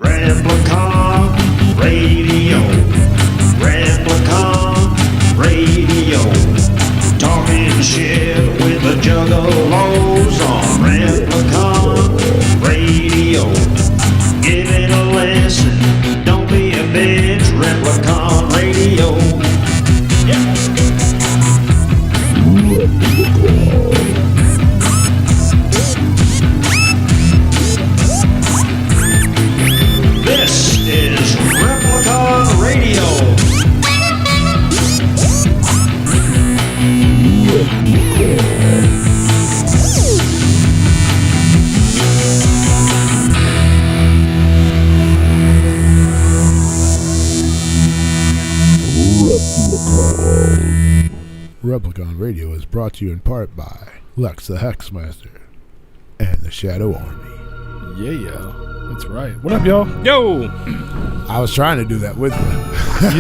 Replicon Radio. Replicon Radio. Talking shit with the juggalos on Replicon Radio. Give it a listen. Don't be a bitch. Replicon Radio. Yeah. This is Replicon Radio. Replicon Radio is brought to you in part by Lex the Hexmaster and the Shadow Army. Yeah, that's right. What up, y'all? Yo! I was trying to do that with you.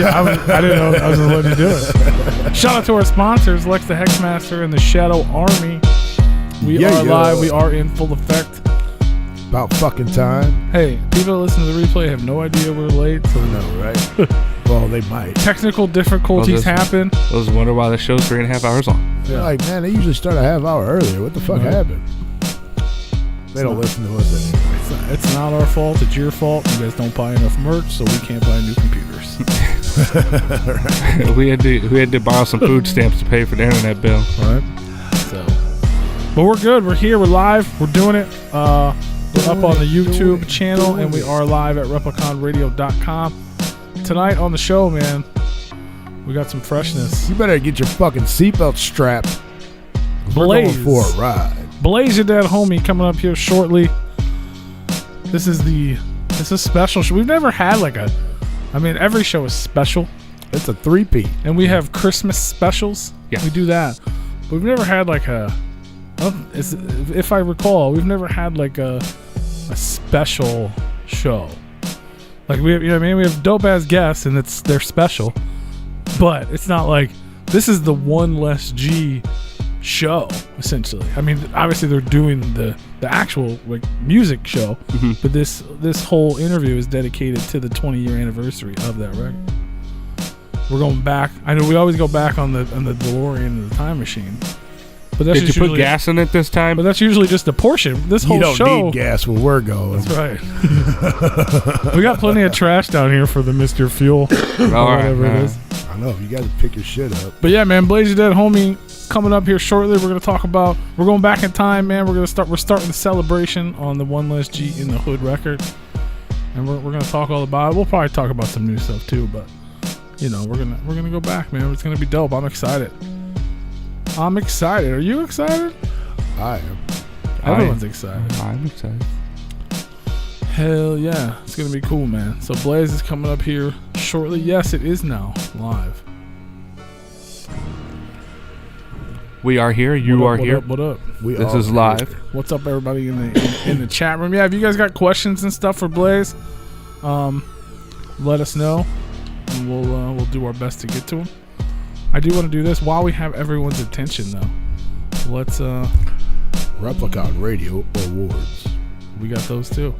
Yeah, I didn't know I was going to let you do it. Shout out to our sponsors, Lex the Hexmaster and the Shadow Army. We are live. We are in full effect. About fucking time. Hey, people that listen to the replay have no idea we're late. So No, right? Well, they might. Technical difficulties happen. I was wondering why the show's 3.5 hours long. They're like, man, they usually start a half hour earlier. What the fuck happened? They don't listen to us anyway. It's not our fault. It's your fault. You guys don't buy enough merch, so we can't buy new computers. Right. we had to borrow some food stamps to pay for the internet bill. Right. So, but we're good. We're here. We're live. We're doing it. We're up on the YouTube channel, and we are live at Repliconradio.com. Tonight on the show, man, we got some freshness. You better get your fucking seatbelt strapped. Blaze. We're going for a ride. Blaze Your Dead Homie coming up here shortly. This is special. We've never had every show is special. It's a three-peat. And we have Christmas specials. Yeah. We do that. But we've never had if I recall, we've never had a special show. Like we have dope ass guests and they're special. But it's not like this is the one less G show, essentially. I mean, obviously they're doing the actual music show, but this whole interview is dedicated to the 20-year anniversary of that record. We're going back. I know we always go back on the DeLorean and the time machine. But that's Did you put gas in it this time? But that's usually just a portion. This whole show. You don't need gas where we're going. That's right. We got plenty of trash down here for the Mr. Fuel or whatever it is. I know. You got to pick your shit up. But yeah, man, Blaze Your Dead Homie coming up here shortly. We're going to talk about. We're going back in time, man. We're starting the celebration on the One Less G in the Hood record, and we're going to talk all about it. We'll probably talk about some new stuff too, but we're gonna go back, man. It's gonna be dope. I'm excited. Are you excited? I am. Everyone's excited. I'm excited. Hell yeah. It's going to be cool, man. So Blaze is coming up here shortly. Yes, it is now live. We are here. You are here. What up? This is live. What's up, everybody in the chat room? Yeah, if you guys got questions and stuff for Blaze, let us know, and we'll do our best to get to them. I do want to do this while we have everyone's attention, though. Let's Replicon Radio Awards. We got those too.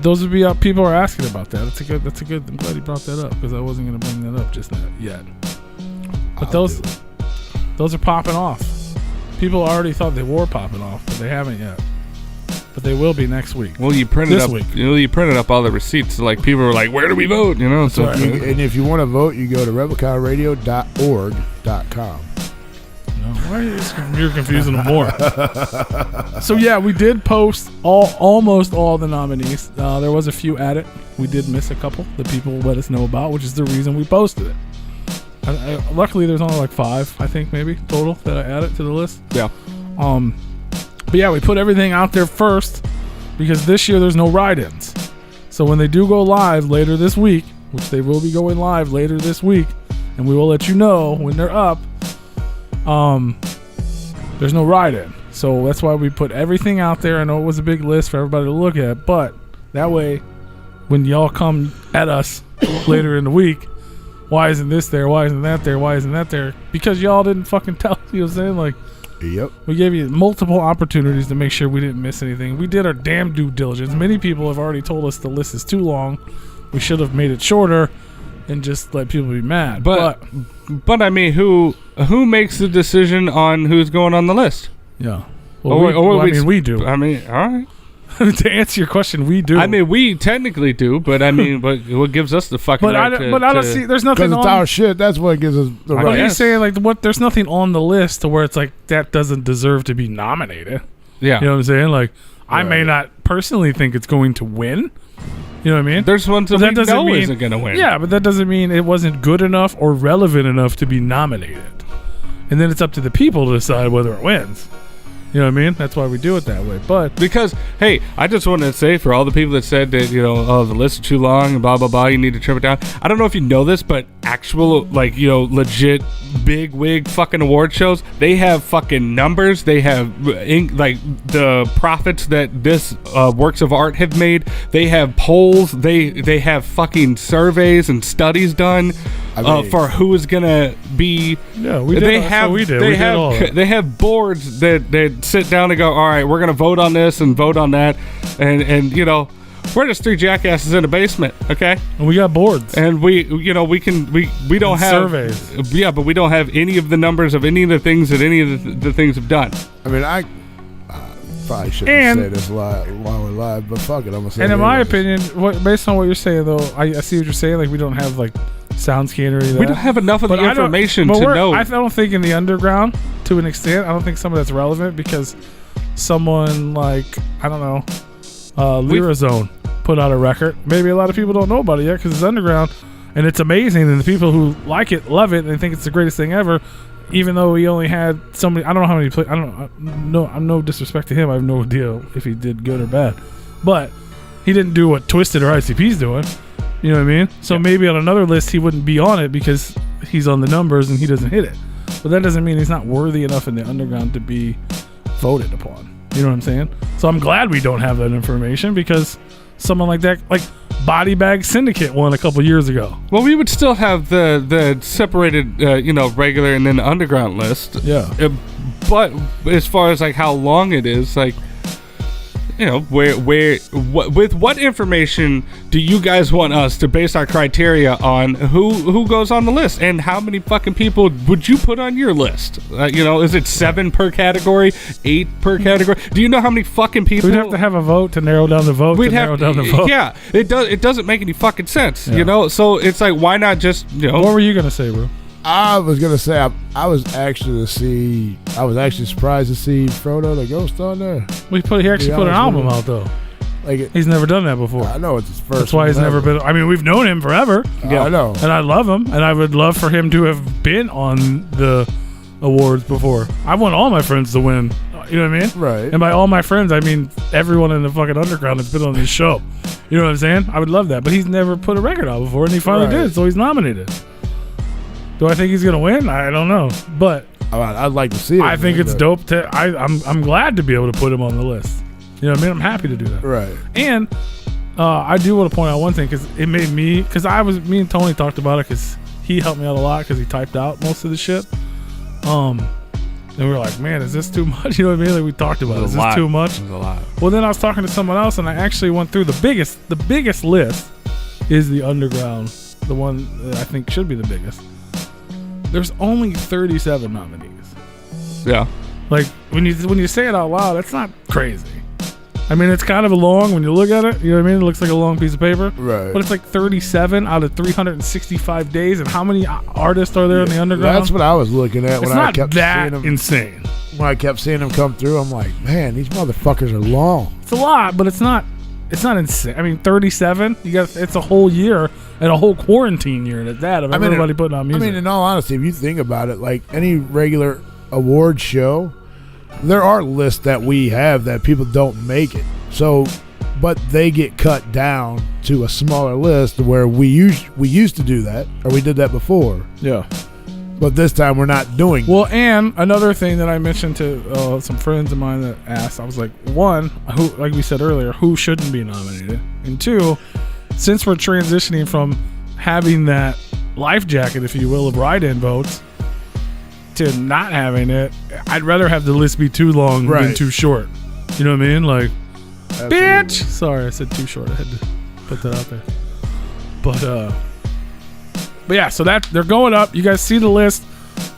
Those would be up. People are asking about that. That's a good. I'm glad you brought that up because I wasn't gonna bring that up just yet. But those are popping off. People already thought they were popping off, but they haven't yet. But they will be next week. Well, you printed up all the receipts. So, people were like, "Where do we vote?" So right. And if you want to vote, you go to repliconradio.org.com. Why you're confusing them more? So yeah, we did post almost all the nominees. There was a few added. We did miss a couple that people let us know about, which is the reason we posted it. Luckily, there's only 5, I think, maybe total that I added to the list. Yeah. But yeah, we put everything out there first because this year there's no write-ins. So when they do go live later this week, which they will be going live later this week, and we will let you know when they're up. There's no write-in, so that's why we put everything out there. I know it was a big list for everybody to look at, but that way, when y'all come at us later in the week, why isn't this there? Why isn't that there? Why isn't that there? Because y'all didn't fucking tell. You know what I'm saying? Yep. We gave you multiple opportunities to make sure we didn't miss anything. We did our damn due diligence. Many people have already told us the list is too long. We should have made it shorter and just let people be mad. But I mean, who makes the decision on who's going on the list? Yeah. Well, we do. I mean, all right. To answer your question, we do. I mean, we technically do, but I mean, but what gives us the fucking right but I don't see. There's nothing Because it's our shit. That's what gives us the But right. he's saying like there's nothing on the list to where it's like that doesn't deserve to be nominated. Yeah. You know what I'm saying? Like I may not personally think it's going to win. You know what I mean? There's ones that we know isn't going to win. Yeah, but that doesn't mean it wasn't good enough or relevant enough to be nominated. And then it's up to the people to decide whether it wins. You know what I mean? That's why we do it that way. But because, hey, I just wanted to say for all the people that said that, oh, the list is too long and blah, blah, blah, you need to trim it down. I don't know if you know this, but actual, like, legit big wig fucking award shows, they have fucking numbers. They have, like, the profits that this works of art have made. They have polls. They have fucking surveys and studies done for who is going to be. Yeah, we did. They have boards that sit down and go, all right, we're gonna vote on this and vote on that, and we're just three jackasses in a basement, okay? And we got boards, and we don't have surveys. Yeah, but we don't have any of the numbers of any of the things that any of the things have done. I mean, I probably shouldn't say this while we're live, but fuck it, I'm gonna say. And in my opinion, based on what you're saying, though, I see what you're saying. Like we don't have like sound scanner. We don't have enough of the information to know. I don't think in the underground, to an extent, I don't think some of that's relevant because someone like, I don't know, Lyrazone put out a record. Maybe a lot of people don't know about it yet because it's underground and it's amazing, and the people who like it love it and they think it's the greatest thing ever. Even though he only had so many, I don't know how many play. I don't know. I'm no disrespect to him. I have no idea if he did good or bad, but he didn't do what Twisted or ICP's doing. You know what I mean? So maybe on another list he wouldn't be on it because he's on the numbers and he doesn't hit it. But that doesn't mean he's not worthy enough in the underground to be voted upon. You know what I'm saying? So I'm glad we don't have that information because someone like that, like Body Bag Syndicate won a couple years ago. Well, we would still have the separated, regular and then the underground list. Yeah. But as far as like how long it is, like, with what information do you guys want us to base our criteria on who goes on the list, and how many fucking people would you put on your list? Is it 7 per category, 8 per category? Do you know how many fucking people? We'd have to have a vote to narrow down the vote. Yeah, it doesn't make any fucking sense. Yeah. So it's like, why not just What were you gonna say, bro? I was gonna say I was actually surprised to see Frodo the Ghost on there. He actually put an album out though. Like he's never done that before. I know it's his first. That's why he's never been. I mean, we've known him forever. Yeah, I know, and I love him, and I would love for him to have been on the awards before. I want all my friends to win. You know what I mean? Right. And by all my friends, I mean everyone in the fucking underground that's been on this show. You know what I'm saying? I would love that, but he's never put a record out before, and he finally did, so he's nominated. Do I think he's gonna win? I don't know, but I'd like to see it. I think it's dope. I'm glad to be able to put him on the list. You know what I mean? I'm happy to do that. Right. And I do want to point out one thing because it made me, because me and Tony talked about it because he helped me out a lot because he typed out most of the shit. And we were like, man, is this too much? You know what I mean? Like we talked about it. Is this too much? It was a lot. Well, then I was talking to someone else and I actually went through the biggest list is the underground, the one that I think should be the biggest. There's only 37 nominees. Yeah. Like when you say it out loud, that's not crazy. I mean, it's kind of long when you look at it. You know what I mean? It looks like a long piece of paper. Right. But it's like 37 out of 365 days. And how many artists are there in the underground? That's what I was looking at when I kept seeing them. Insane. When I kept seeing them come through, I'm like, man, these motherfuckers are long. It's a lot, but it's not insane. I mean, 37. It's a whole year and a whole quarantine year at that of everybody putting out music. I mean, in all honesty, if you think about it, like any regular award show, there are lists that we have that people don't make it. So, but they get cut down to a smaller list where we used to do that, or we did that before. Yeah. But this time we're not doing Well, and another thing that I mentioned to some friends of mine that asked, I was like, one, who, like we said earlier, who shouldn't be nominated? And two, since we're transitioning from having that life jacket, if you will, of write-in votes, to not having it, I'd rather have the list be too long than Right. too short. You know what I mean? Like, Absolutely. bitch. Sorry, I said too short. I had to put that out there. But yeah, so that they're going up. You guys see the list.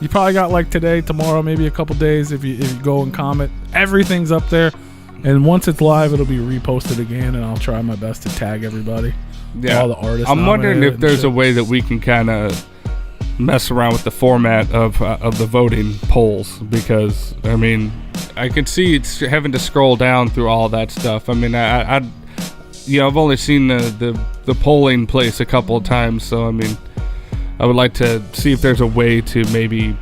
You probably got like today, tomorrow, maybe a couple days if you go and comment. Everything's up there. And once it's live, it'll be reposted again, and I'll try my best to tag everybody. Yeah. All the artists. I'm wondering nominated if there's and a shit. way that we can kind of mess around with the format of the voting polls, because I mean, I can see it's having to scroll down through all that stuff. I mean, I've only seen the polling place a couple of times, so I mean, I would like to see if there's a way to maybe,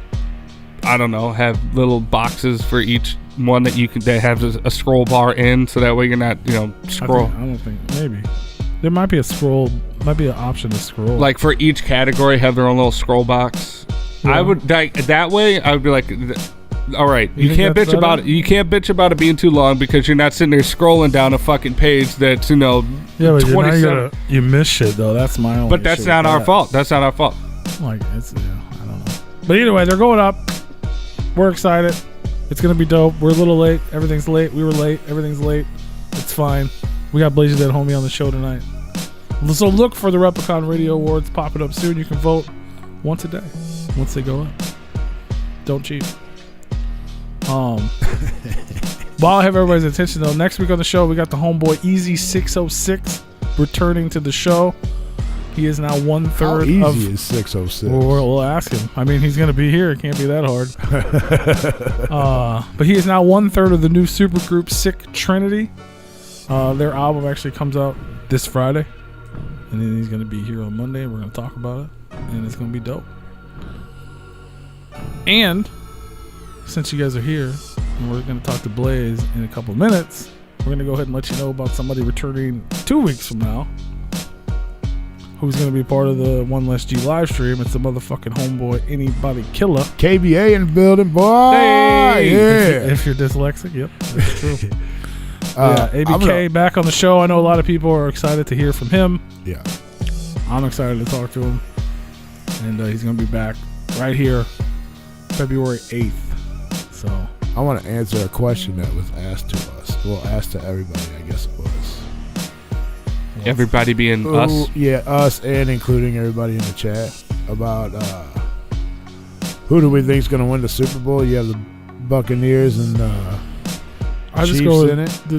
I don't know, have little boxes for each one that have a scroll bar in, so that way you're not scroll. I don't think maybe there might be an option to scroll. Like for each category, have their own little scroll box. Yeah. I would that way. I would be like, all right, You you think can't that's bitch about better? it. You can't bitch about it being too long because you're not sitting there scrolling down a fucking page that's yeah, but you're 27. you miss shit though. That's my only. But that's issue not with our that. fault. That's not our fault. Like it's I don't know. But either way, they're going up. We're excited. It's gonna be dope. We're a little late. Everything's late. We were late. Everything's late. It's fine. We got Blazer Dead Homie on the show tonight. So look for the Replicon Radio Awards popping up soon. You can vote once a day. Once they go up. Don't cheat. While I have everybody's attention though, next week on the show we got the homeboy Easy 606 returning to the show. He is now How 1/3 easy of. is 606? We'll ask him. I mean, he's going to be here. It can't be that hard. But he is now 1/3 of the new supergroup Sick Trinity. Their album actually comes out this Friday. And then he's going to be here on Monday. We're going to talk about it. And it's going to be dope. And since you guys are here, and we're going to talk to Blaze in a couple minutes, we're going to go ahead and let you know about somebody returning 2 weeks from now. Who's going to be part of the One Less G live stream. It's the motherfucking homeboy Anybody Killer. KBA in the building, boy. Hey! Yeah. If you're dyslexic, yep, that's true. I'm ABK back on the show. I know a lot of people are excited to hear from him. Yeah. I'm excited to talk to him. And he's going to be back right here February 8th. So I want to answer a question that was asked to us. Well, asked to everybody, I guess it was. Everybody being Ooh, us. Yeah, us and including everybody in the chat about who do we think is going to win the Super Bowl? You have the Buccaneers and I just Chiefs go in with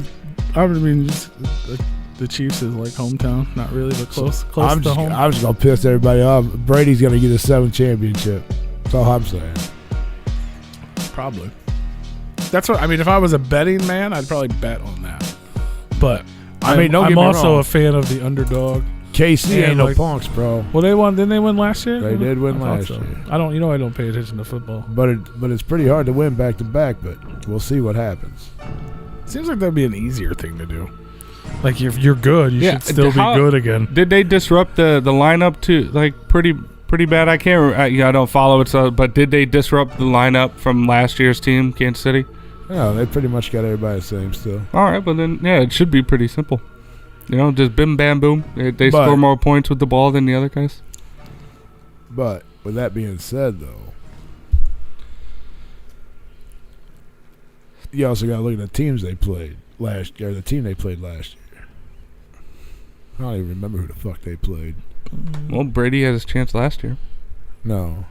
it. the Chiefs is like hometown, not really, but close I'm to just home. going to piss everybody off. Brady's going to get his 7th championship. That's all I'm saying. Probably. That's what I mean. If I was a betting man, I'd probably bet on that. But I mean, don't I'm get me also wrong. a fan of the underdog. KC And ain't no like- punks, bro. Well, they won. Didn't they win last year? They did win I thought last so. year. I don't. I don't pay attention to football. But it's pretty hard to win back to back. But we'll see what happens. Seems like that'd be an easier thing to do. Like if you're good, you Yeah, should still be how- good again. Did they disrupt the lineup too? Like pretty bad. I can't. I don't follow it. So, but did they disrupt the lineup from last year's team, Kansas City? No, they pretty much got everybody the same still. All right, well then, yeah, it should be pretty simple. Just bim bam boom. They But- score more points with the ball than the other guys. But with that being said, though, you also got to look at the teams they played last year. The team they played last year. I don't even remember who the fuck they played. Well, Brady had his chance last year. No.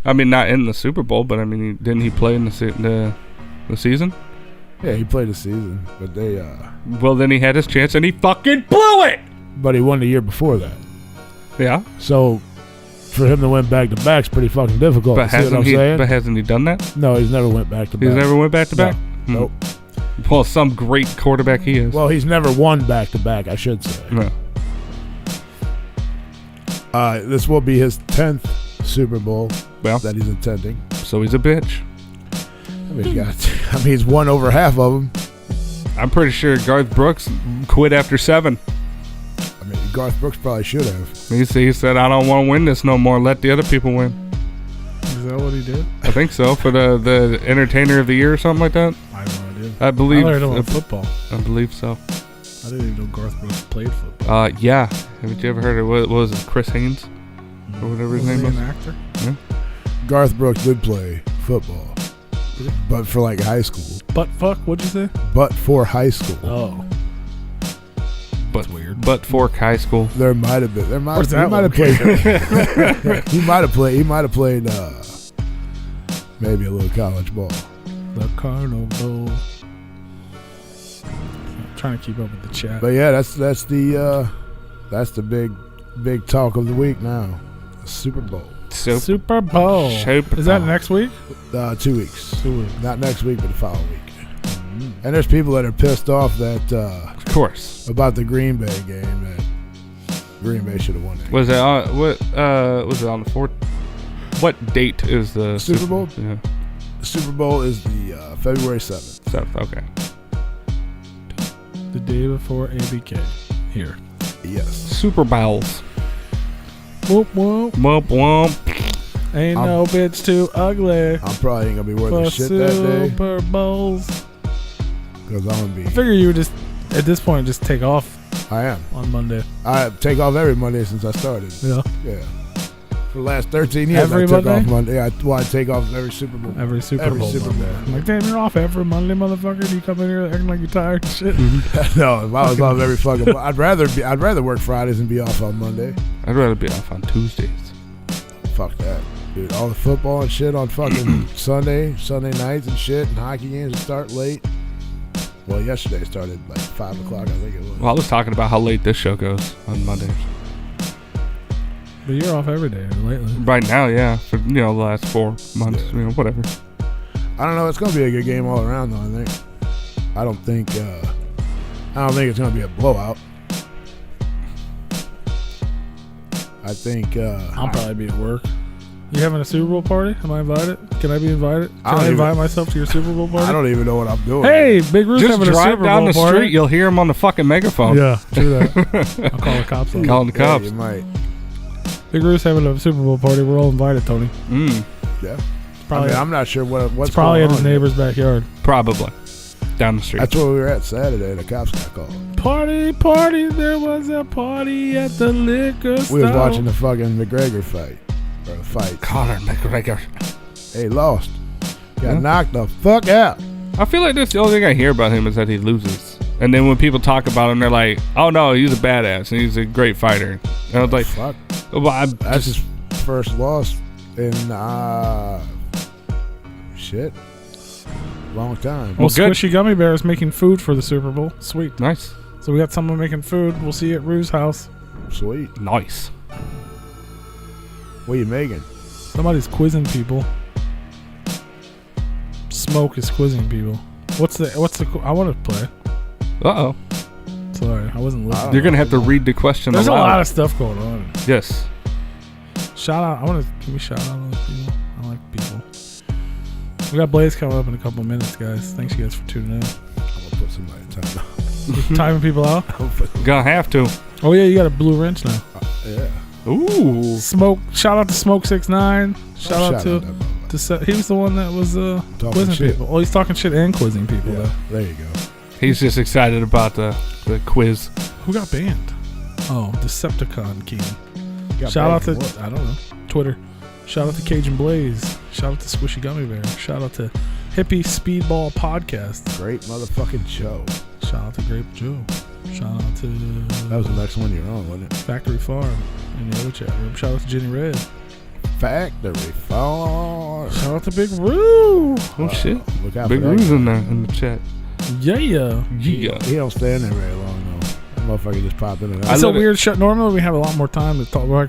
I mean, not in the Super Bowl, but I mean, didn't he play in the season? Yeah, he played the season, but they. Well, then he had his chance and he fucking blew it. But he won the year before that. Yeah, So for him to win back to back's pretty fucking difficult. but See what I'm hasn't he? saying? But hasn't he done that? No, he's never went back to back. He's never went back to back. Nope. Well, some great quarterback he is. Well, he's never won back to back, I should say. no. This will be his 10th Super Bowl Well, that he's attending. so he's a bitch. He's won over half of them. I'm pretty sure Garth Brooks quit after 7. Garth Brooks probably should have. He said, "I don't want to win this no more. Let the other people win." Is that what he did? I think so, for the Entertainer of the Year or something like that. I have no idea. I believe. I learned about football. I believe so. I didn't even know Garth Brooks played football. Yeah. Haven't you ever heard of what was it, Chris Haynes or whatever his Was name he was? an actor? Garth Brooks did play football, but for like high school. Butt fuck? What'd you say? But for high school. Oh. But weird. But Fork High School. There might have been. Where's He that might have located? played. He might have played. He might have played. Maybe a little college ball. The Carnival. I'm trying to keep up with the chat. But yeah, that's the big talk of the week now. The Super Bowl. Super Bowl. Super Is that Bowl. next week? 2 weeks. 2 weeks. Not next week, but the following week. And there's people that are pissed off that Of course. about the Green Bay game that Green Bay should have won that. Was it on was it on the 4th? What date is the Super Bowl? Yeah. The Super Bowl is the February 7th. 7th, okay. The day before ABK. Here. Yes. Super Bowls. Whoop whoop. Womp womp. Ain't no bitch too ugly I'm probably ain't gonna be worth for a shit that day Super Bowls. because I'm gonna be. I figure you would just, at this point, just take off I am. on Monday. I take off every Monday since I started. Yeah. Yeah. For the last 13 years, Every I took Monday? off Monday. I take off every Super Bowl. Every Super Every Bowl Super Monday. Bowl. I'm like, damn, you're off every Monday, motherfucker. You come in here acting like you're tired and shit. No, if I was off every fucking, I'd rather work Fridays and be off on Monday. I'd rather be off on Tuesdays. Fuck that, dude. All the football and shit on fucking Sunday nights and shit, and hockey games start late. Well, yesterday started like 5 o'clock, I think it was. Well, I was talking about how late this show goes on Mondays. But you're off every day lately. Right now, yeah. For the last 4 months, Yeah. Whatever. I don't know. It's gonna be a good game all around, though. I think. I don't think it's gonna be a blowout. I think. I'll probably be at work. You having a Super Bowl party? Am I invited? Can I be invited? Can don't I even- invite myself to your Super Bowl party? I don't even know what I'm doing. Hey, Big Ruth's Just having a drive Super down Bowl the party. street, you'll hear him on the fucking megaphone. Yeah, true that. I'll call the cops on. Calling the Yeah, cops. you might. Big Ruth's having a Super Bowl party. We're all invited, Tony. Yeah. Probably, I'm not sure what's it's probably going at his on. neighbor's backyard. Probably. Down the street. That's where we were at Saturday. The cops got called. Party, there was a party at the liquor store. We was watching the fucking McGregor fight. Or the fight. Conor McGregor. He lost. Got Yeah. knocked the fuck out. I feel like that's the only thing I hear about him is that he loses. And then when people talk about him, they're like, oh no, he's a badass and he's a great fighter. And I was like, Fuck. well, That's his first loss in shit. Long time. Well, good. Squishy Gummy Bear is making food for the Super Bowl. Sweet. nice. So we got someone making food. We'll see you at Rue's house. Sweet. Nice. What are you making? Somebody's quizzing people. Smoke is quizzing people. What's the? I want to play. Uh-oh. Sorry, I wasn't listening. You're going to have to read the question There's a aloud. lot of stuff going on. Yes. Shout out. Can we shout out all those people? I like people. We got Blaze coming up in a couple minutes, guys. Thanks you guys for tuning in. I'm gonna put somebody in time. Timing people out. Gonna have to. Oh yeah, you got a blue wrench now. Yeah. Ooh. Smoke. Shout out to Smoke 69. Shout out to that motherfucker. he was the one that was quizzing shit. people. Oh, he's talking shit and quizzing people. Yeah, Though. there you go. He's just excited about the quiz. Who got banned? Oh, Decepticon King. Got Shout out to banned from what? I don't know, Twitter. Shout out to Cajun Blaze. Shout out to Squishy Gummy Bear. Shout out to Hippie Speedball Podcast. Great motherfucking show. Shout out to Grape Joe. Shout out to That was the next one you're on, wasn't it? Factory Farm in the other chat room. Shout out to Jenny Red. Factory Farm. Shout out to Big Roo. Oh, shit. Look out Big for that Rue's guy. in there in the chat. Yeah. Yeah. He don't stay in there very long though. That motherfucker just popped in and I It's a love it. weird shit. Normally we have a lot more time to talk. We're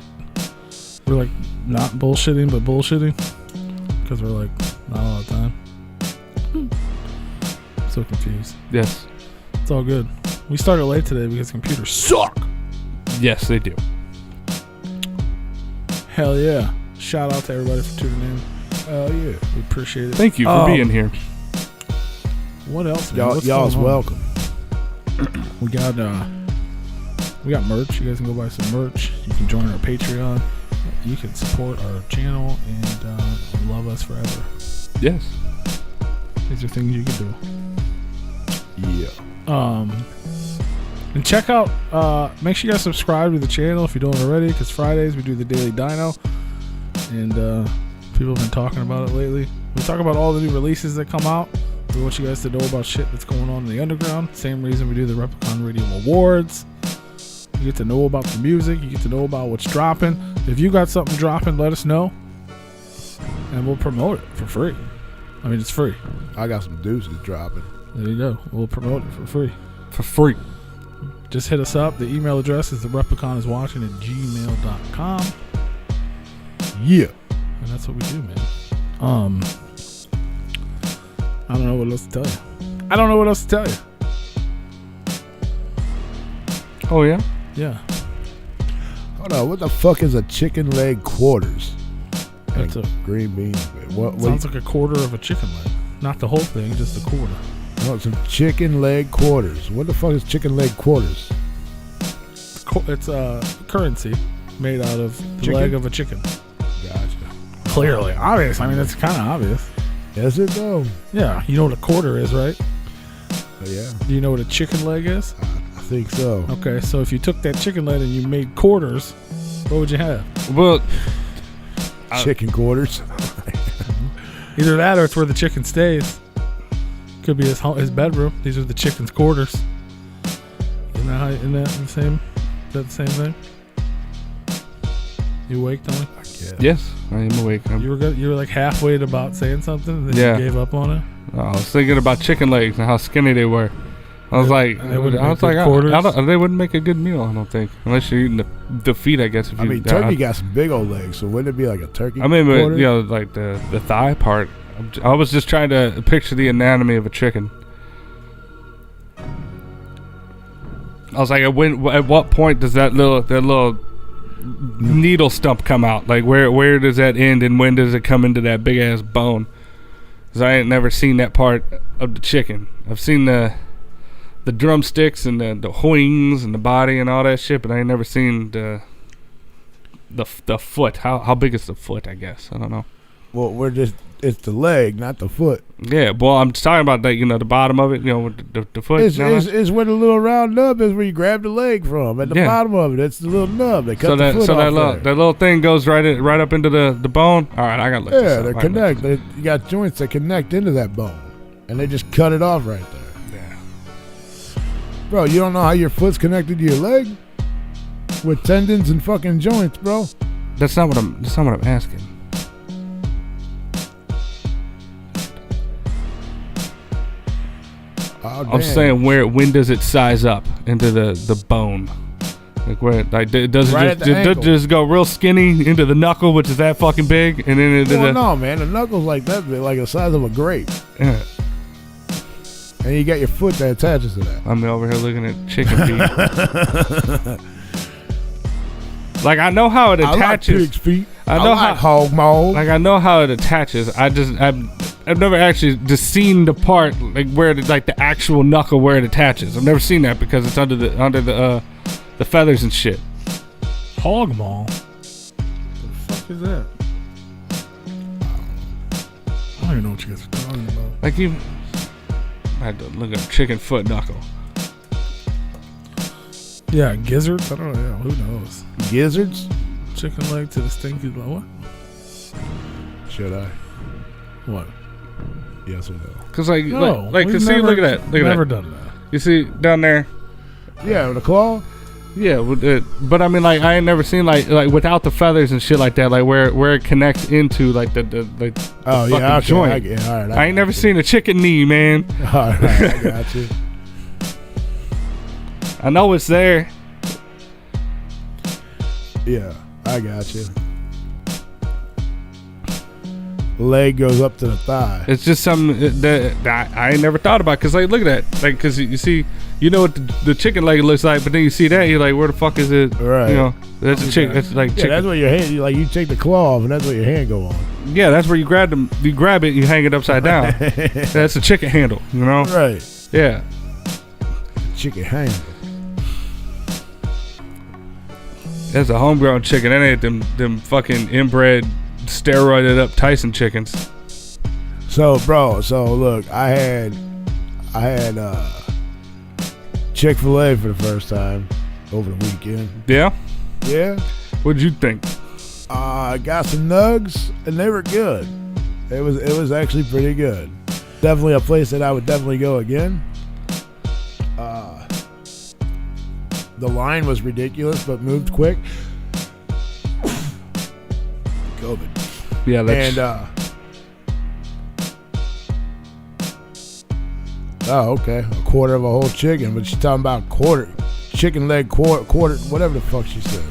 like not bullshitting, but bullshitting because we're like not a lot of time. So confused. Yes. It's all good. We started late today because computers suck. Yes, they do. Hell yeah! Shout out to everybody for tuning in. Oh yeah. We appreciate it. Thank you for being here. What else? man? Y'all's What's going on? welcome. We got merch. You guys can go buy some merch. You can join our Patreon. You can support our channel and love us forever. Yes. These are things you can do. Yeah. And check out. Make sure you guys subscribe to the channel if you don't already, because Fridays we do the Daily Dino, and People have been talking about it lately. We talk about all the new releases that come out. We want you guys to know about shit that's going on in the underground. Same reason we do the Replicon Radio Awards. You get to know about the music. You get to know about what's dropping. If you got something dropping, let us know. And we'll promote it for free. I mean, it's free. I got some deuces dropping. There you go. We'll promote it for free. For free. Just hit us up. The email address is therepliconiswatching@gmail.com. Yeah. And that's what we do, man. I don't know what else to tell you. Oh, yeah? Yeah. Hold on. What the fuck is a chicken leg quarters? That's And green beans. What? sounds like a quarter of a chicken leg. Not the whole thing, just a quarter. No, some chicken leg quarters. What the fuck is chicken leg quarters? It's a currency made out of the Chicken? leg of a chicken. Gotcha. Clearly. Obvious. I mean, it's kind of obvious. Is it though? Yeah. You know what a quarter is, right? Yeah. Do you know what a chicken leg is? I think so. Okay, so if you took that chicken leg and you made quarters, what would you have? Well, Chicken quarters. Either that or it's where the chicken stays. Could be his bedroom. These are the chicken's quarters. Isn't that the same? Is that the same thing? You awake, Tony? I guess. yes, I am awake. You were like halfway to about saying something, and then Yeah. you gave up on it. I was thinking about chicken legs and how skinny they were. I was like, They wouldn't I make was like, good quarters? they wouldn't make a good meal, I don't think, unless you're eating the feet, I guess. If I you, mean, turkey got some big old legs, so wouldn't it be like a turkey? I mean, but, quarter? you know, like the thigh part. I was just trying to picture the anatomy of a chicken. I was like, at what point does that little needle stump come out? Like, where does that end, and when does it come into that big ass bone? Because I ain't never seen that part of the chicken. I've seen the drumsticks and the wings and the body and all that shit, but I ain't never seen the foot. How big is the foot? I guess I don't know. Well, it's the leg, not the foot. Yeah, well, I'm just talking about that. You know, the bottom of it. You know, with the foot. It's you know, where the little round nub is, where you grab the leg from. At the Yeah. bottom of it, it's the little nub. They cut so the that foot so off that there. little thing goes right up into the bone. All right, I gotta look. this Yeah, up. they I gotta look connect. this You got joints that connect into that bone, and they just cut it off right there. up. Yeah. Bro, you don't know how your foot's connected to your leg? With tendons and fucking joints, bro. That's not what I'm asking. Oh, I'm saying when does it size up into the bone? Like where does it Right at the ankle. just go real skinny into the knuckle, which is that fucking big, and then into Well, no, man. The knuckle's like that big, like the size of a grape. Yeah. And you got your foot that attaches to that. I'm over here looking at chicken feet. Like I know how it I like attaches. pig's feet. I know like how- hog maws. Like I know how it attaches. I've never actually just seen the part like where the actual knuckle where it attaches. I've never seen that because it's under the feathers and shit. Hog maw. What the fuck is that? I don't even know what you guys are talking about. Like you, I had to look at chicken foot knuckle. Yeah, gizzards. I don't know. Yeah, who knows? Gizzards? Chicken leg to the stinky. What? Should I? What? Yes or no? Cause like No, like we've see, never- look at that. Look at never that. done that. You see down there. Yeah, with a claw? Yeah, but I mean, like I ain't never seen like without the feathers and shit like that, like where it connects into like the Oh, fucking yeah, okay. joint. All right. I ain't never seen a chicken knee, man. All right, I got you. I know it's there. Yeah, I got you. Leg goes up to the thigh. It's just something that I ain't never thought about. Cause like look at that, like cause you see, you know what the chicken leg looks like, but then you see that you're like, where the fuck is it? Right. You know, that's a chicken. That's like Yeah, chicken. that's where your hand, like you take the claw off and that's where your hand go on. Yeah, that's where you grab them. You grab it, you hang it upside down. That's a chicken handle. You know. Right. Yeah. Chicken handle. That's a homegrown chicken. That ain't them fucking inbred, steroided up Tyson chickens. So, bro, look, I had Chick-fil-A for the first time over the weekend. Yeah. Yeah. What'd you think? I got some nugs, and they were good. It was actually pretty good. Definitely a place that I would definitely go again. The line was ridiculous, but moved quick. COVID. Yeah, that's... And oh, okay, a quarter of a whole chicken, but she's talking about chicken leg quarter, whatever the fuck she said.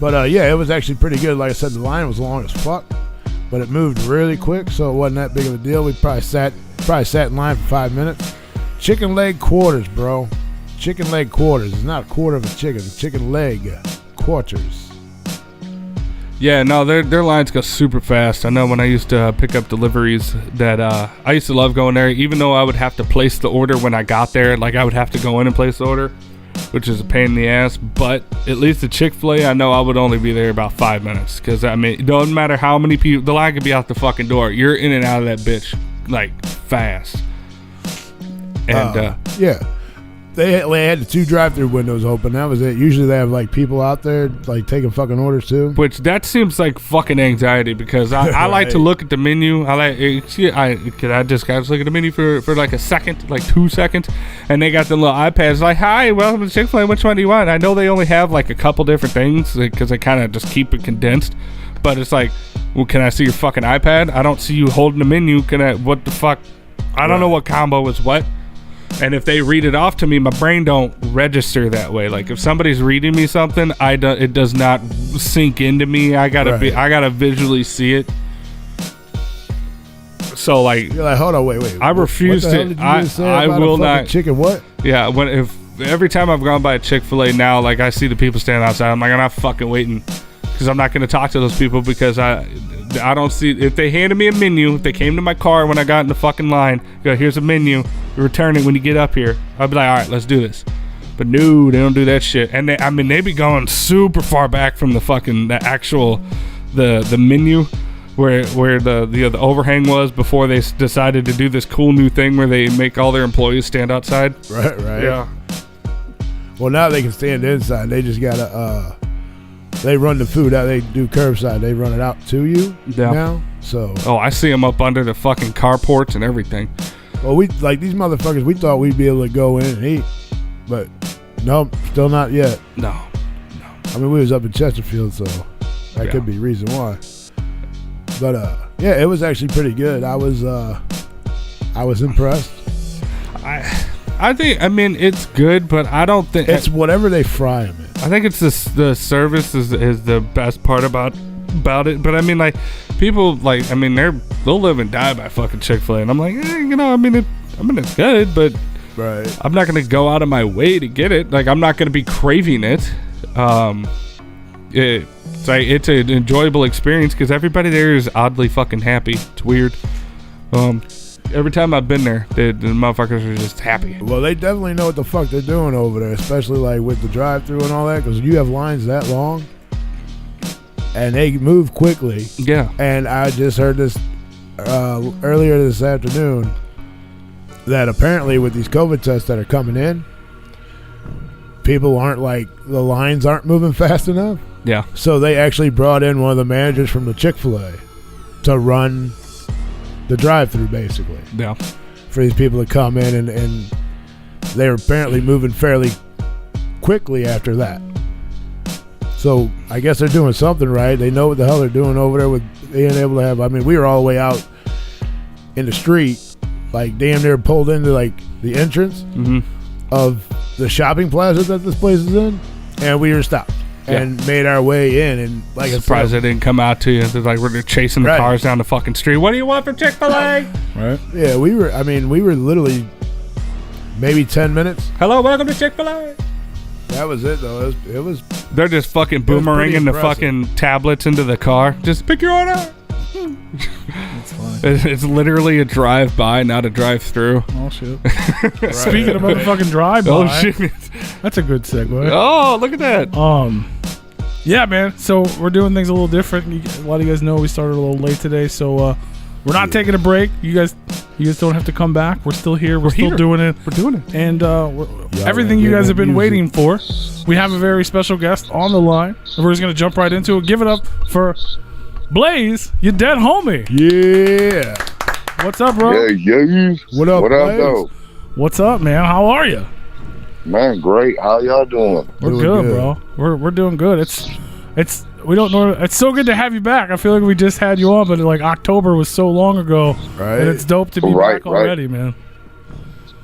But yeah, it was actually pretty good. Like I said, the line was long as fuck, but it moved really quick, so it wasn't that big of a deal. We probably sat in line for 5 minutes. Chicken leg quarters, bro. Chicken leg quarters. It's not a quarter of a chicken. Chicken leg quarters. Yeah, no, their lines go super fast. I know when I used to pick up deliveries that I used to love going there, even though I would have to place the order when I got there. Like, I would have to go in and place the order, which is a pain in the ass. But at least the Chick-fil-A, I know I would only be there about 5 minutes. Because, I mean, it doesn't matter how many people, the line could be out the fucking door. You're in and out of that bitch, like, fast. And, yeah. They had the 2 drive-through windows open. That was it. Usually they have like people out there like taking fucking orders too. Which that seems like fucking anxiety because I like to look at the menu. Could I just look at the menu for like a second, like 2 seconds, and they got the little iPads like, "Hi, welcome to Chick-fil-A. Which one do you want?" I know they only have like a couple different things because they kind of just keep it condensed. But it's like, well, can I see your fucking iPad? I don't see you holding the menu. What the fuck? I don't know what combo is what. And if they read it off to me, my brain don't register that way. Like if somebody's reading me something, it does not sink into me. I gotta visually see it. So like, you're like, hold on, wait. I refuse to. I will not. Chicken what? Yeah, every time I've gone by a Chick-fil-A now, like I see the people standing outside, I'm like, I'm not fucking waiting because I'm not gonna talk to those people because I don't see. If they handed me a menu, if they came to my car when I got in the fucking line, go, here's a menu, return it when you get up here, I'd be like, all right, let's do this. But no, they don't do that shit. And they be going super far back from the actual menu where the overhang was before they decided to do this cool new thing where they make all their employees stand outside. Right. Yeah. Well, now they can stand inside. They just gotta they run the food out. They do curbside. They run it out to you now. So. Oh, I see them up under the fucking carports and everything. Well, we like these motherfuckers. We thought we'd be able to go in and eat, but nope, still not yet. No. I mean, we was up in Chesterfield, so that could be the reason why. But yeah, it was actually pretty good. I was impressed. I think. I mean, it's good, but I don't think it's whatever they fry them in. I think it's the service is the best part about it. But I mean, like people like, I mean, they'll live and die by fucking Chick-fil-A, and I'm like, I mean, it's good, but right. I'm not gonna go out of my way to get it. Like, I'm not gonna be craving it. It's an enjoyable experience because everybody there is oddly fucking happy. It's weird. Every time I've been there, the motherfuckers are just happy. Well, they definitely know what the fuck they're doing over there, especially like with the drive-thru and all that, because you have lines that long, and they move quickly. Yeah. And I just heard this earlier this afternoon that apparently with these COVID tests that are coming in, people aren't the lines aren't moving fast enough. Yeah. So they actually brought in one of the managers from the Chick-fil-A to run the drive-thru basically. Yeah. For these people to come in and they were apparently moving fairly quickly after that. So I guess they're doing something right. They know what the hell they're doing over there with being able to have. I mean, we were all the way out in the street, like damn near pulled into like the entrance of the shopping plaza that this place is in, and we were stopped. And made our way in, and like surprised they didn't come out to you. They're like, we're chasing the cars down the fucking street. What do you want from Chick-fil-A? Right. Yeah, we were literally maybe 10 minutes. Hello, welcome to Chick-fil-A. That was it though. It was. They're just fucking boomeranging the fucking tablets into the car. Just pick your order. That's funny. It's literally a drive-by, not a drive-through. Oh shit! Speaking of motherfucking drive-by, oh shit, that's a good segue. Oh, look at that. Yeah, man. So we're doing things a little different. A lot of you guys know we started a little late today, so we're not taking a break. You guys don't have to come back. We're still here. We're still doing it. We're doing it. And everything you guys have been waiting for. We have a very special guest on the line. And we're just going to jump right into it. Give it up for Blaze, your dead homie. Yeah. What's up, bro? Yeah. What up, What up, Blaze? though? What's up, man? How are you? Man, great. How y'all doing? We're Doing good, good. bro. We're doing good. We don't know. It's so good to have you back. I feel like we just had you on, but like October was so long ago, Right. and it's dope to be back already, man.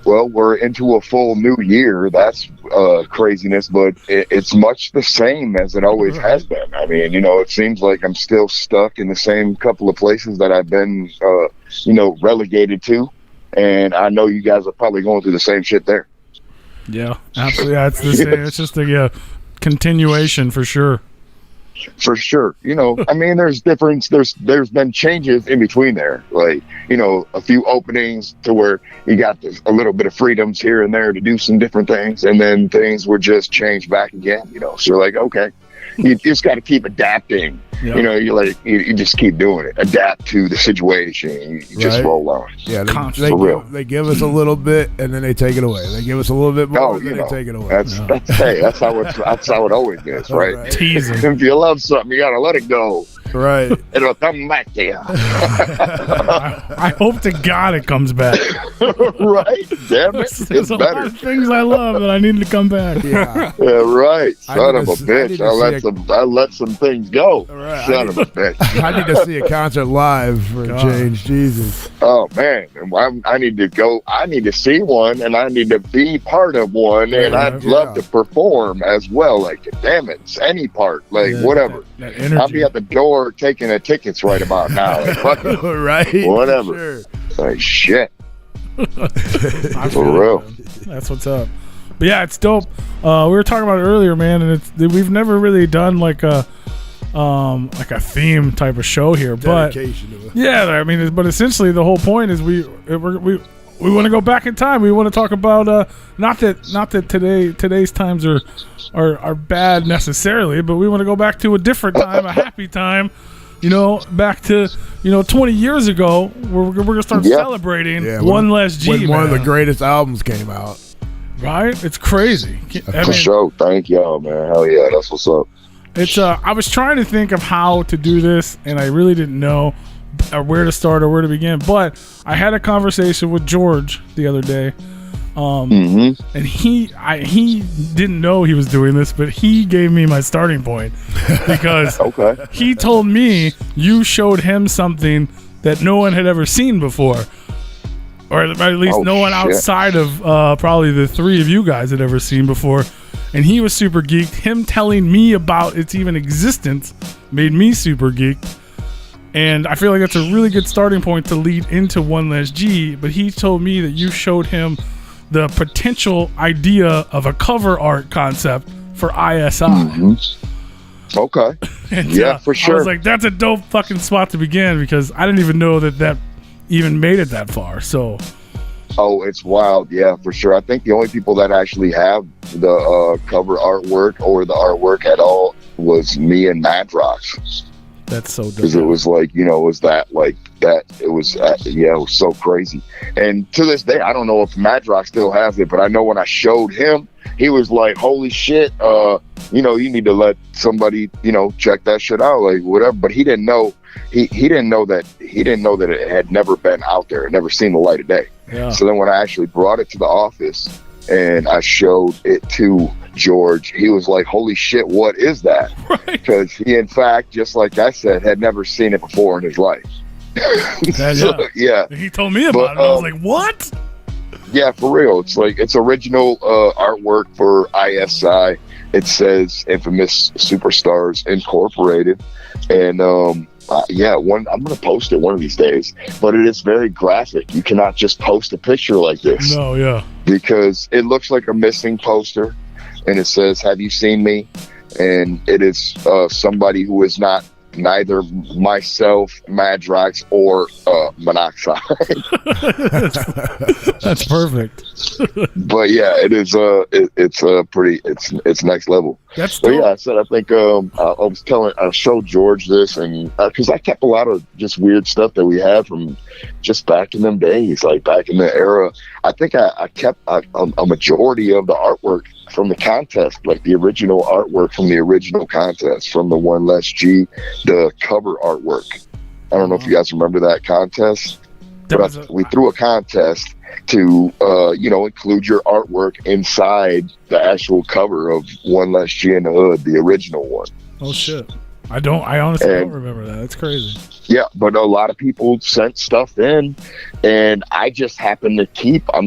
Well, we're into a full new year. That's craziness, but it's much the same as it always has been. I mean, it seems like I'm still stuck in the same couple of places that I've been, relegated to. And I know you guys are probably going through the same shit there. Yeah, absolutely. Yeah, it's the same. It's just a continuation for sure. For sure. I mean, there's been changes in between there. Like, a few openings to where you got a little bit of freedoms here and there to do some different things. And then things were just changed back again, So you're like, okay, you just got to keep adapting. Yeah. You just keep doing it. Adapt to the situation. You just Right. roll on. Yeah, Constant. For real. they give us a little bit and then they take it away. They give us a little bit more and then they take it away. That's how it always is, right? Right. Teasing. If you love something, you gotta let it go. Right. It'll come back to you. I hope to God it comes back. Right? Damn it. There's It's a lot better. of things I love that I need to come back. Yeah. Yeah, right. I Son need of a to- I need bitch. to I let some things go. Right. Son of a bitch. I need to see a concert live for a change. Jesus. Oh man, I need to go. I need to see one, and I need to be part of one, and I'd love to perform as well. Like, damn it, it's any part, like whatever. That energy. I'll be at the door taking the tickets right about now. Like, fuck it. Right. Whatever. Sure. Like shit. I For feel it, real. man. That's what's up. But yeah, it's dope. We were talking about it earlier, man, and we've never really done like a theme type of show here. Dedication to it. But yeah, I mean, but essentially the whole point is we want to go back in time. We want to talk about not that today's times are bad necessarily, but we want to go back to a different time, a happy time. Back to 20 years ago, we're gonna start celebrating One Less G. When one of the man. greatest albums came out. Right? It's crazy. For sure. Thank y'all, man. Hell yeah, that's what's up. It's I was trying to think of how to do this, and I really didn't know where to start or where to begin. But I had a conversation with George the other day, and he didn't know he was doing this, but he gave me my starting point because Okay. he told me you showed him something that no one had ever seen before. Or at least no one outside of probably the three of you guys had ever seen before. And he was super geeked. Him telling me about its even existence made me super geeked. And I feel like that's a really good starting point to lead into One Less G. But he told me that you showed him the potential idea of a cover art concept for ISI. Okay. And, Yeah, for sure. I was like, that's a dope fucking spot to begin because I didn't even know that even made it that far. So Oh, it's wild. Yeah, for sure. I think the only people that actually have the cover artwork or the artwork at all was me and Madrox. that's so dope. Because it was like, it was it was so crazy. And to this day, I don't know if Madrox still has it, but I know when I showed him, he was like, holy shit, you need to let somebody, check that shit out, like whatever. But he didn't know. He didn't know that it had never been out there, never seen the light of day. Yeah. So then when I actually brought it to the office and I showed it to George, he was like, holy shit, what is that? Right. Because he, in fact, just like I said, had never seen it before in his life. So, yeah. He told me about it. And I was like, what? Yeah, for real. It's like, it's original artwork for ISI. It says Infamous Superstars Incorporated. And I'm going to post it one of these days. But it is very graphic. You cannot just post a picture like this. No, yeah. Because it looks like a missing poster. And it says, have you seen me? And it is somebody who is not neither myself, Madrox, or Monoxide. That's perfect. But yeah, it is. It's pretty. It's next level. That's But dope. yeah, I said I think I showed George this, and because I kept a lot of just weird stuff that we had from just back in them days, like back in the era. I think I kept a majority of the artwork from the contest, like the original artwork from the original contest, from the One Less G, the cover artwork. I don't know if you guys remember that contest, but we threw a contest to include your artwork inside the actual cover of One Less G in the Hood, the original one. Oh shit. I honestly don't remember that. That's crazy. Yeah, but a lot of people sent stuff in, and I just happened to keep, I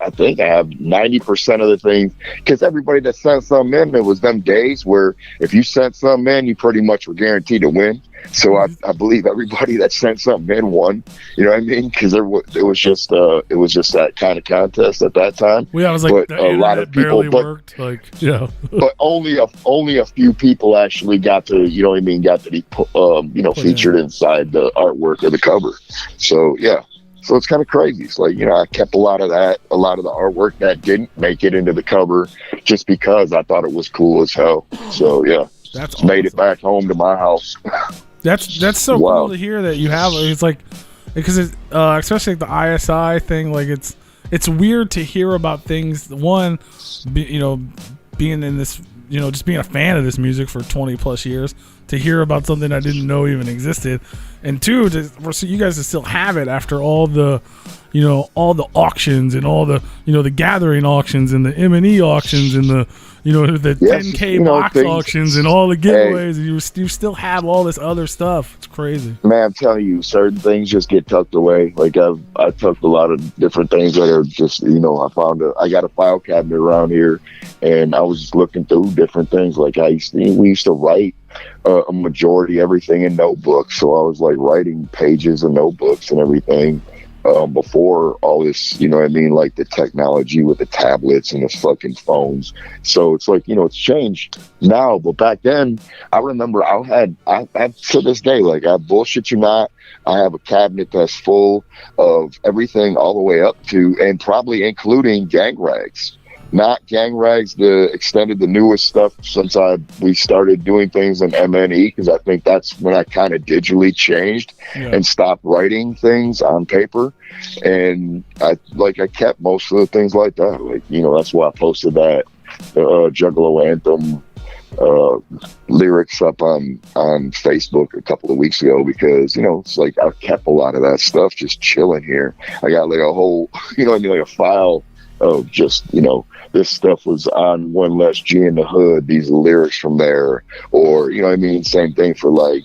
think I have 90% of the things, because everybody that sent something in, it was them days where if you sent something in, you pretty much were guaranteed to win. So I believe everybody that sent something in won. You know what I mean? Because it was just that kind of contest at that time. Well, yeah, I was like, but a lot of people worked. Like, yeah. But only a few people actually got to, you know what I mean, got to be featured inside the artwork of the cover. So yeah. So it's kind of crazy. It's like, I kept a lot of the artwork that didn't make it into the cover just because I thought it was cool as hell. So yeah. That's awesome. Made it back home to my house. That's so cool to hear that you have. It's like, because it's especially like the ISI thing. Like it's weird to hear about things. One, being in this, just being a fan of this music for 20 plus years, to hear about something I didn't know even existed, and two, for you guys to still have it after all the, all the auctions and all the, the gathering auctions and the M&E auctions and the, the 10K box auctions and all the giveaways, and you still have all this other stuff. It's crazy. Man, I'm telling you, certain things just get tucked away. Like I tucked a lot of different things that are just, I got a file cabinet around here, and I was just looking through different things. Like we used to write a majority everything in notebooks, so I was like writing pages of notebooks and everything. Before all this, like the technology with the tablets and the fucking phones. So it's like, it's changed now, but back then I remember I to this day, like I bullshit you not, I have a cabinet that's full of everything all the way up to, and probably including gang rags. Not gang rags, the newest stuff since we started doing things in MNE, because I think that's when I kind of digitally changed and stopped writing things on paper. And I kept most of the things like that. Like, that's why I posted that Juggalo Anthem lyrics up on Facebook a couple of weeks ago, because it's like I kept a lot of that stuff just chilling here. I got like a whole like a file of just this stuff was on One Less G in the Hood, these lyrics from there, or same thing for like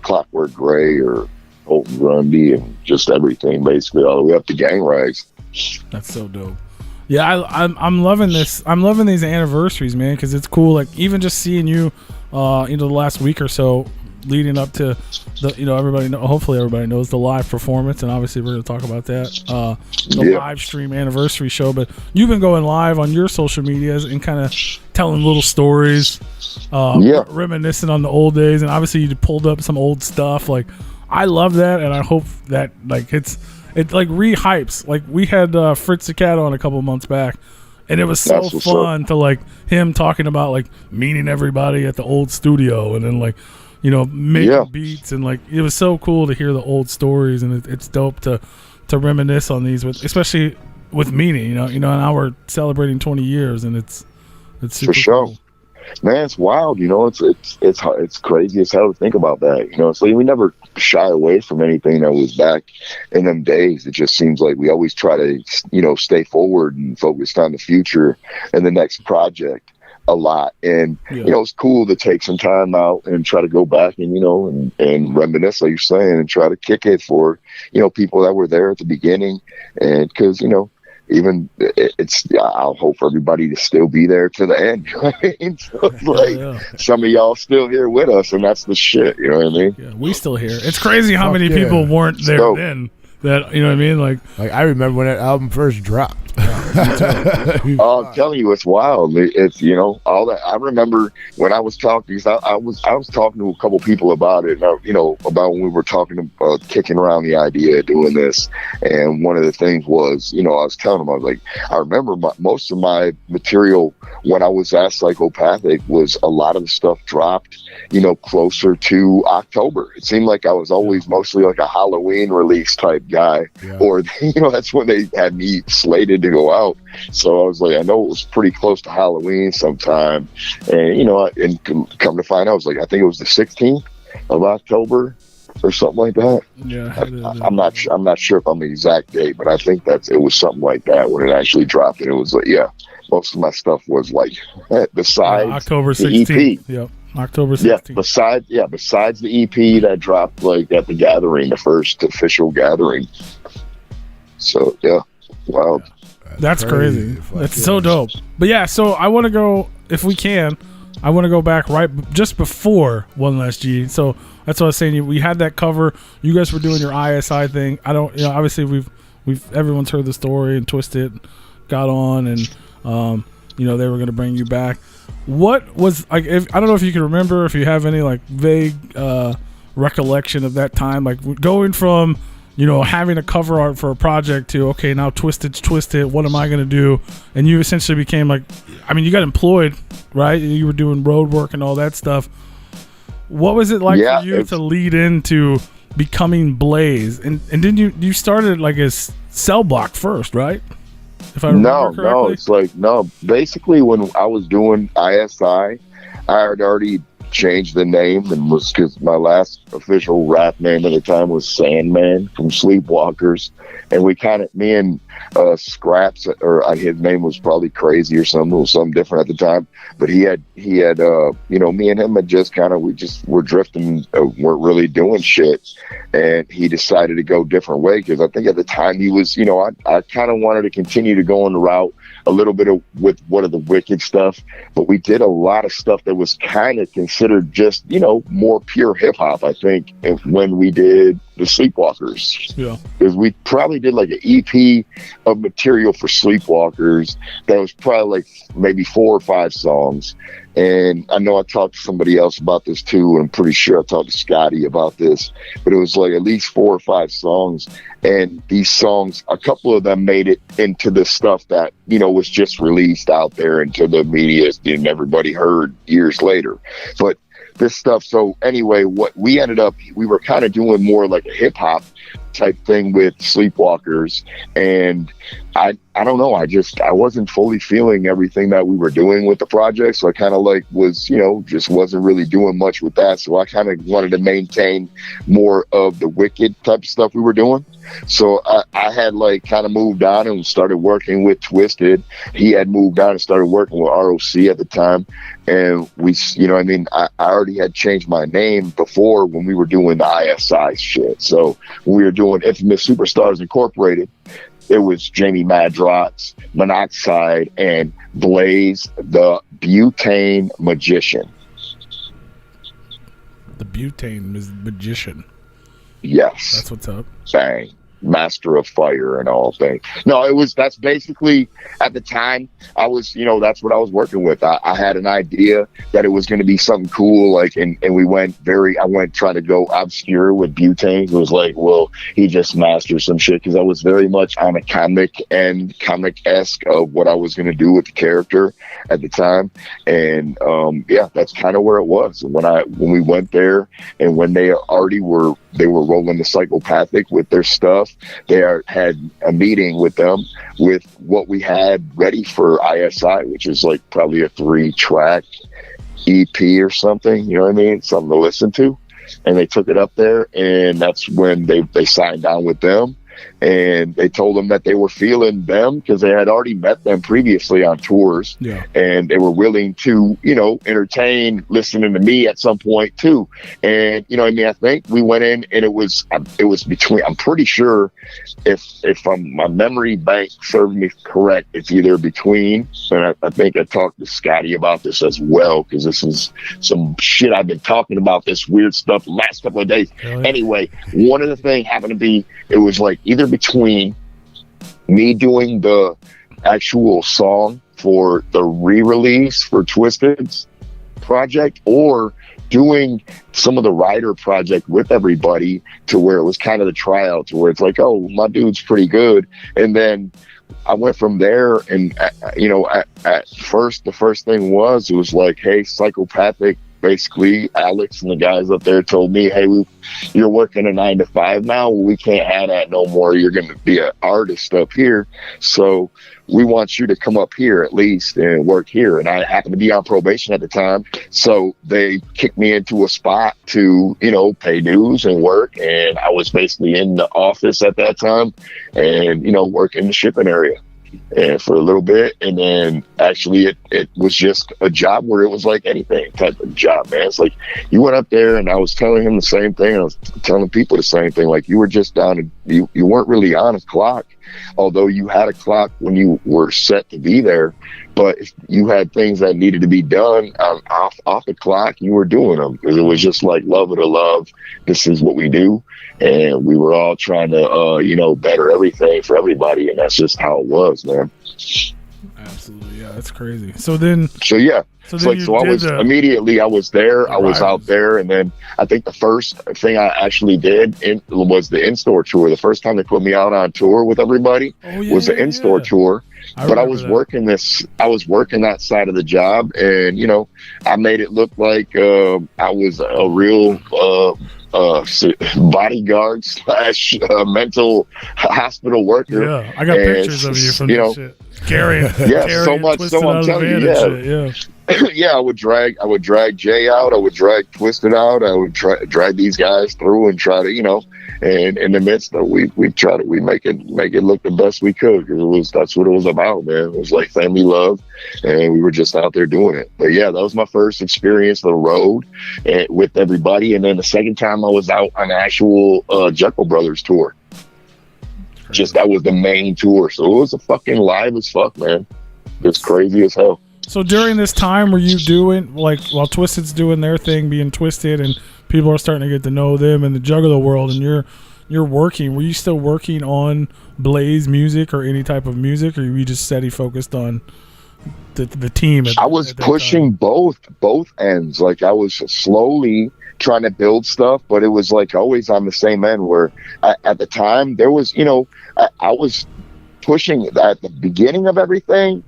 Clockwork Gray or Holton Grundy, and just everything basically all the way up to gang rags. That's so dope. Yeah, I'm loving this. I'm loving these anniversaries, man, because it's cool. Like even just seeing you, the last week or so, leading up to the, hopefully everybody knows the live performance, and obviously we're going to talk about that, live stream anniversary show. But you've been going live on your social medias and kind of telling little stories, reminiscing on the old days, and obviously you pulled up some old stuff. Like I love that, and I hope that like it like re-hypes. Like we had Fritz the Cat on a couple months back, and it was so fun to like him talking about like meeting everybody at the old studio, and then like making beats, and like it was so cool to hear the old stories, and it's dope to reminisce on these, especially with meaning. Now we're celebrating 20 years, and it's super for sure. Cool. Man, it's wild. It's crazy as hell to think about that. So we never shy away from anything that was back in them days. It just seems like we always try to stay forward and focused on the future and the next project a lot. And it's cool to take some time out and try to go back and and reminisce, like you're saying, and try to kick it for people that were there at the beginning. And because even I'll hope for everybody to still be there to the end. You know what I mean? So it's like some of y'all still here with us, and that's the shit. You know what I mean? Yeah, we still here. It's crazy how many people weren't there then. That, you know what I mean? Like I remember when that album first dropped. I'm telling you, it's wild. It's all that. I remember when I was talking, because I was talking to a couple people about it. About when we were talking about kicking around the idea of doing this. And one of the things was, I was telling them, I was like, I remember most of my material when I was at Psychopathic was a lot of the stuff dropped, closer to October. It seemed like I was always mostly like a Halloween release type guy, or that's when they had me slated to go out. So I was like, I know it was pretty close to Halloween sometime, and and come to find out, I was like, I think it was the 16th of October or something like that. Yeah, I'm not sure if I'm the exact date, but I think it was something like that when it actually dropped, and it was like, most of my stuff was like besides October the 16th. EP. Yep. October 16th. Besides the EP that dropped like at the gathering, the first official gathering. So wow. That's crazy. That's so dope. But yeah, so I want to go, if we can, I want to go back right just before One Less G. So that's what I was saying. We had that cover. You guys were doing your ISI thing. I don't, obviously we've everyone's heard the story, and Twisted got on, and they were going to bring you back. What was like? I don't know if you can remember, if you have any like vague recollection of that time, like going from having a cover art for a project to, okay, now Twisted's Twisted, what am I going to do? And you essentially became like, you got employed, right? You were doing road work and all that stuff. What was it like for you to lead into becoming Blaze? And then you started like as Cell Block first, right? If I remember correctly? No, it's like, basically when I was doing ISI, I had already changed the name, and was because my last official rap name at the time was Sandman from Sleepwalkers, and me and Scraps, or his name was probably Crazy or something, it was something different at the time, but he had me and him had just were drifting, weren't really doing shit, and he decided to go a different way, because I think at the time he was, I kind of wanted to continue to go on the route a little bit with What Are the Wicked stuff, but we did a lot of stuff that was kind of considered just, more pure hip hop, I think, when we did the Sleepwalkers. Yeah. Because we probably did like an EP of material for Sleepwalkers that was probably like maybe 4 or 5 songs. And I know I talked to somebody else about this too, and I'm pretty sure I talked to Scotty about this, but it was like at least 4 or 5 songs. And these songs, a couple of them made it into the stuff that, was just released out there into the media and everybody heard years later. But this stuff, so anyway, what we ended up, we were kind of doing more like a hip hop type thing with Sleepwalkers, and I don't know, I wasn't fully feeling everything that we were doing with the project, so I kind of like was, just wasn't really doing much with that, so I kind of wanted to maintain more of the Wicked type of stuff we were doing. So I had like kind of moved on and started working with Twisted. He had moved on and started working with ROC at the time, and we, I already had changed my name before when we were doing the ISI shit. So when we were doing Infamous Superstars Incorporated, it was Jamie Madrox, Monoxide, and Blaze the Butane Magician. The Butane Magician. Yes. That's what's up. Bang. Master of Fire and all things. No, that's basically, at the time, I was, that's what I was working with. I had an idea that it was going to be something cool, like, and we I went trying to go obscure with Butane. It was like, well, he just mastered some shit, because I was very much on a comic-esque of what I was going to do with the character at the time. And that's kind of where it was. When we went there, and when they were rolling the Psychopathic with their stuff, they had a meeting with them with what we had ready for ISI, which is like probably a 3-track EP or something, something to listen to. And they took it up there, and that's when they signed on with them. And they told them that they were feeling them because they had already met them previously on tours. Yeah. And they were willing to, entertain listening to me at some point too. And, I think we went in, and it was between, I'm pretty sure if my memory bank serves me correct, it's either between, and I think I talked to Scotty about this as well, because this is some shit I've been talking about, this weird stuff the last couple of days. Really? Anyway, one of the things happened to be, it was like either between me doing the actual song for the re-release for Twisted's project, or doing some of the writer project with everybody, to where it was kind of the tryout, to where it's like, oh, my dude's pretty good. And then I went from there, and at first, the first thing was, it was like, hey, Psychopathic, basically Alex and the guys up there told me, hey, you're working a 9 to 5 now. We can't have that no more. You're going to be an artist up here, so we want you to come up here at least and work here. And I happened to be on probation at the time, so they kicked me into a spot to, pay dues and work. And I was basically in the office at that time, and work in the shipping area. And for a little bit, and then actually it was just a job where it was like anything type of job, man. It's like you went up there, and I was telling him the same thing. I was telling people the same thing. Like, you were just down, and you weren't really on a clock, although you had a clock when you were set to be there. But if you had things that needed to be done off the clock, you were doing them, because it was just like love it or love. This is what we do. And we were all trying to, better everything for everybody. And that's just how it was, man. Absolutely. Yeah, that's crazy. So yeah. So I was immediately, I was there. I was out there. And then I think the first thing I actually did was the in-store tour. The first time they put me out on tour with everybody was the in-store tour. But I was working that side of the job, and I made it look like I was a real bodyguard / mental hospital worker. Yeah, I got pictures of you from this shit. Carrying, so much. So I'm telling you, yeah, I would drag Jay out. I would drag Twisted out. I would drag these guys through and try to, and in the midst of we make it look the best we could, because that's what it was about, man. It was like family love, and we were just out there doing it. But yeah, that was my first experience on the road and with everybody. And then the second time I was out on the actual Jekyll Brothers tour. Just that was the main tour, so it was a fucking live as fuck, man. It's crazy as hell. So during this time, were you doing, like, while Twisted's doing their thing, being Twisted, and people are starting to get to know them in the Juggalo world, and you're working, were you still working on Blaze music or any type of music, or were you just steady focused on the team? I was pushing both ends. Like, I was slowly trying to build stuff, but it was like always on the same end, where at the time there was, I was pushing at the beginning of everything.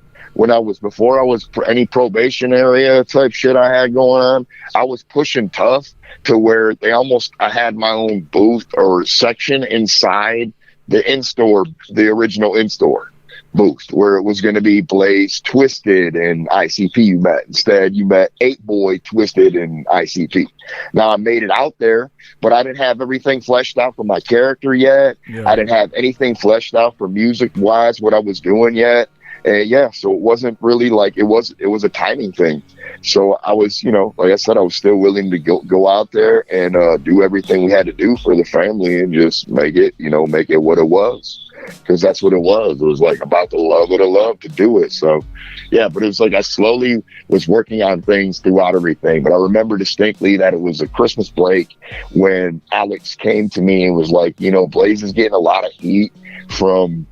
Before I was any probation area type shit I had going on, I was pushing tough to where I had my own booth or section inside the in-store, the original in-store booth, where it was going to be Blaze, Twisted, and ICP you met. Instead, you met 8-Boy, Twisted, and ICP. Now, I made it out there, but I didn't have everything fleshed out for my character yet. Yeah. I didn't have anything fleshed out for music-wise, what I was doing yet. And so it wasn't really like it was a timing thing. So I was, like I said, I was still willing to go out there and do everything we had to do for the family and just make it what it was. Because that's what it was. It was like about the love of the love to do it. So, yeah, but it was like I slowly was working on things throughout everything. But I remember distinctly that it was a Christmas break when Alex came to me and was like, Blaze is getting a lot of heat from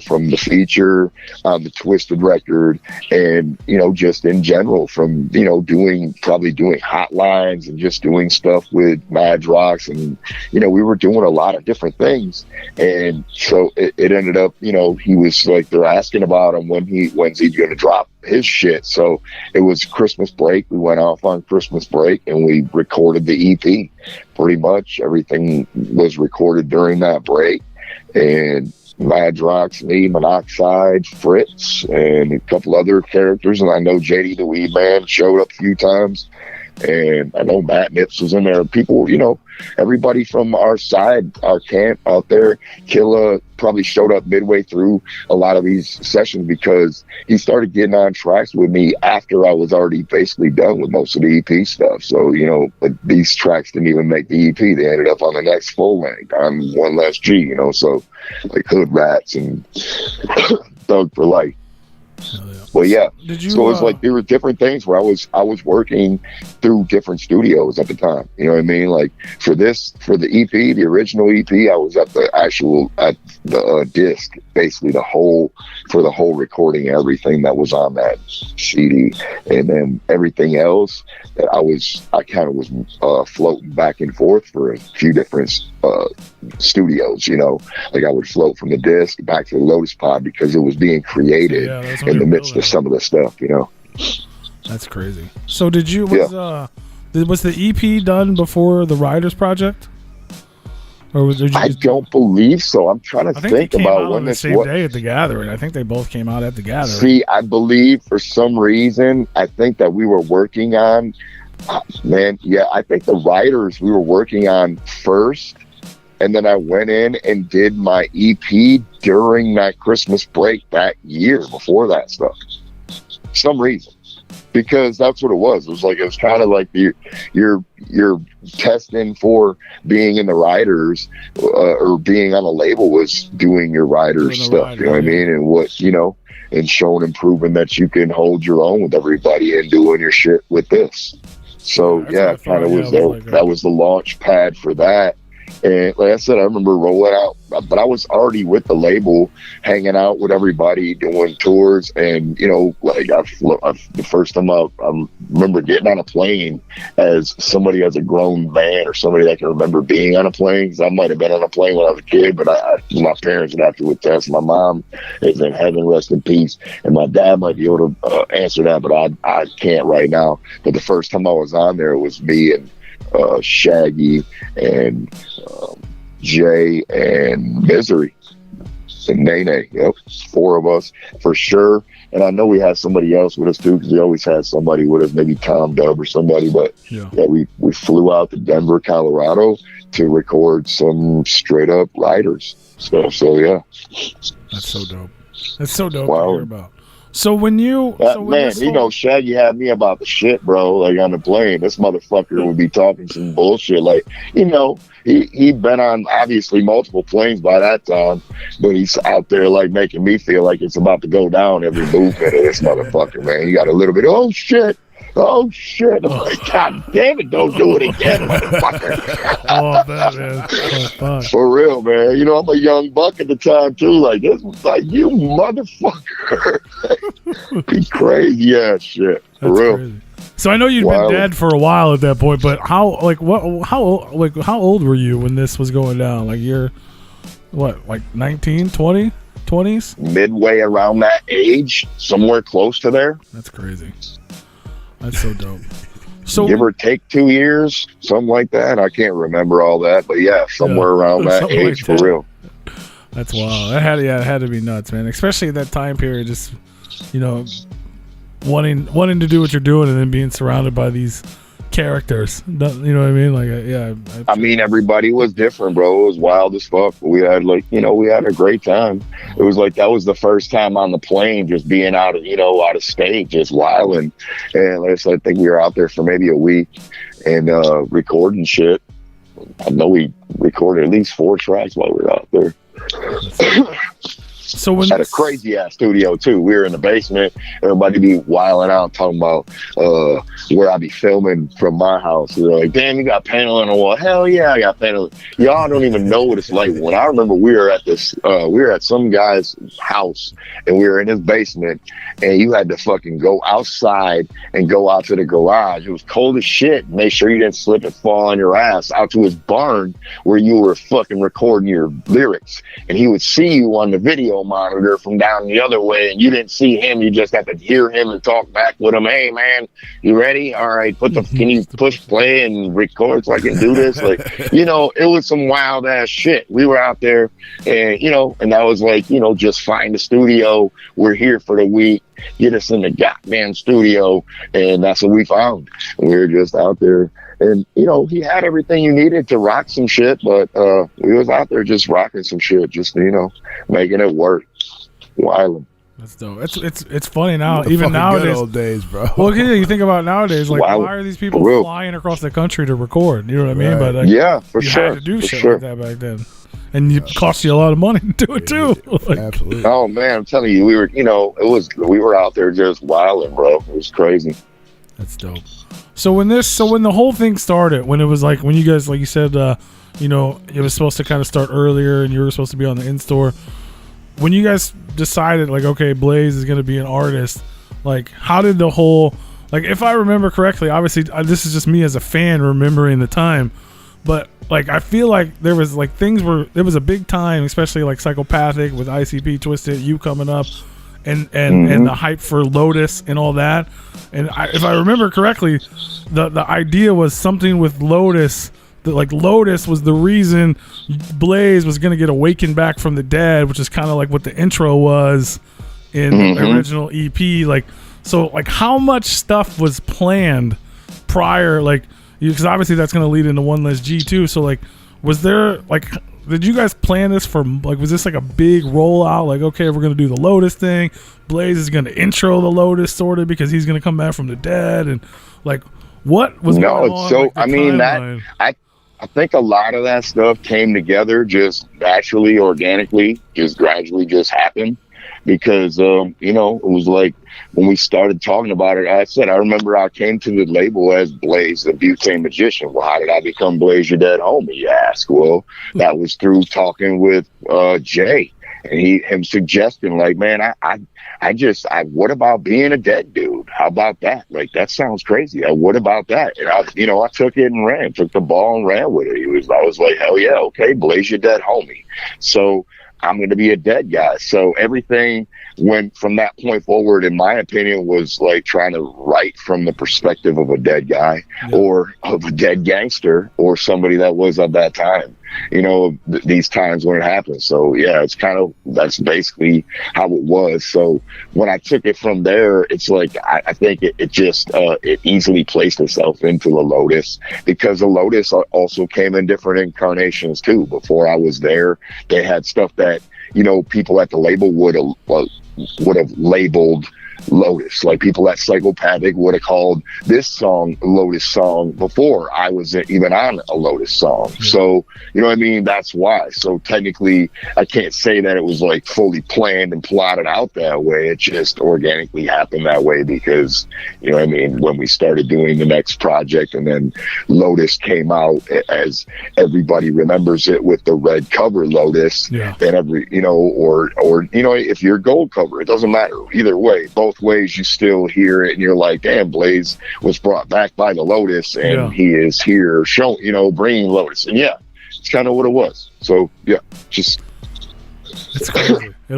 from the feature on the Twisted record, and just in general from doing hotlines and just doing stuff with Mad Rocks, and we were doing a lot of different things. And so it ended up, he was like, they're asking about him when's he gonna drop his shit. So it was Christmas break. We went off on Christmas break and we recorded the EP. Pretty much everything was recorded during that break, and Mad Rocks, me, Monoxide, Fritz, and a couple other characters. And I know JD the Weed Man showed up a few times. And I know Matt Nips was in there. People, everybody from our side, our camp out there. Killa probably showed up midway through a lot of these sessions because he started getting on tracks with me after I was already basically done with most of the EP stuff. So, but these tracks didn't even make the EP. They ended up on the next full length on One Less G, so like Hood Rats and Thug for Life. Well, yeah. Did you? So it was like there were different things where I was working through different studios at the time. You know what I mean? Like for the EP, the original EP, I was at the disc, basically the whole recording, everything that was on that CD, and then everything else that I kind of was floating back and forth for a few different studios. You know, like I would float from the disc back to the Lotus Pod because it was being created in the midst of some of the stuff. You know, that's crazy. So did you was the EP done before the Riders project? Or was I don't believe so. I'm trying to think about when this was. Day at the Gathering. I think they both came out at the Gathering. See, I believe for some reason, I think that we were working on, I think the Riders we were working on first, and then I went in and did my EP during that Christmas break that year before that stuff. Some reason. Because that's what it was. It was kind of like you're testing for being in the Riders or being on a label was doing your Riders stuff. You know what I mean? And what, you know, and showing and proving that you can hold your own with everybody and doing your shit with this. So kind of was that was the launch pad for that. And like I said, I remember rolling out, but I was already with the label, hanging out with everybody, doing tours. And, you know, like the first time I remember getting on a plane as somebody as a grown man or somebody that can remember being on a plane. Because I might have been on a plane when I was a kid, but my parents would have to attest. My mom is in heaven, rest in peace. And my dad might be able to answer that, but I can't right now. But the first time I was on there, it was me and Shaggy and Jay and Misery and Nene. Yep, 4 of us for sure. And I know we had somebody else with us too, because we always had somebody with us, maybe Tom Dub or somebody. But we flew out to Denver, Colorado to record some straight up Riders stuff. So yeah, that's so dope. That's so dope to hear about. So when you you know, Shaggy had me about the shit, bro. Like on the plane, this motherfucker would be talking some bullshit. Like, you know, he'd been on obviously multiple planes by that time, but he's out there like making me feel like it's about to go down every movement of this motherfucker, man. He got a little bit. Oh shit. I'm like, God damn it, don't do it again, motherfucker. Man. For real, man. You know, I'm a young buck at the time, too. Like, this was like, you motherfucker. Be crazy ass shit. For real. Crazy. So I know you'd been dead for a while at that point, but how old were you when this was going down? Like, you're, what, like 19, 20? 20s? Midway around that age, somewhere close to there. That's crazy. That's so dope. So give or take 2 years, something like that. I can't remember all that, but yeah, somewhere around that age, like that. For real. That's wild. It had to be nuts, man. Especially at that time period, just, you know, wanting to do what you're doing and then being surrounded by these characters. You know what I mean? Like, I mean, everybody was different, bro. It was wild as fuck. We had we had a great time. It was like that was the first time on the plane, just being out of state, just wilding. And like I said, I think we were out there for maybe a week and recording shit. I know we recorded at least 4 tracks while we were out there. So when had a crazy ass studio too. We were in the basement. Everybody be wilding out talking about where I be filming from my house. They're like, damn, you got panel on the wall. Hell yeah, I got panel. Y'all don't even know what it's like. When I remember we were at some guy's house and we were in his basement and you had to fucking go outside and go out to the garage. It was cold as shit. Make sure you didn't slip and fall on your ass out to his barn where you were fucking recording your lyrics. And he would see you on the video monitor from down the other way, and you didn't see him. You just have to hear him and talk back with him. Hey man, you ready? All right, can you push play and record so I can do this? Like, you know, it was some wild ass shit. We were out there, and and that was like, just find a studio. We're here for the week. Get us in the goddamn studio, and that's what we found. We were just out there. And, he had everything you needed to rock some shit, but we was out there just rocking some shit, just, making it work. Wilding. That's dope. It's funny now, even nowadays. Good old days, bro. Well, you think about nowadays, like, why are these people flying across the country to record? You know what I mean? Right. But like, yeah, for you sure. had to do for shit sure. like that back then. and it cost you a lot of money to do it too. Like, Absolutely. Oh man, I'm telling you, we were out there just wilding, bro. It was crazy. that's dope. So when the whole thing started, when it was like when you guys, like you said, you know, it was supposed to kind of start earlier, and you were supposed to be on the in-store. When you guys decided, like, okay, Blaze is going to be an artist, like, how did the whole, like, if I remember correctly, obviously, this is just me as a fan remembering the time, but, like, I feel like there was, like, there was a big time, especially, like, Psychopathic with ICP, Twisted, you coming up, and the hype for Lotus and all that. And if I remember correctly, the idea was something with Lotus, that like Lotus was the reason Blaze was going to get awakened back from the dead, which is kind of like what the intro was in the original EP. Like, so like how much stuff was planned prior, like, because obviously that's going to lead into One Less G too. So like, was there like, did you guys plan this for, like, was this like a big rollout? Like, okay, we're going to do the Lotus thing. Blaze is going to intro the Lotus sort of because he's going to come back from the dead. And like, what was going on? So, like, I mean, timeline? I think a lot of that stuff came together just naturally, organically, just gradually just happened. Because, you know, it was like when we started talking about it, I remember I came to the label as Blaze, the Butane Magician. Well, how did I become Blaze, your dead homie, you ask? Well, that was through talking with Jay. And him suggesting, like, man, what about being a dead dude? How about that? Like, that sounds crazy. What about that? And I took it and took the ball and ran with it. I was like, hell yeah, okay, Blaze your dead homie. So I'm going to be a dead guy. So everything went from that point forward, in my opinion, was like trying to write from the perspective of a dead guy or of a dead gangster or somebody that was at that time, you know, these times when it happened. So yeah, it's that's basically how it was. So when I took it from there, it's like, I think it just, it easily placed itself into the Lotus, because the Lotus also came in different incarnations too. Before I was there, they had stuff that, you know, people at the label would have labeled Lotus. Like people at Psychopathic would have called this song Lotus song before I was even on a Lotus song. So, you know what I mean? That's why. So technically, I can't say that it was like fully planned and plotted out that way. It just organically happened that way because, you know what I mean, when we started doing the next project and then Lotus came out, as everybody remembers it, with the red cover Lotus, then if you're gold cover, it doesn't matter. Either way, both ways, you still hear it and you're like, damn, Blaze was brought back by the Lotus and he is here bringing Lotus. And yeah, it's kind of what it was. So yeah, just it's crazy. It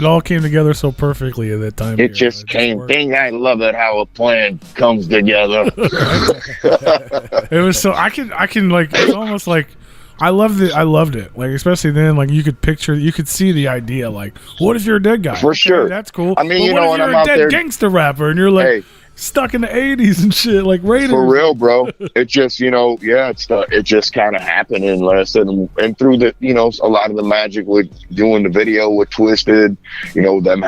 all came together so perfectly at that time. It just came. I love it how a plan comes together. It was so I can like, it's almost like I loved it. Like, especially then, like, you could see the idea. Like, what if you're a dead guy? For sure. That's cool. I mean, but what if you're a dead gangster rapper and you're like stuck in the 80s and shit, like Raiders? For real, bro. It just, it just kind of happened. And like I said, and through the, a lot of the magic with doing the video with Twisted, them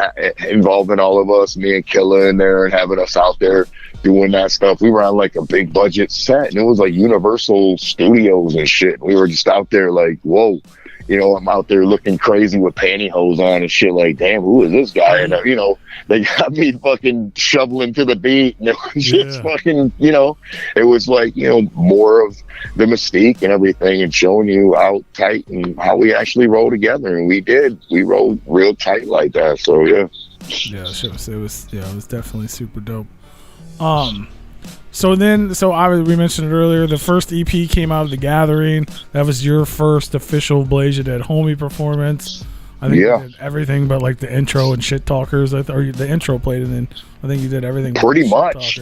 involving all of us, me and Killa in there and having us out there doing that stuff. We were on like a big budget set and it was like Universal Studios and shit. We were just out there like, whoa, I'm out there looking crazy with pantyhose on and shit, like, damn, who is this guy? And they got me fucking shoveling to the beat and it was just fucking, it was like, more of the mystique and everything and showing you how tight and how we actually roll together. And we rolled real tight like that. So yeah. Yeah, it was definitely super dope. So we mentioned it earlier, the first EP came out of The Gathering. That was your first official Blaze Your Dead Homie performance. I think you did everything but like the intro and Shit Talkers, or the intro played, and then I think you did everything pretty much.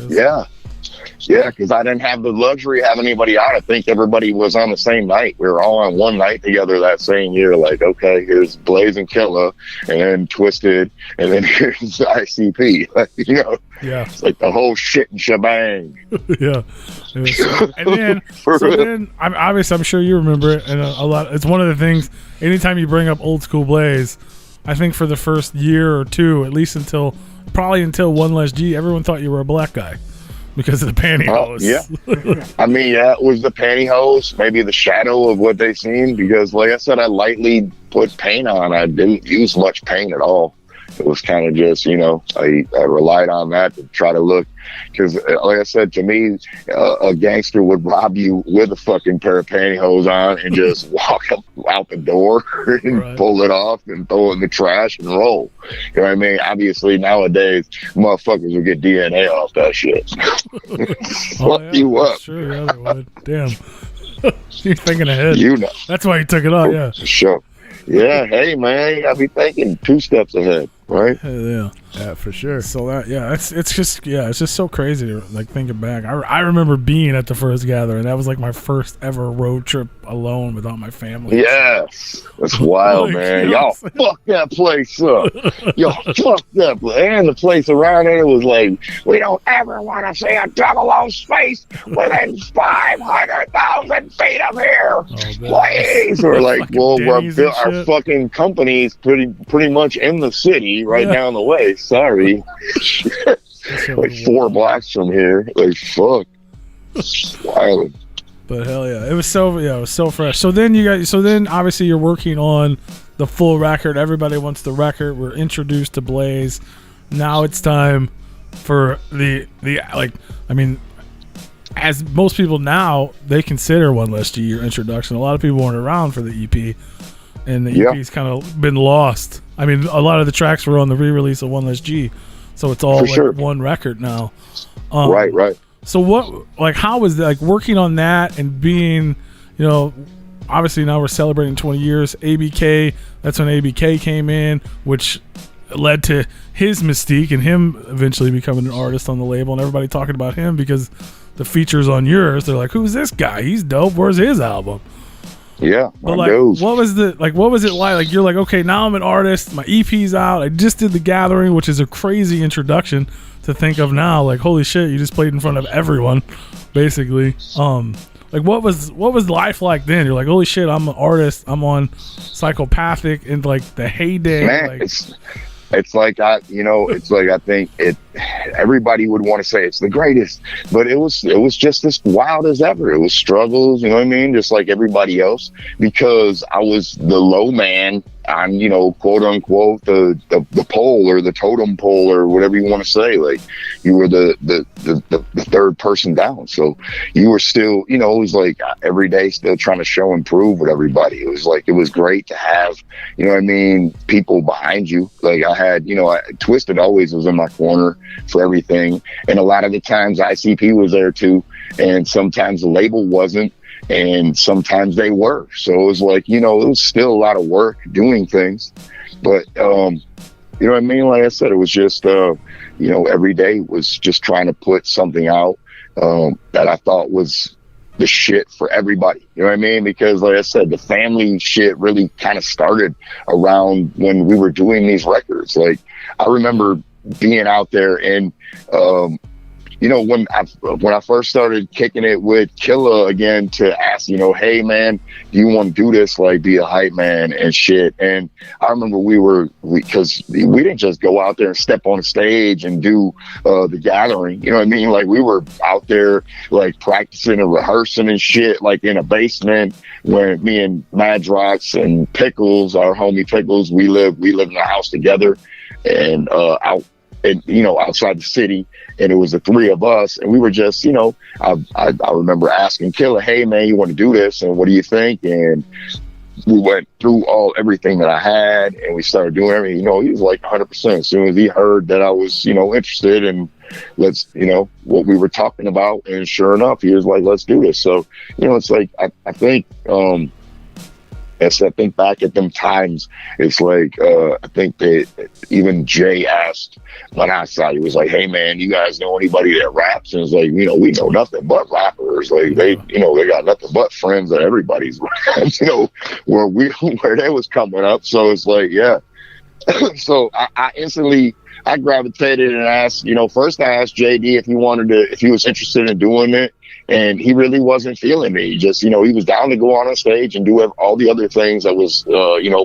Yeah, because I didn't have the luxury of having anybody out. I think everybody was on the same night. We were all on one night together that same year. Like, okay, here's Blaze and Killa, and then Twisted, and then here's ICP. Yeah, it's like the whole shit and shebang. Yeah, and then I'm sure you remember it, and a lot. It's one of the things. Anytime you bring up old school Blaze, I think for the first year or two, at least until One Less G, everyone thought you were a black guy. because of the pantyhose. Yeah. I mean, yeah, it was the pantyhose, maybe the shadow of what they seen, because like I said, I lightly put paint on. I didn't use much paint at all. It was kind of just, I relied on that to try to look, because like I said, to me, a gangster would rob you with a fucking pair of pantyhose on and just walk up out the door and pull it off and throw it in the trash and roll. You know what I mean? Obviously, nowadays, motherfuckers will get DNA off that shit. Fuck you up. Sure, yeah, they would. Damn. You're thinking ahead. That's why you took it off, yeah. Sure. Yeah, hey man, I'll be thinking 2 steps ahead, right? Yeah, for sure. So that, it's just so crazy to like thinking back. I remember being at the first gathering. That was like my first ever road trip alone without my family. Yes, that's wild, man. Y'all fuck that place up. Y'all fuck that place. And the place around it was like, we don't ever want to see a double O space within 500,000 feet of here. Please. Or like, well, our fucking company's pretty much in the city right down the way. Sorry. Like 4 blocks from here. Like, fuck. Wild. But hell yeah, it was so fresh. So then obviously you're working on the full record. Everybody wants the record. We're introduced to Blaze. Now it's time for the like, I mean, as most people now, they consider One Less G your introduction. A lot of people weren't around for the EP, and the EP's kind of been lost. I mean, a lot of the tracks were on the re-release of One Less G, so it's all one record now. Right. So how was that, like working on that and being, obviously now we're celebrating 20 years. ABK, that's when ABK came in, which led to his mystique and him eventually becoming an artist on the label, and everybody talking about him because the features on yours, they're like, who's this guy? He's dope. Where's his album? Yeah, but like, what was it like? Like, you're like, okay, now I'm an artist. My EP's out. I just did the gathering, which is a crazy introduction to think of now. Like, holy shit, you just played in front of everyone, basically. Like, what was life like then? You're like, holy shit, I'm an artist. I'm on Psychopathic in like the heyday. Man, like, it's like I think everybody would want to say it's the greatest, but it was just as wild as ever. It was struggles, you know what I mean? Just like everybody else, because I was the low man. I'm, quote unquote, the pole or the totem pole or whatever you want to say. Like, you were the third person down. So you were still, it was like every day still trying to show and prove with everybody. It was like, it was great to have, people behind you. Like I had, Twisted always was in my corner for everything. And a lot of the times ICP was there too. And sometimes the label wasn't. And sometimes they were. So it was like, it was still a lot of work doing things. But, you know what I mean? Like I said, it was just, every day was just trying to put something out that I thought was the shit for everybody. You know what I mean? Because like I said, the family shit really kind of started around when we were doing these records. Like, I remember being out there and, when I first started kicking it with Killa again to ask, hey man, do you want to do this? Like, be a hype man and shit. And I remember because we didn't just go out there and step on the stage and do the gathering. You know what I mean? Like, we were out there like practicing and rehearsing and shit, like in a basement where me and Madrox and Pickles, our homie Pickles, we live in a house together and outside the city. And it was the 3 of us, and we were just, I remember asking Killa, hey man, you want to do this? And what do you think? And we went through everything that I had, and we started doing everything. He was like 100%. As soon as he heard that I was, interested in what we were talking about, and sure enough, he was like, let's do this. So, it's like, I think, as I think back at them times, it's like, I think that even Jay asked when I saw, he was like, hey man, you guys know anybody that raps? And it's like, we know nothing but rappers. Like, they got nothing but friends that everybody's raps, where they was coming up. So it's like, yeah. So I instantly, I gravitated and asked, first I asked JD if he was interested in doing it. and he really wasn't feeling me. Just, he was down to go on stage and do all the other things that was,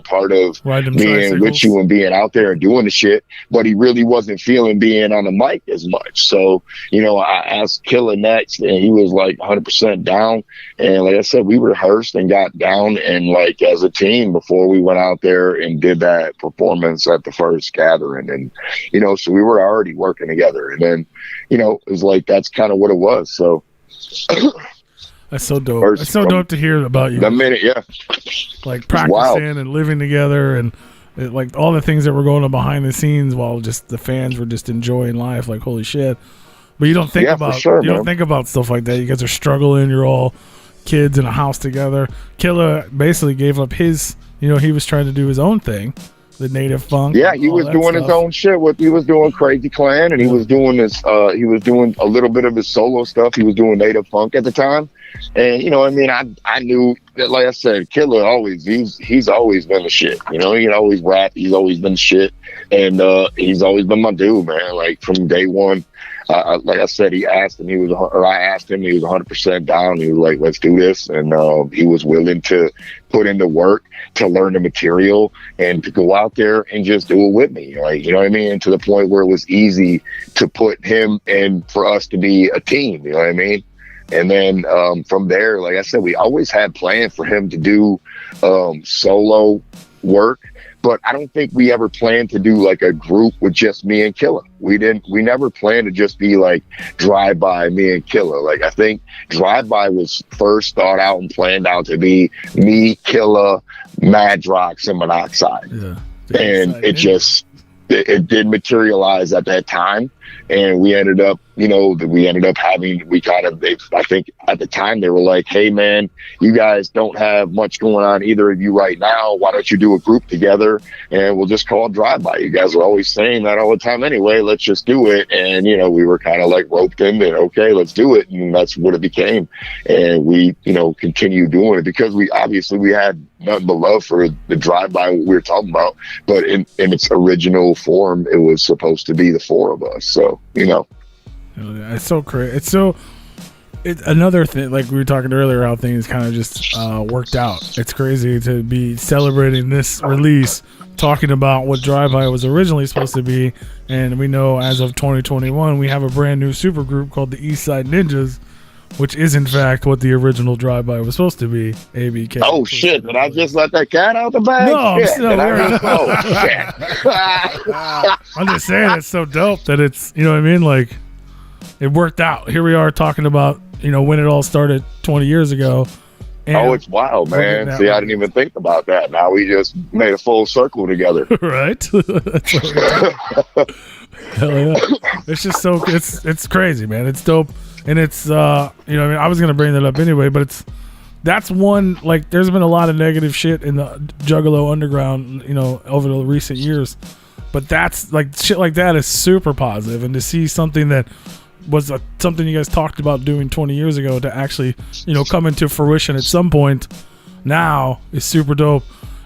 part of being with you and being out there and doing the shit. But he really wasn't feeling being on the mic as much. So, I asked Killer next, and he was like 100% down. And like I said, we rehearsed and got down and like as a team before we went out there and did that performance at the first gathering. And, so we were already working together. And then, it was like, that's kind of what it was. So that's so dope. It's so dope to hear about you. The minute, yeah. Like practicing and living together and like all the things that were going on behind the scenes while just the fans were just enjoying life. Like, holy shit. But you don't think don't think about stuff like that. You guys are struggling. You're all kids in a house together. Killer basically gave up his, he was trying to do his own thing, the native funk. Yeah, he was doing his own shit. He was doing Crazy Clan, and he was doing this. He was doing a little bit of his solo stuff. He was doing native funk at the time, and I knew that, like I said, Killer he's always been the shit. He always rap. He's always been shit, and he's always been my dude, man. Like from day one. Like I said, I asked him, he was 100% down. He was like, let's do this. And he was willing to put in the work to learn the material and to go out there and just do it with me. Like, And to the point where it was easy to put him and for us to be a team, And then from there, like I said, we always had plans for him to do solo work. But I don't think we ever planned to do like a group with just me and Killer. We never planned to just be like Drive-By, me and Killer. Like I think Drive-By was first thought out and planned out to be me, Killer, Madrox, and Monoxide. Yeah. And it did materialize at that time. And we ended up, I think at the time they were like, hey man, you guys don't have much going on, either of you right now. Why don't you do a group together and we'll just call it Drive-By? You guys were always saying that all the time anyway, let's just do it. And, we were kind of like roped in and okay, let's do it. And that's what it became. And we, continued doing it because we had nothing but love for the Drive-By we were talking about, but in its original form, it was supposed to be the four of us. So, it's so crazy. It's another thing, like we were talking earlier, how things kind of just worked out. It's crazy to be celebrating this release, talking about what Drive-By was originally supposed to be, and we know as of 2021, we have a brand new supergroup called the East Side Ninjas, which is in fact what the original Drive-By was supposed to be. ABK. Oh shit! Did I just let that cat out the bag? No, shit. I'm just saying it's so dope that it's, like it worked out. Here we are talking about, when it all started 20 years ago. It's wild, man. See, I didn't even think about that. Now we just made a full circle together. Right? Hell yeah. It's just it's crazy, man. It's dope. And it's, I was going to bring that up anyway, but that's one, like, there's been a lot of negative shit in the Juggalo underground, over the recent years. But that's, like, shit like that is super positive. And to see something that was something you guys talked about doing 20 years ago to actually, come into fruition at some point now is super dope.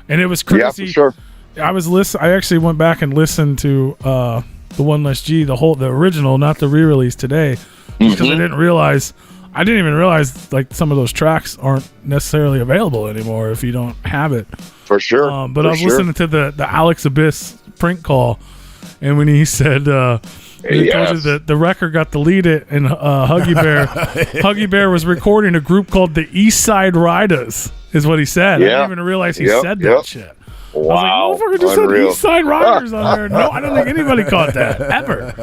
And it was crazy. Yeah, for sure. I actually went back and listened to the One Less G, the original, not the re-release today. Because I didn't even realize like some of those tracks aren't necessarily available anymore if you don't have it. For sure. But I was listening to the Alex Abyss prank call, and when he said told you that the record got deleted, and Huggy Bear was recording a group called the East Side Riders, is what he said. Yeah. I didn't even realize he said that shit. Wow. I was like, motherfucker just said East Side Riders on there. No, I don't think anybody caught that, ever.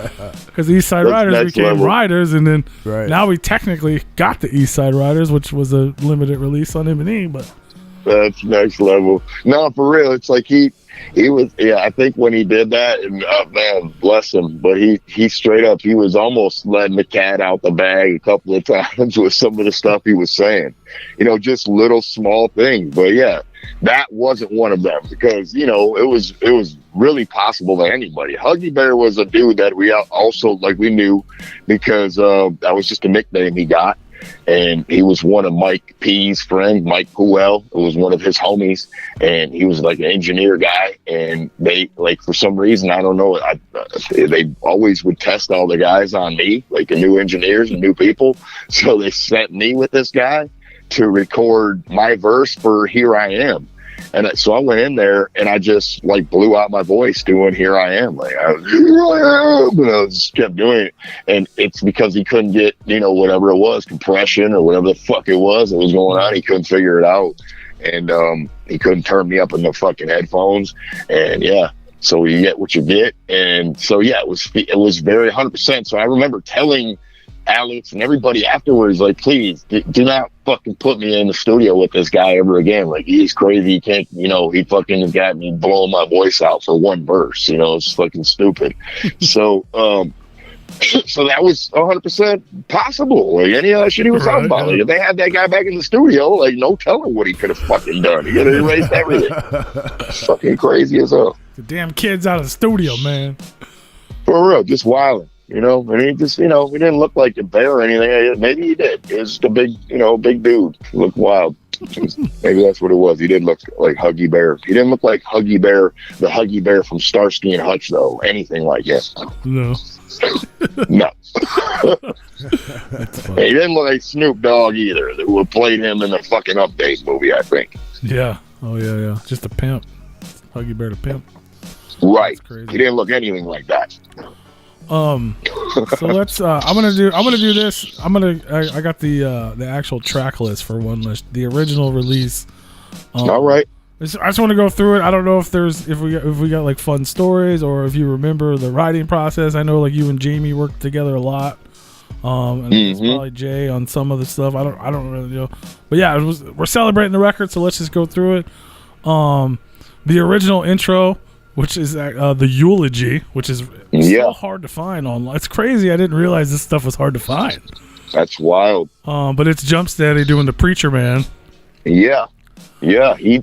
Because the East Side Riders became Riders, and then now we technically got the East Side Riders, which was a limited release on M&E, but that's next level. No, for real. It's like he was, I think when he did that, and man, bless him, but he straight up, he was almost letting the cat out the bag a couple of times with some of the stuff he was saying. Just little small things. But yeah, that wasn't one of them, because it was really possible to anybody. Huggy Bear was a dude that we also, like, we knew because that was just a nickname he got. and he was one of Mike P's friend, Mike Puel. It was one of his homies, and he was like an engineer guy. And they, like, for some reason, I don't know, they always would test all the guys on me, like the new engineers and new people. So they sent me with this guy to record my verse for Here I Am. And so I went in there and I just like blew out my voice doing Here I Am. Like, Here I Am. And I just kept doing it. And it's because he couldn't get, you know, whatever it was, compression or whatever the fuck it was that was going on. He couldn't figure it out. And he couldn't turn me up in the fucking headphones. And yeah, so you get what you get. And so, yeah, it was very 100%. So I remember telling Alex and everybody afterwards, like, please do not fucking put me in the studio with this guy ever again. Like, he's crazy. He can't, you know, he fucking has got me blowing my voice out for one verse, you know. It's fucking stupid. So so that was 100% possible. Like, any of that shit he was talking about, like, if they had that guy back in the studio, like, no telling what he could have fucking done. He could have erased everything. Fucking crazy as hell. The damn kid's out of the studio, man. For real, just wilding. You know, and he just, you know, he didn't look like a bear or anything. Maybe he did. He was just a big, you know, big dude. He looked wild. Maybe that's what it was. He didn't look like Huggy Bear. He didn't look like Huggy Bear, the Huggy Bear from Starsky and Hutch, though. Anything like that. No. No. He didn't look like Snoop Dogg either, who played him in the fucking Update movie, I think. Yeah. Oh, yeah. Just a pimp. Huggy Bear the pimp. Right. Crazy. He didn't look anything like that. So let's I'm gonna do this. I got the actual track list for One List, the original release. All right. I just want to go through it. I don't know if we got like fun stories or if you remember the writing process. I know like you and Jamie worked together a lot. And it's probably Jay on some of the stuff. I don't really know. But yeah, we're celebrating the record, so let's just go through it. The original intro, which is the eulogy, which is so hard to find online. It's crazy. I didn't realize this stuff was hard to find. That's wild. But it's Jumpsteady doing the Preacher Man. Yeah. He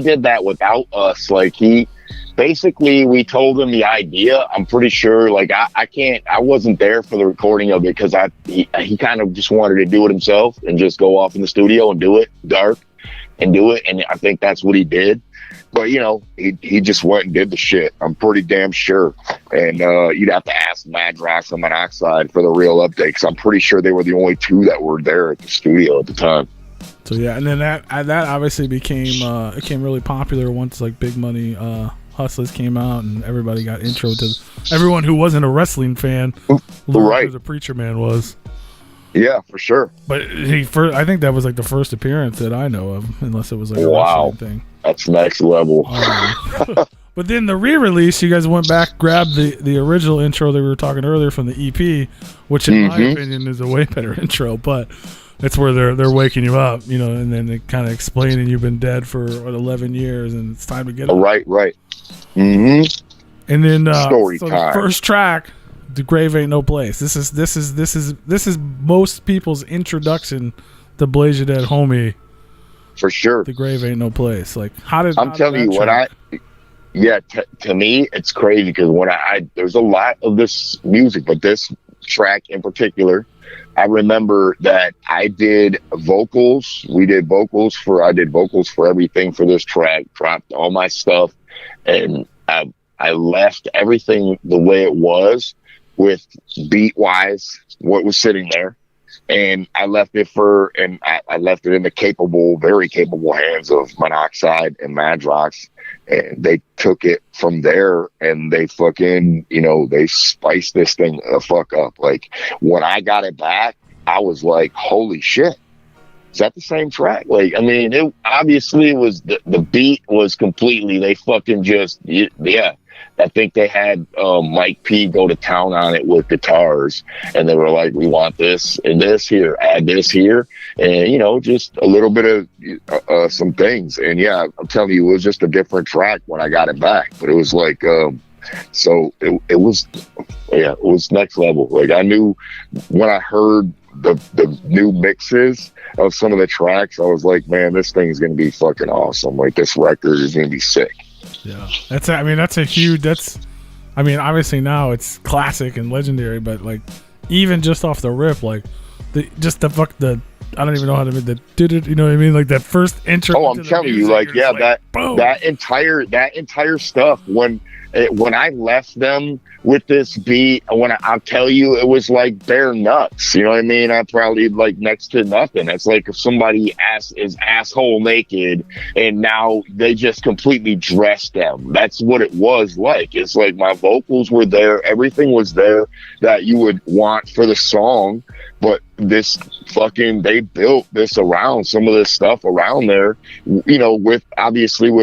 did that without us. Like, we told him the idea. I'm pretty sure, like, I wasn't there for the recording of it because he kind of just wanted to do it himself and just go off in the studio and do it dark and do it. And I think that's what he did. But, you know, he just went and did the shit. I'm pretty damn sure. And you'd have to ask Madrox and Monoxide for the real update, because I'm pretty sure they were the only two that were there at the studio at the time. So, yeah, and then that obviously became really popular once, like, Big Money Hustlers came out and everybody got intro to everyone who wasn't a wrestling fan. Right. Who the Preacher Man was. Yeah, for sure. But I think that was, like, the first appearance that I know of, unless it was, like, a wrestling thing. That's next level. But then the re-release, you guys went back, grabbed the original intro that we were talking earlier from the EP, which in my opinion is a way better intro. But it's where they're waking you up, you know, and then they kind of explaining you've been dead for 11 years and it's time to get up. Right. Mm-hmm. And then Story so time. The first track, "The Grave Ain't No Place." This is most people's introduction to Blaze Your Dead Homie. For sure. "The Grave Ain't No Place." Like, I'm telling you, to me, it's crazy because there's a lot of this music, but this track in particular, I remember that I did vocals. I did vocals for everything for this track, dropped all my stuff, and I left everything the way it was with beat wise, what was sitting there. And I left it I left it in the very capable hands of Monoxide and Madrox. And they took it from there and they fucking, you know, they spiced this thing the fuck up. Like, when I got it back, I was like, holy shit. Is that the same track? Like, I mean, it obviously was the beat was completely, they fucking just, yeah. I think they had Mike P go to town on it with guitars, and they were like, we want this and this here, add this here, and, you know, just a little bit of some things. And yeah, I'm telling you, it was just a different track when I got it back, but it was like, so it was next level. Like, I knew when I heard the new mixes of some of the tracks, I was like, man, this thing's going to be fucking awesome. Like, this record is going to be sick. Yeah, obviously now it's classic and legendary, but like, even just off the rip, like, the I don't even know how to make the you know what I mean, like that first intro. Oh, I'm telling you, like, yeah, that entire stuff when I left them with this beat, I'll tell you, it was like bare nuts. You know what I mean? I probably like next to nothing. It's like if somebody is asshole naked and now they just completely dressed them. That's what it was like. It's like my vocals were there, everything was there that you would want for the song, but they built this around some of this stuff around there, you know, with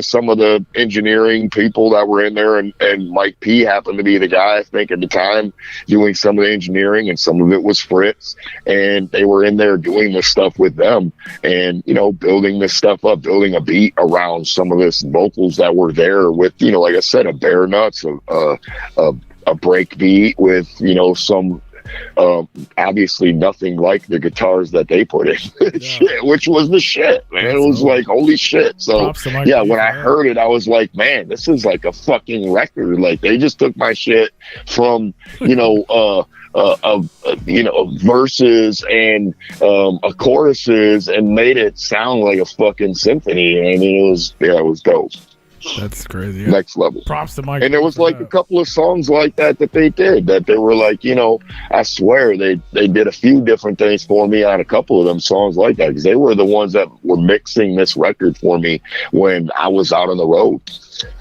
some of the engineering people that were in there, and Mike P happened to be the guy, I think, at the time doing some of the engineering, and some of it was Fritz, and they were in there doing this stuff with them, and, you know, building this stuff up, building a beat around some of this vocals that were there with, you know, like I said, a bare nuts, a break beat with, you know, some obviously nothing like the guitars that they put in. Shit, which was the shit, man. It was like, holy shit. So yeah, when I heard it, I was like, man, this is like a fucking record. Like, they just took my shit from, you know, verses and choruses and made it sound like a fucking symphony. I mean, it was dope. That's crazy. Next level. Props to Mike. And there was like a couple of songs like that they did, that they were like, you know, I swear they did a few different things for me on a couple of them songs like that, because they were the ones that were mixing this record for me when I was out on the road.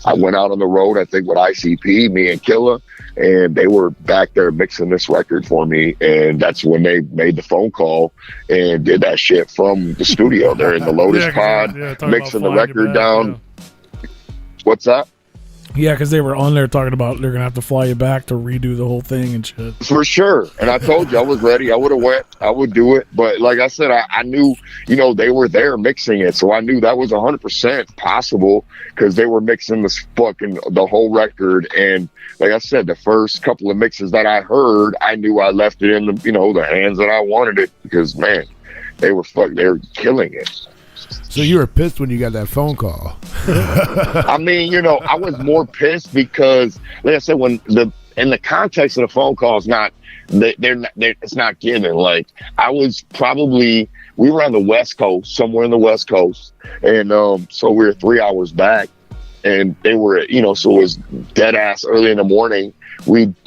I went out on the road, I think, with ICP, me and Killa, and they were back there mixing this record for me, and that's when they made the phone call and did that shit from the studio. They're in the Lotus Pod, mixing the record down. Yeah. What's that? Yeah, because they were on there talking about they're gonna have to fly you back to redo the whole thing and shit. For sure. And I told you I was ready. I would have went. I would do it. But like I said, I knew, you know, they were there mixing it, so I knew that was 100% possible, because they were mixing the whole record. And like I said, the first couple of mixes that I heard, I knew I left it in the, you know, the hands that I wanted it, because man, they were killing it. So you were pissed when you got that phone call. I mean, you know, I was more pissed because, like I said, in the context of the phone call, it's not given. Like, we were on the West Coast, somewhere in the West Coast, and so we were 3 hours back, and they were, you know, so it was dead ass early in the morning.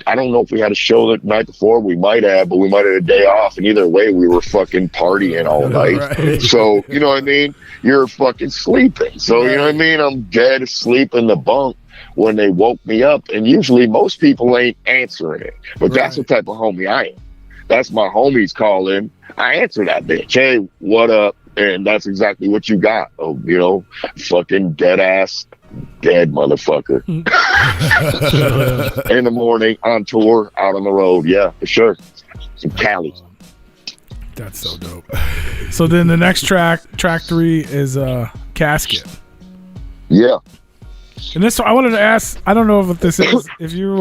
I don't know if we had a show the night before. We might have, but we might have a day off. And either way, we were fucking partying all night. Right. So, you know what I mean? You're fucking sleeping. So, you know what I mean? I'm dead asleep in the bunk when they woke me up. And usually most people ain't answering it. But that's the type of homie I am. That's my homies calling. I answer that bitch. Hey, what up? And that's exactly what you got. Oh, you know, fucking dead motherfucker. In the morning, on tour, out on the road. Yeah, for sure. In Cali. That's so dope. So then the next track 3 is Casket. Yeah. And this, I wanted to ask, I don't know if this is, if you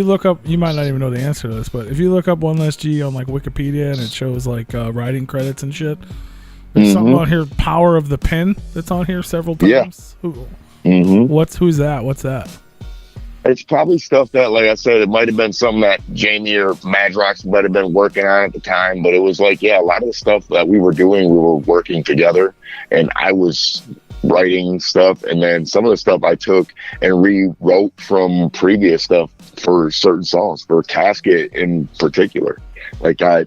look up, you might not even know the answer to this, but if you look up One Less G on like Wikipedia and it shows like writing credits and shit, there's something on here, Power of the Pen, that's on here several times. Yeah. Who's that? What's that? It's probably stuff that, like I said, it might have been something that Jamie or Madrox might have been working on at the time, but it was like, yeah, a lot of the stuff that we were doing, we were working together, and I was writing stuff, and then some of the stuff I took and rewrote from previous stuff for certain songs, for Casket in particular. Like I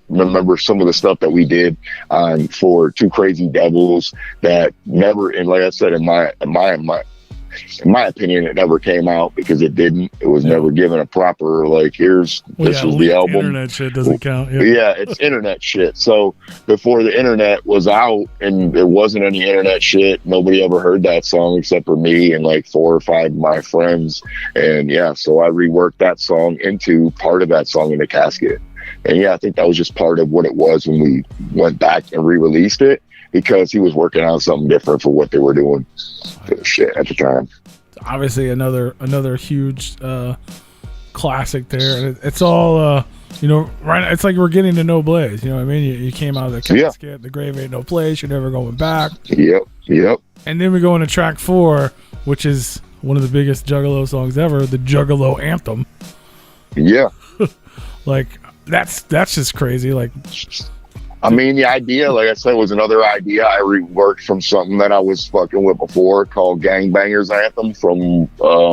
remember some of the stuff that we did for Two Crazy Devils that never, and like I said, in my opinion, it never came out because it didn't. It was never given a proper, like, this was the album. Internet shit doesn't count. Yeah, it's internet shit. So before the internet was out and there wasn't any internet shit, nobody ever heard that song except for me and like 4 or 5 of my friends. And yeah, so I reworked that song into part of that song in the Casket. And yeah, I think that was just part of what it was when we went back and re-released it, because he was working on something different for what they were doing shit at the time. Obviously another huge classic there. And it's all right, it's like we're getting to know Blaze, you know what I mean? You came out of the Casket, The Grave Ain't No Place, You're Never Going Back. Yep. And then we go into track 4, which is one of the biggest Juggalo songs ever, the Juggalo Anthem. Yeah. Like, that's just crazy. Like, I mean, the idea, like I said, was another idea I reworked from something that I was fucking with before called Gangbangers Anthem from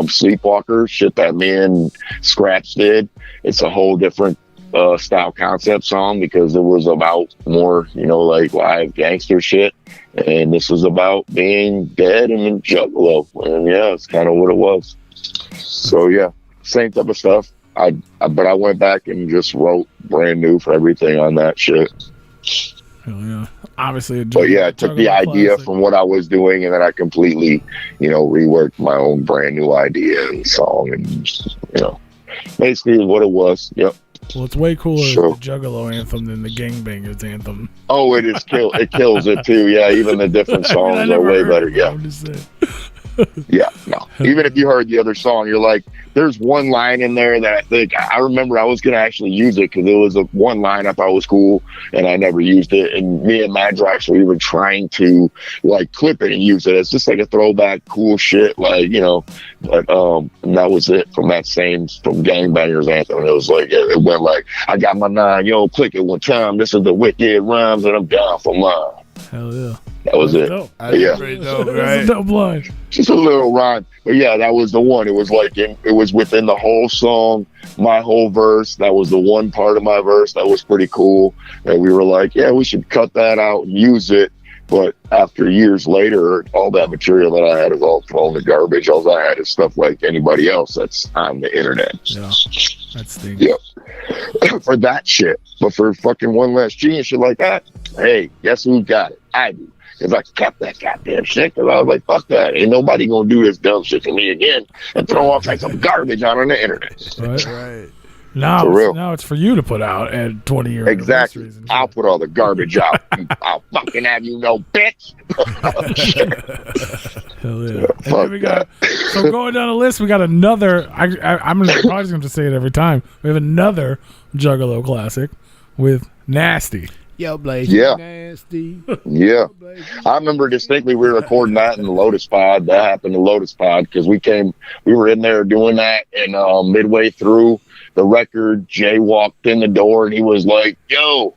Sleepwalker, shit that me and Scratch did. It's a whole different style concept song because it was about more, like live gangster shit. And this was about being dead and in juggalo. And yeah, it's kind of what it was. So yeah, same type of stuff. But I went back and just wrote brand new for everything on that shit. Hell yeah. Obviously, but yeah, I took the idea classic from what I was doing, and then I completely, reworked my own brand new idea and song, and basically what it was. Yep. Well, it's way cooler the Juggalo anthem than the Gangbangers anthem. Oh, it is it kills it too. Yeah, even the different songs are way better. Yeah. I'm just saying. Yeah, no. Even if you heard the other song, you're like, there's one line in there that I remember I was going to actually use it because it was one line I thought was cool and I never used it. And me and Madrox were even trying to like clip it and use it. It's just like a throwback cool shit, like, but and that was it from Gangbangers Anthem. And it was like, it went like, I got my 9, click it one time. This is the wicked rhymes and I'm down for mine. Hell yeah. That was it. Dope. Yeah. Pretty dope, That's right? a dope line. Just a little rhyme. But yeah, that was the one. It was like, it was within the whole song, my whole verse. That was the one part of my verse that was pretty cool. And we were like, yeah, we should cut that out and use it. But after years later, all that material that I had is all thrown in the garbage. All I had is stuff like anybody else that's on the internet. Yeah. That stinks. Yep. For that shit. But for fucking One Less G and shit like that, hey, guess who got it? I do. Because I kept that goddamn shit. Because I was like, fuck that. Ain't nobody going to do this dumb shit to me again and throw off like some garbage out on the internet. Right. Now it's for you to put out at 20 years. Exactly. I'll put all the garbage out. I'll fucking have you know, bitch. Hell yeah. And then we got, so going down the list, we got another, I'm probably just going to say it every time. We have another Juggalo classic with Nasty. Yo, Blaze, Yeah. nasty. Yeah. I remember distinctly we were recording that in the Lotus Pod. That happened in Lotus Pod because we were in there doing that, and midway through the record, Jay walked in the door and he was like, yo,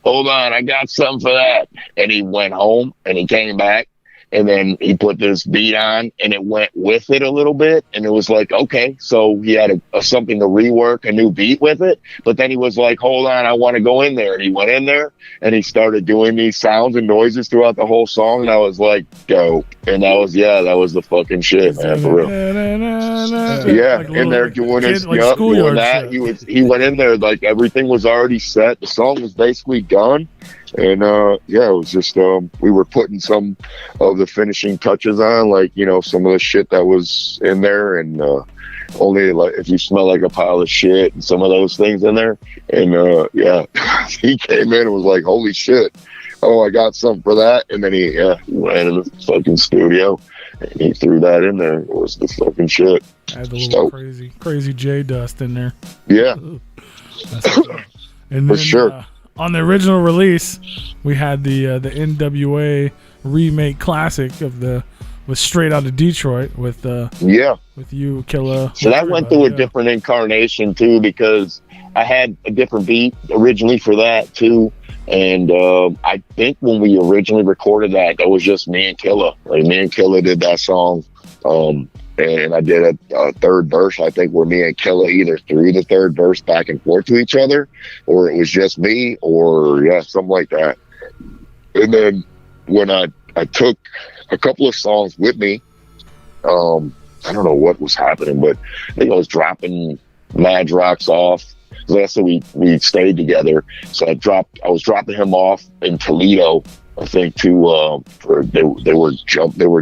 hold on, I got something for that. And he went home and he came back. And then he put this beat on and it went with it a little bit. And it was like, okay, so he had something to rework, a new beat with it. But then he was like, hold on, I want to go in there. And he went in there and he started doing these sounds and noises throughout the whole song. And I was like, dope. And that was the fucking shit, man, for real. Yeah, Like in there doing his, like doing that. He went in there, like everything was already set. The song was basically done. And it was just we were putting some of the finishing touches on, like, some of the shit that was in there, and only like if you smell like a pile of shit and some of those things in there. And he came in and was like, holy shit, oh, I got something for that. And then he went in the fucking studio and he threw that in there. It was the fucking shit. I had the little crazy J dust in there. Yeah. And for then, sure. On the original release, we had the NWA remake classic with Straight Outta Detroit with you, Killa. So that went through a different incarnation too, because I had a different beat originally for that too. And I think when we originally recorded that was just me and Killa. Like, me and Killa did that song. And I did a third verse, I think, where me and Killa either threw the third verse back and forth to each other, or it was just me, or something like that. And then when I took a couple of songs with me, I don't know what was happening, but I think I was dropping Madrox off. Like I said, we stayed together. So I was dropping him off in Toledo, I think, they were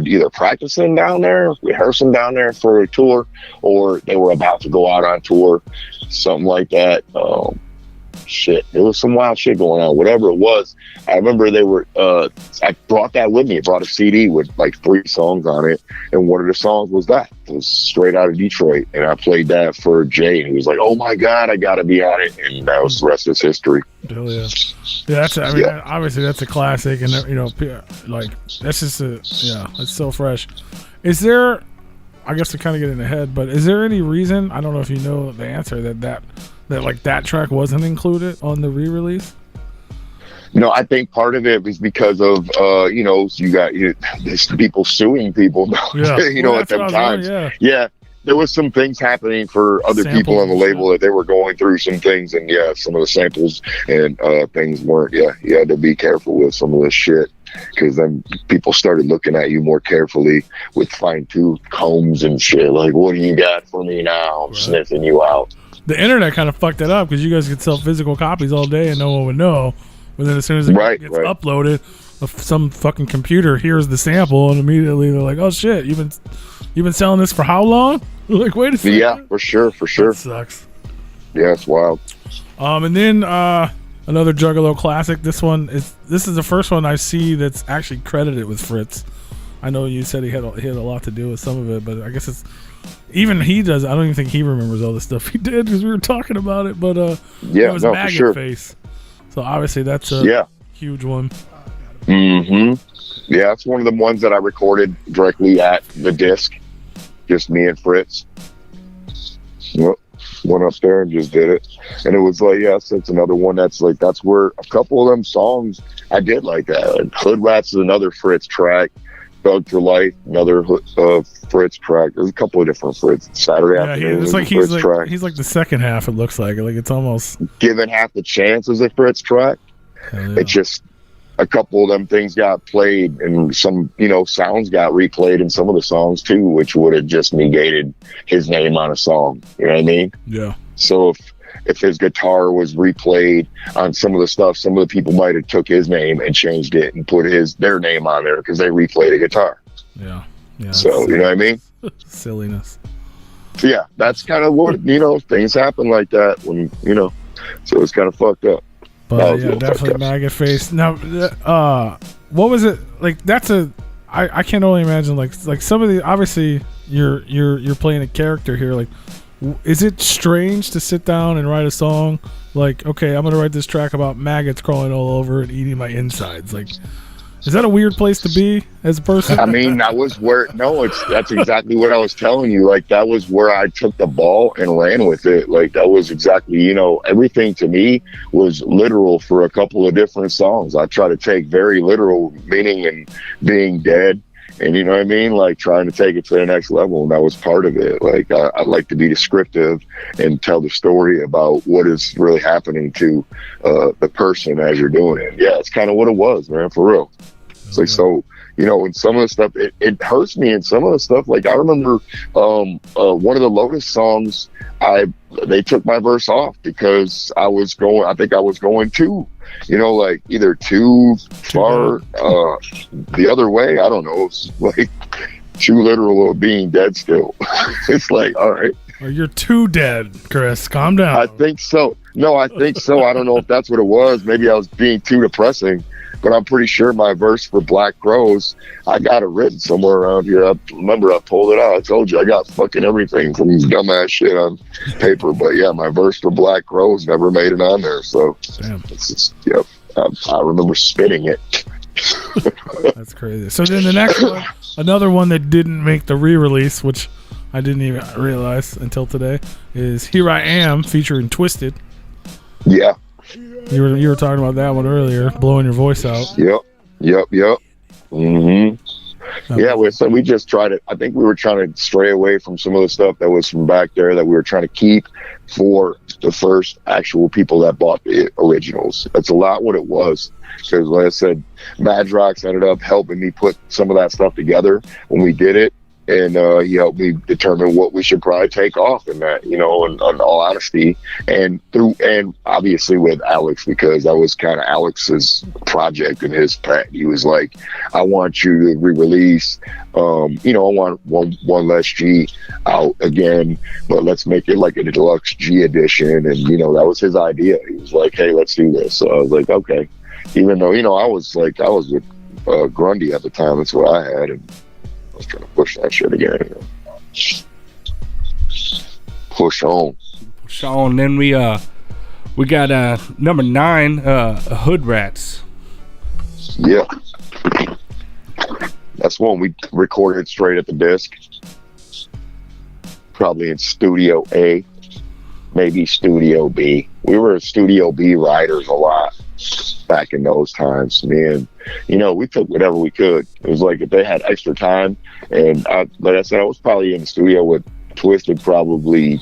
either practicing down there, rehearsing down there for a tour, or they were about to go out on tour, something like that. There was some wild shit going on, whatever it was. I remember I brought that with me. I brought a CD with like 3 songs on it, and one of the songs was that. It was Straight Outta Detroit, and I played that for Jay, and he was like, oh my God, I gotta be on it, and that was the rest is history. Hell yeah. Yeah, obviously that's a classic, and like that's just it's so fresh. Is there, I guess to kind of get in the head, but is there any reason, I don't know if you know the answer, that that like that track wasn't included on the re-release? No, I think part of it was because of you know, you got there's people suing people, Yeah. you know, Well, at that's what them I was times. wondering, Yeah, there was some things happening for other Samples people on the and label shit. that they were going through some things, and yeah, some of the samples and things weren't. Yeah, you had to be careful with some of this shit because then people started looking at you more carefully with fine-tooth combs and shit. Like, what do you got for me now? I'm sniffing you out. The internet kind of fucked it up because you guys could sell physical copies all day and no one would know. But then as soon as it Right, gets right. uploaded, some fucking computer hears the sample and immediately they're like, "Oh shit, you've been selling this for how long?" We're like, wait a second. Yeah, for sure. That sucks. Yeah, it's wild. And then another Juggalo classic. This is the first one I see that's actually credited with Fritz. I know you said he had a lot to do with some of it, but I guess it's even he does. I don't even think he remembers all the stuff he did because we were talking about it. But Yeah, it was no, for Maggot sure. Face. So obviously that's a huge one. Mm-hmm. Yeah, that's one of the ones that I recorded directly at the disc. Just me and Fritz. Yep. Went up there and just did it. And it was like, yes, it's another one that's like, that's where a couple of them songs I did like that. Like Hood Rats is another Fritz track. Thug for Life, another Fritz track. There's a couple of different Fritz. Saturday Afternoon it's is like a Fritz track. he's like the second half. It looks like it's almost Given Half the Chance is a Fritz track. yeah. It's just a couple of them things got played and some, sounds got replayed in some of the songs too, which would have just negated his name on a song. You know what I mean? Yeah. So if his guitar was replayed on some of the stuff, some of the people might have took his name and changed it and put their name on there because they replayed a guitar. Yeah. So, you know what I mean? Silliness. So, yeah, that's kind of what, things happen like that when, so it's kind of fucked up. But yeah, definitely Maggot Face. Now, what was it like? I can only imagine like some of the, obviously you're playing a character here. Like, is it strange to sit down and write a song like, okay, I'm gonna write this track about maggots crawling all over and eating my insides? Like, is that a weird place to be as a person? I mean, that's exactly what I was telling you. Like, that was where I took the ball and ran with it. Like, that was exactly, everything to me was literal for a couple of different songs. I try to take very literal meaning and being dead. And you know what I mean? Like trying to take it to the next level. And that was part of it. Like I like to be descriptive and tell the story about what is really happening to the person as you're doing it. Yeah, it's kind of what it was, man, for real. It's like, so, and some of the stuff, it hurts me. And some of the stuff, like I remember one of the Lotus songs, they took my verse off because I think I was going too, like either too far the other way. I don't know. It's like too literal of being dead still. It's like, all right. Or you're too dead, Chris. Calm down. I think so. No, I think so. I don't know if that's what it was. Maybe I was being too depressing. But I'm pretty sure my verse for Black Crows, I got it written somewhere around here. I remember I pulled it out. I told you I got fucking everything from dumbass shit on paper. But yeah, my verse for Black Crows never made it on there. So it's just, yep, I remember spitting it. That's crazy. So then the next one, another one that didn't make the re-release, which I didn't even realize until today, is Here I Am featuring Twisted. Yeah. You were talking about that one earlier, blowing your voice out. Yep. Mm-hmm. Yeah, so we just tried it. I think we were trying to stray away from some of the stuff that was from back there that we were trying to keep for the first actual people that bought the originals. That's a lot what it was. Because like I said, Madrox ended up helping me put some of that stuff together when we did it. And he helped me determine what we should probably take off in that, in all honesty, and obviously with Alex, because that was kind of Alex's project and his pet. He was like, I want you to re-release, I want one less G out again, but let's make it like a deluxe G edition. And, that was his idea. He was like, hey, let's do this. So I was like, okay. Even though, I was with Grundy at the time. That's what I had. And I was trying to push that shit again. Push on. Then we got number 9, Hood Rats. Yeah. That's one we recorded straight at the disc. Probably in Studio A. maybe Studio B. We were Studio B riders a lot back in those times. Man, we took whatever we could. It was like if they had extra time, and like I said, I was probably in the studio with Twisted probably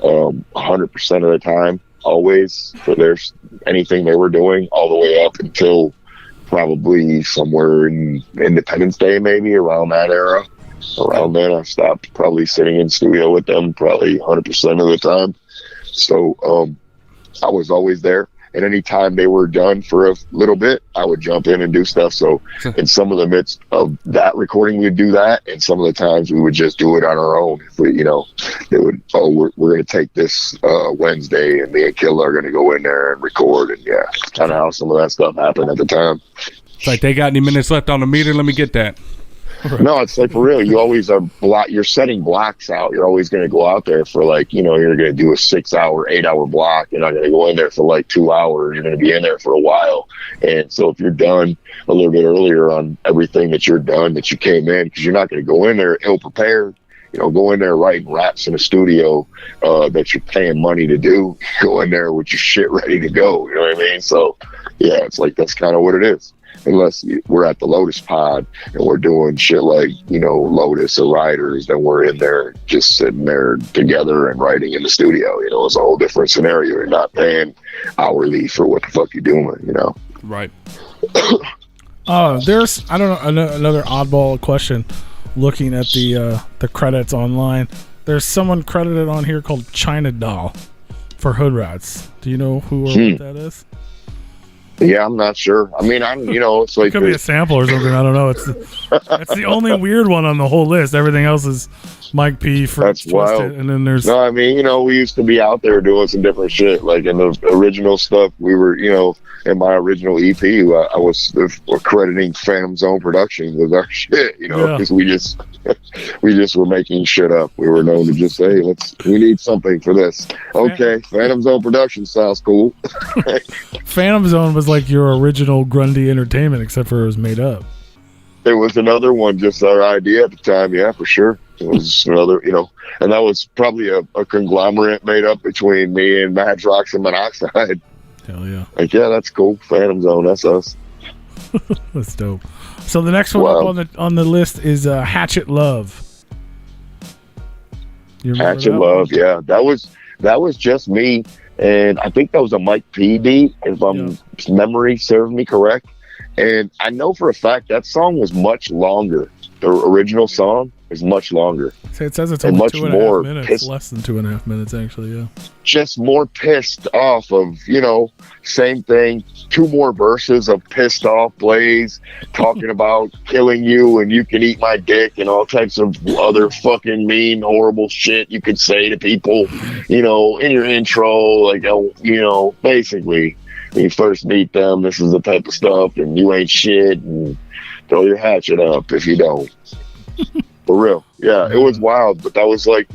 100% of the time, always, for anything they were doing, all the way up until probably somewhere in Independence Day, maybe around that era. Around then, I stopped probably sitting in studio with them probably 100% of the time. So I was always there. And anytime they were done for a little bit, I would jump in and do stuff. So in some of the midst of that recording, we'd do that. And some of the times we would just do it on our own. If we, they would, we're going to take this Wednesday, and me and Killer are going to go in there and record. And yeah, kind of how some of that stuff happened at the time. It's like, they got any minutes left on the meter? Let me get that. No, it's like, for real. You always are you're setting blocks out. You're always going to go out there for like, you're going to do a 6-hour, 8-hour block. You're not going to go in there for like 2 hours. You're going to be in there for a while. And so if you're done a little bit earlier on everything that you're done, that you came in, because you're not going to go in there ill prepared. Go in there writing raps in a studio that you're paying money to do. Go in there with your shit ready to go. You know what I mean? So yeah, it's like, that's kind of what it is. Unless we're at the Lotus Pod and we're doing shit like, Lotus or Riders, then we're in there just sitting there together and writing in the studio. It's a whole different scenario. You're not paying hourly for what the fuck you're doing, Right. There's, I don't know, another oddball question. Looking at the credits online, there's someone credited on here called China Doll for Hood Rats. Do you know who or what that is? Yeah, I'm not sure. I mean, it's like, it could be a sample or something. I don't know. It's the only weird one on the whole list. Everything else is Mike P. for That's wild. Twisted, and then there's. No, I mean, we used to be out there doing some different shit. Like in the original stuff, we were, in my original EP, I was crediting Phantom Zone Productions with our shit, because we just were making shit up. We were known to just say, we need something for this. Okay, Phantom Zone Productions sounds cool. Phantom Zone was like your original Grundy Entertainment, except for it was made up. It was another one, just our idea at the time. Yeah, for sure. It was another, and that was probably a conglomerate made up between me and Madrox and Monoxide. Hell yeah. Like, yeah, that's cool. Phantom Zone, that's us. That's dope. So the next one up on the list is Hatchet Love. Hatchet Love, yeah. That was just me, and I think that was a Mike P beat, if memory serves me correct. And I know for a fact that song was much longer. The original song is much longer. It says it's only 2.5 minutes. Less than 2.5 minutes, actually, yeah. Just more pissed off of, same thing. 2 more verses of pissed off Blaze talking about killing you and you can eat my dick and all types of other fucking mean, horrible shit you could say to people, in your intro. Like, basically, when you first meet them, this is the type of stuff, and you ain't shit, and throw your hatchet up if you don't. For real. Yeah, it was wild, but that was like,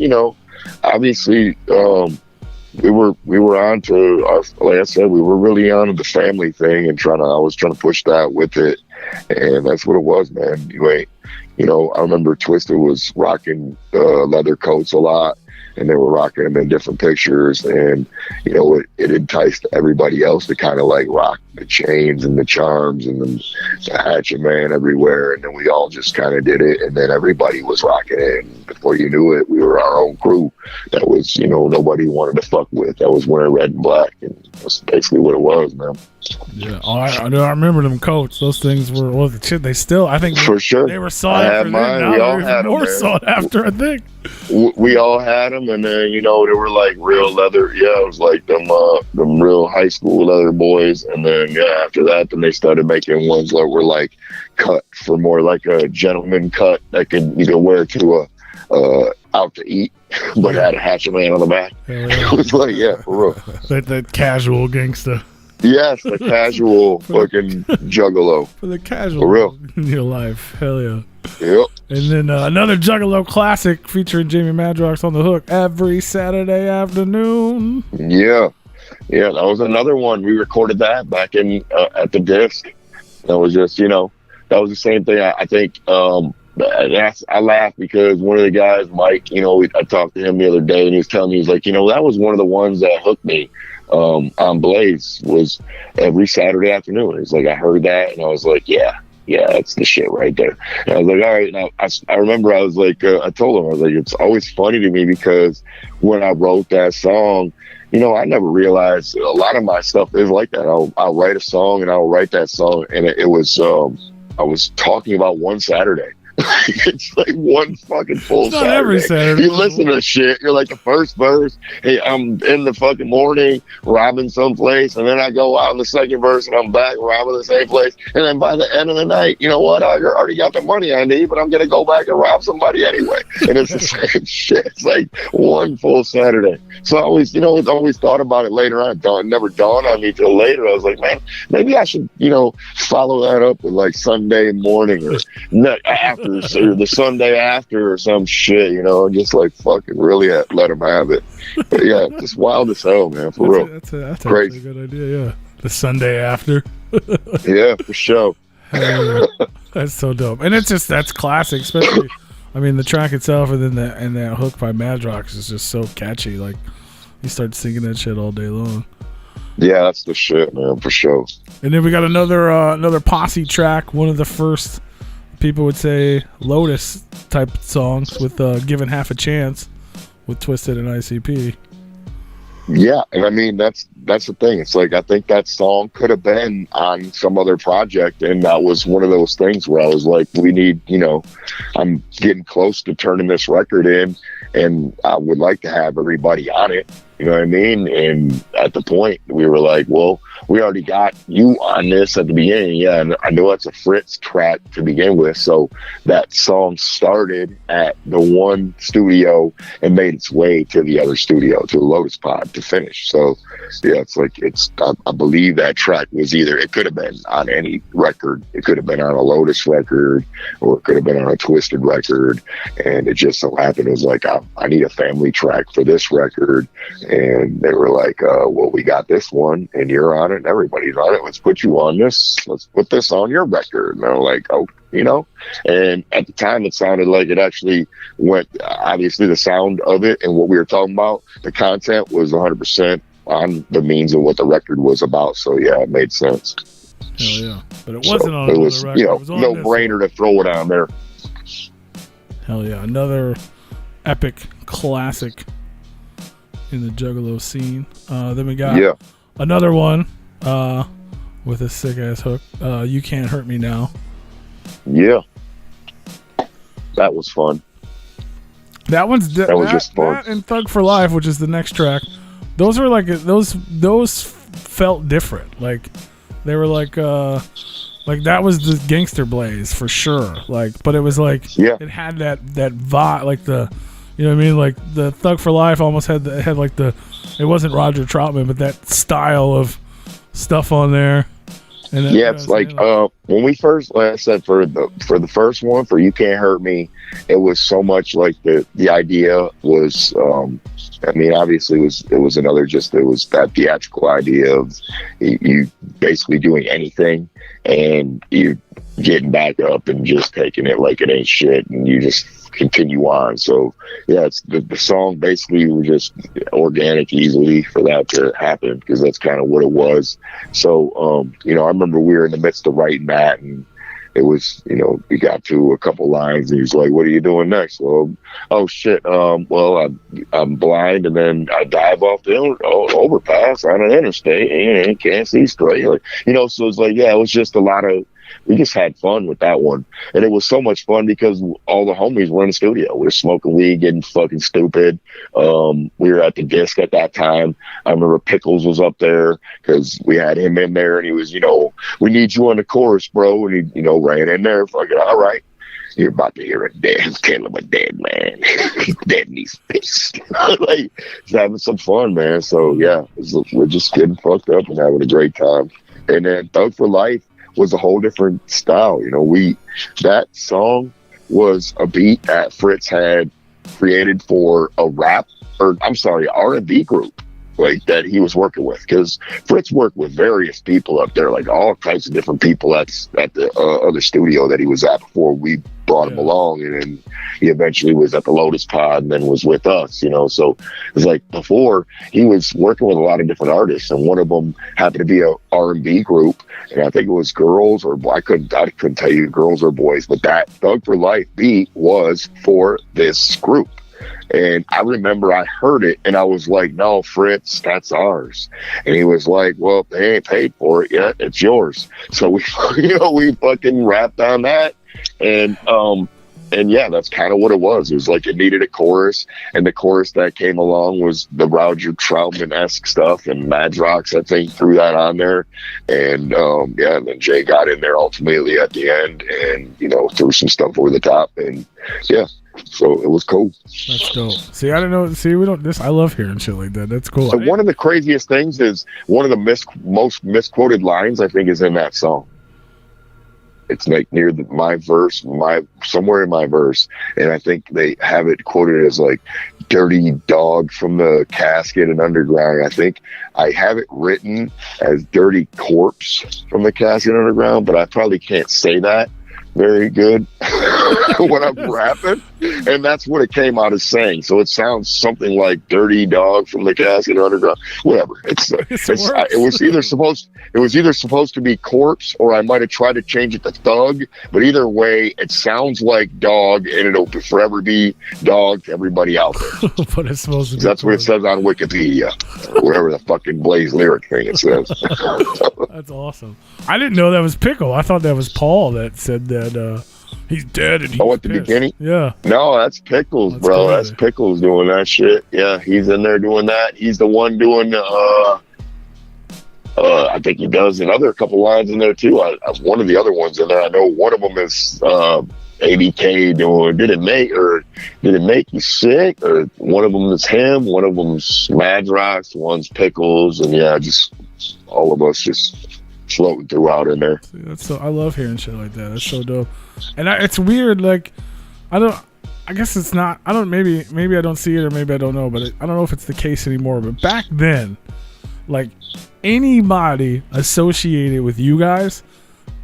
obviously, we were on to our, like I said, we were really on to the family thing, and I was trying to push that with it, and that's what it was, man. I remember Twisted was rocking leather coats a lot, and they were rocking them in different pictures, and it enticed everybody else to kind of like rock the chains and the charms and the hatchet man everywhere, and then we all just kind of did it, and then everybody was rocking it, and before you knew it, we were our own crew that was nobody wanted to fuck with, that was wearing red and black, and that's basically what it was, man. Yeah, I remember them coats. Those things were the shit. They still, I think, for sure, they were sought after. Now we all they're had even more sought after, I think. We all had them, and then they were like real leather. Yeah, it was like them real high school leather boys, and then after that, then they started making ones that were like cut for more like a gentleman cut that could you could wear to a out to eat, but had a hatchet man on the back. It was like, for real. that casual gangsta. Yes, the casual fucking juggalo. For the casual for real in your life. Hell yeah. Yep. And then another Juggalo classic featuring Jamie Madrox on the hook every Saturday afternoon. Yeah, that was another one. We recorded that back in at the disc. That was just, that was the same thing. I think I laugh because one of the guys, Mike, I talked to him the other day, and he was telling me, he's like, that was one of the ones that hooked me on Blaze, was every Saturday afternoon. He's like, I heard that, and I was like, yeah, that's the shit right there. And I was like, all right. And I remember I was like, I told him, I was like, it's always funny to me because when I wrote that song, I never realized a lot of my stuff is like that. I'll write a song and I'll write that song, and it was I was talking about one Saturday. It's like one fucking full It's not Saturday. every Saturday. You listen to shit, you're like the first verse, hey, I'm in the fucking morning robbing someplace, and then I go out in the second verse and I'm back robbing the same place, and then by the end of the night, you know what, I already got the money I need, but I'm gonna go back and rob somebody anyway. And it's the same shit. It's like one full Saturday. So I always, always thought about it later on. It never dawned on me till later. I was like, man, maybe I should, follow that up with like Sunday morning or after, or the Sunday after or some shit, just like fucking really let them have it. But yeah, just wild as hell, man, for real. That's Great. a good idea, yeah. The Sunday after. Yeah, for sure. That's so dope. And that's classic, especially, the track itself and then that hook by Madrox is just so catchy. Like, you start singing that shit all day long. Yeah, that's the shit, man, for sure. And then we got another Posse track, one of the first, people would say, Lotus type songs with Given Half a Chance with Twisted and ICP. Yeah, and that's the thing. It's like, I think that song could have been on some other project, and that was one of those things where I was like, we need, I'm getting close to turning this record in, and I would like to have everybody on it. You know what I mean? And at the point, we were like, well, we already got you on this at the beginning. Yeah, and I know it's a Fritz track to begin with. So that song started at the one studio and made its way to the other studio, to the Lotus Pod, to finish. So, yeah, it's like, I believe that track was it could have been on any record. It could have been on a Lotus record, or it could have been on a Twisted record. And it just so happened it was like, I need a family track for this record. And they were like, well, we got this one, and you're on it, and everybody's on it. Let's put you on this. Let's put this on your record. And I'm like, oh, And at the time, it sounded like it actually went, obviously, the sound of it and what we were talking about, the content was 100% on the means of what the record was about. So, yeah, it made sense. Hell yeah. But it wasn't on it another was, record. It was on no this brainer to throw it on there. Hell yeah. Another epic classic in the Juggalo scene. Then we got another one with a sick ass hook. You Can't Hurt Me Now. Yeah, that was fun. That was just fun. That and Thug for Life, which is the next track. Those were like those felt different. Like they were like that was the Gangster Blaze for sure. Like, but it was like it had that vibe, like the. You know what I mean? Like the Thug for Life almost had like it wasn't Roger Troutman, but that style of stuff on there. And then, it's like when we first, like I said, for the first one, for You Can't Hurt Me, it was so much like the idea was, obviously it was that theatrical idea of you basically doing anything and you getting back up and just taking it like it ain't shit, and you just continue on. So yeah, it's the song basically was just organic easily for that to happen, because that's kind of what it was. So I remember we were in the midst of writing that, and it was, we got to a couple lines and he's like, what are you doing next? Well, oh shit, well, I'm blind, and then I dive off the overpass on an interstate and can't see straight. Like, so it's like, yeah, it was just a lot of, we just had fun with that one. And it was so much fun because all the homies were in the studio. We were smoking weed, getting fucking stupid. We were at the disc at that time. I remember Pickles was up there because we had him in there, and he was, we need you on the chorus, bro. And he, ran in there, fucking, all right. You're about to hear a tale of a dead man. He's dead in his face. Like, just having some fun, man. So yeah, we're just getting fucked up and having a great time. And then Thug for Life was a whole different style. That song was a beat that Fritz had created for a R&B group. like that he was working with, because Fritz worked with various people up there, like all kinds of different people at the other studio that he was at before we brought him along, and then he eventually was at the Lotus Pod and then was with us, you know. So it's like before he was working with a lot of different artists, and one of them happened to be a R&B group, and I think it was girls or I couldn't tell you girls or boys, but that Thug for Life beat was for this group. And I remember I heard it and I was like, no, Fritz, that's ours. And he was like, well, they ain't paid for it yet, it's yours. So we we fucking rapped on that. And yeah, that's kind of what it was. It was like it needed a chorus, and the chorus that came along was the Roger Troutman-esque stuff, and Madrox, I think, threw that on there. And yeah, and then Jay got in there ultimately at the end and, you know, threw some stuff over the top. And yeah, so it was cool. That's dope. See, I don't know. See, we don't. I love hearing shit like that. That's cool. So one of the craziest things is one of the most misquoted lines, I think, is in that song. It's like near my verse, somewhere in my verse, and I think they have it quoted as like "dirty dog from the casket and underground." I think I have it written as "dirty corpse from the casket and underground," but I probably can't say that very good when I'm rapping, and that's what it came out as saying. So it sounds something like "dirty dog from the casket underground." Whatever. It was either supposed to be corpse, or I might have tried to change it to thug. But either way, it sounds like dog, and it'll forever be dog to everybody out there. But it's supposed to be. That's what it says on Wikipedia, or whatever the fucking Blaze lyric thing it says. That's awesome. I didn't know that was Pickle. I thought that was Paul that said that he's dead and he's at the pissed. beginning? Yeah. No, that's Pickles, That's bro. crazy. That's Pickles doing that shit. Yeah, he's in there doing that. He's the one doing I think he does another couple lines in there too. One of the other ones in there, I know one of them is ABK doing Did it make you sick? Or one of them is him, one of them's Madrox, one's Pickles, and yeah, just all of us just floating throughout in there. See, that's so. I love hearing shit like that. That's so dope. And it's weird. Like, I guess it's not. I don't. Maybe I don't see it, or maybe I don't know. But I don't know if it's the case anymore. But back then, like anybody associated with you guys,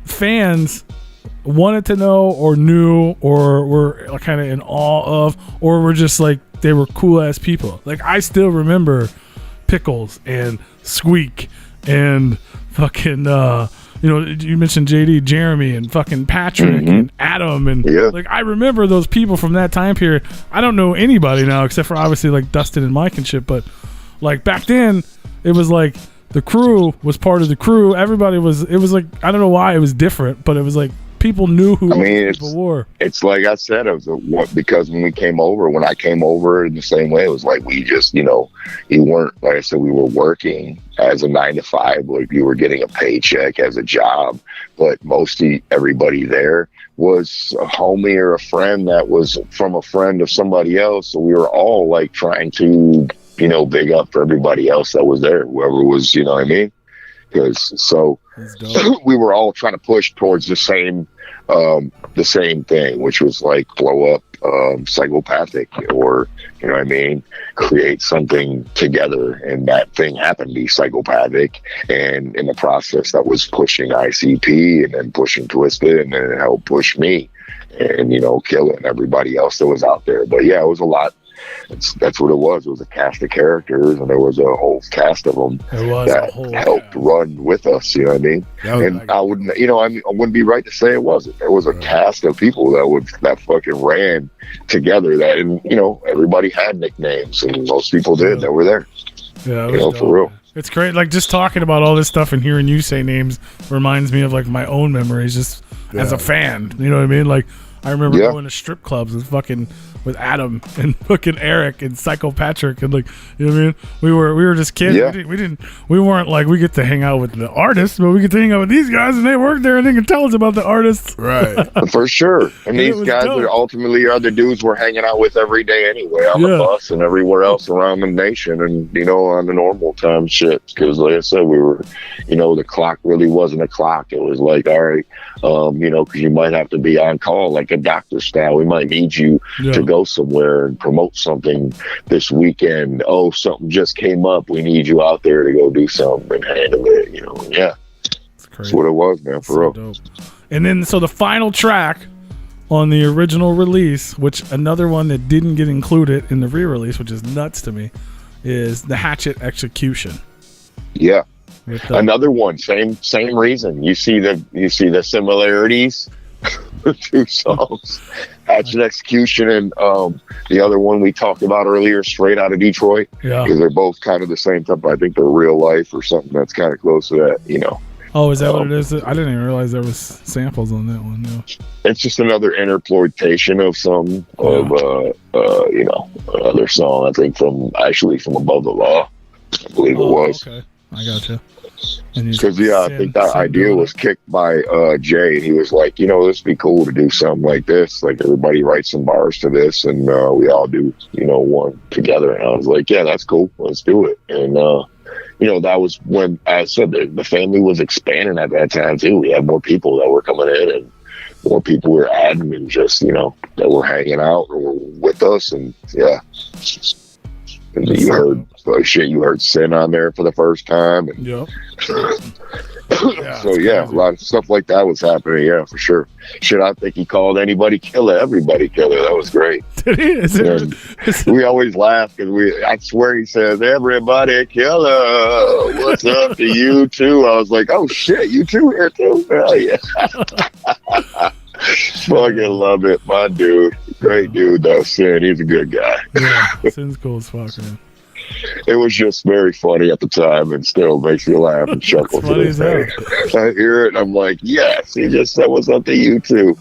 fans wanted to know or knew or were kind of in awe of, or were just like they were cool ass people. Like I still remember Pickles and Squeak and fucking you mentioned JD, Jeremy, and fucking Patrick and Adam, and like I remember those people from that time period. I don't know anybody now except for obviously like Dustin and Mike and shit, but like back then it was like the crew was part of the crew. Everybody was. It was like I don't know why it was different, but it was like people knew who people were. It's like I said, it was because when I came over in the same way, it was like we just, you weren't, like I said, we were working as a 9-to-5, like you were getting a paycheck as a job, but mostly everybody there was a homie or a friend that was from a friend of somebody else. So we were all like trying to, big up for everybody else that was there, whoever was, you know what I mean? Because so we were all trying to push towards the same thing, which was like blow up Psychopathic, or you know what I mean, create something together, and that thing happened to be Psychopathic, and in the process that was pushing ICP and then pushing Twisted, and then it helped push me and killing everybody else that was out there. But yeah, it was a lot. That's what it was. It was a cast of characters, and there was a whole cast of them that helped run with us. You know what I mean? And I wouldn't, I wouldn't be right to say it wasn't. There was a cast of people that fucking ran together. That, and everybody had nicknames, and most people did that were there. Yeah, for real. It's great. Like just talking about all this stuff and hearing you say names reminds me of like my own memories, just as a fan. You know what I mean? Like I remember going to strip clubs with Adam and fucking Eric and Psycho Patrick, and like, you know what I mean? We were just kids. Yeah. We weren't like we get to hang out with the artists, but we get to hang out with these guys, and they work there and they can tell us about the artists. Right. For sure. And these guys that ultimately are the dudes we're hanging out with every day anyway, on the bus and everywhere else around the nation, and on the normal time shit. Because like I said, we were, the clock really wasn't a clock. It was like, all right, because you might have to be on call like like a doctor style. We might need you to go somewhere and promote something this weekend. Oh, something just came up. We need you out there to go do something and handle it. You know, yeah. That's what it was, man, for real. Dope. And then, so the final track on the original release, which another one that didn't get included in the re-release, which is nuts to me, is the Hatchet Execution. Yeah. Another one, same reason. You see the similarities. The two songs, Hatchet Execution and the other one we talked about earlier, Straight Out of Detroit. Yeah, because they're both kind of the same type. I think they're real life or something that's kind of close to that. You know. Oh, is that what it is? I didn't even realize there was samples on that one. No. It's just another interpolation of some another song. I think from Above the Law. I believe it was. Okay, I gotcha. Because I think that idea was kicked by Jay, and he was like, this would be cool to do something like this. Like everybody writes some bars to this, and we all do, one together. And I was like, yeah, that's cool. Let's do it. And that was when I said the family was expanding at that time too. We had more people that were coming in, and more people were adding, and just that were hanging out or were with us, and yeah. And you heard you heard Sin on there for the first time. And yep. So yeah, a lot of stuff like that was happening. Yeah, for sure. Shit, I think he called anybody killer, everybody killer. That was great. Did he? We always laugh because I swear he says everybody killer. What's up to you too? I was like, oh shit, you two here too? Hell yeah. Fucking love it, my dude. Great dude, though. Sin, he's a good guy. Yeah, Sin's cool as fuck, man. It was just very funny at the time, and still makes me laugh and chuckle to this day. I hear it, and I'm like, yes, he just said what's up to you too.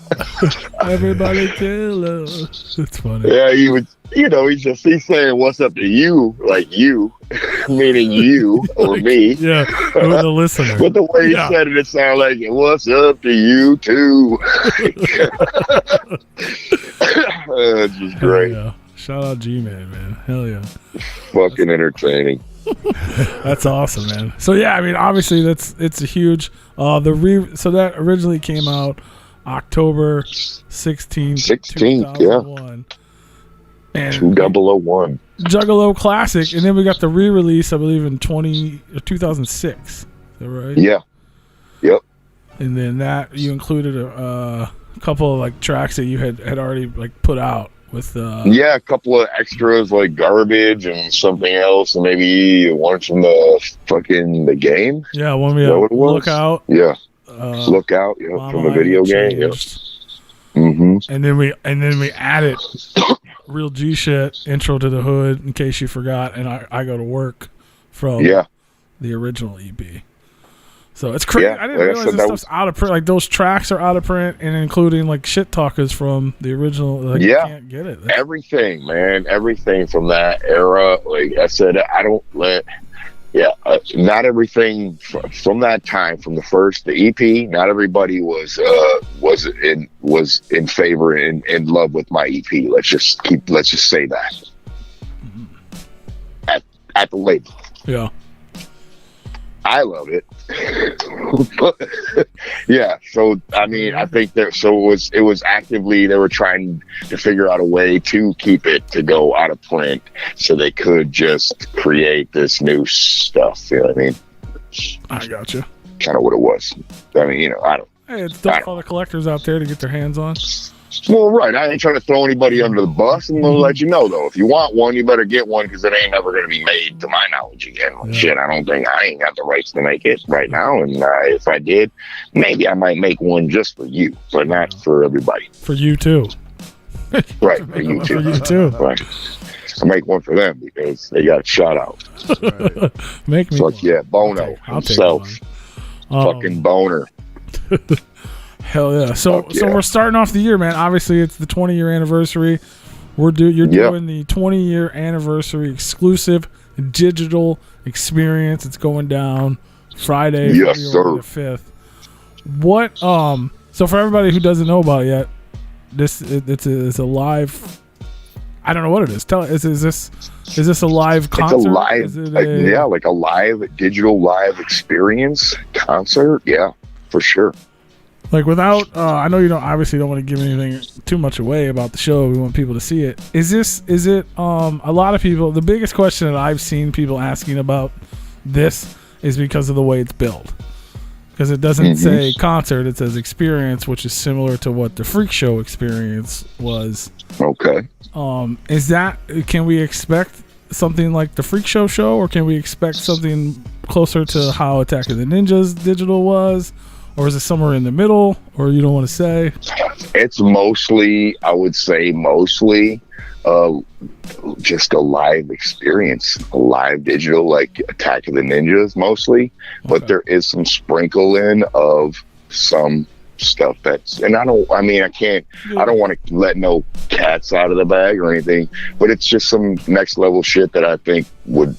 Everybody kill us. It's funny. Yeah, he would. He's saying what's up to you, like you, meaning you or me. Yeah, or the listener. But the way he said it sounded like what's up to you too. It's just great. Yeah. Shout out G-Man, man. Hell yeah. Fucking entertaining. That's awesome, man. So yeah, I mean, obviously it's a huge. So that originally came out October 16th, 2001. Yeah. And 2001. Juggalo Classic, and then we got the re-release, I believe, in 2006. Is that right? Yeah. Yep. And then that you included a couple of like tracks that you had already like put out with. A couple of extras like Garbage and something else, and maybe one from the game. Yeah, one we Lookout. Yeah. Lookout. Yeah, from the video game. Yeah. Mm-hmm. And then we added Real G Shit, Intro to the Hood, in case you forgot, and I Go to Work from the original EP. So it's crazy. I didn't realize this stuff's out of print. Like those tracks are out of print, and including like Shit Talkers from the original. Like, you can't get it. Everything, man. Everything from that era. Like I said, I don't let. Yeah, not everything from that time, from the EP. Not everybody was in favor and in love with my EP. Let's just say that at the label. Yeah, I love it. But, yeah, so I mean, I think it was actively, they were trying to figure out a way to keep it to go out of print so they could just create this new stuff. You know what I mean? I gotcha. Kind of what it was. I mean, I don't. Hey, it's dope for all the collectors out there to get their hands on. Well, right. I ain't trying to throw anybody under the bus. I'm going to let you know, though. If you want one, you better get one because it ain't never going to be made, to my knowledge, again. Yeah. Shit, I ain't got the rights to make it right now. And if I did, maybe I might make one just for you, but not for everybody. For you, too. Right, for you, too. For you, too. Right. I make one for them because they got shot out. Right. Make me one. Yeah, Bono himself. Fucking boner. Hell yeah! So we're starting off the year, man. Obviously, it's the 20-year anniversary. You're doing the 20-year anniversary exclusive digital experience. It's going down Friday, yes, February the 5th. What? So for everybody who doesn't know about it yet, it's a live. I don't know what it is. Is this a live concert? It's a live, like a live digital live experience concert. Yeah, for sure. Like without, I know you don't obviously don't want to give anything too much away about the show. We want people to see it. Is it a lot of people? The biggest question that I've seen people asking about this is because of the way it's built. Because it doesn't say concert, it says experience, which is similar to what the Freak Show experience was. Okay. Can we expect something like the Freak Show, or can we expect something closer to how Attack of the Ninjas digital was? Or is it somewhere in the middle, or you don't want to say? It's mostly, I would say just a live experience, a live digital, like Attack of the Ninjas mostly. But there is some sprinkle in of some stuff that's, and I don't want to let no cats out of the bag or anything, but it's just some next level shit that I think would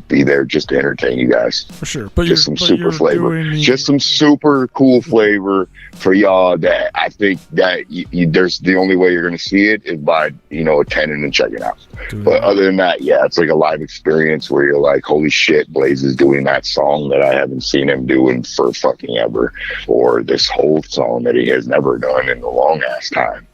be there just to entertain you guys. For sure. But just some super flavor. Just some super cool flavor for y'all that I think that there's the only way you're going to see it is by, attending and checking out. But other than that, yeah, it's like a live experience where you're like, holy shit, Blaze is doing that song that I haven't seen him doing for fucking ever, or this whole song that he has never done in a long ass time.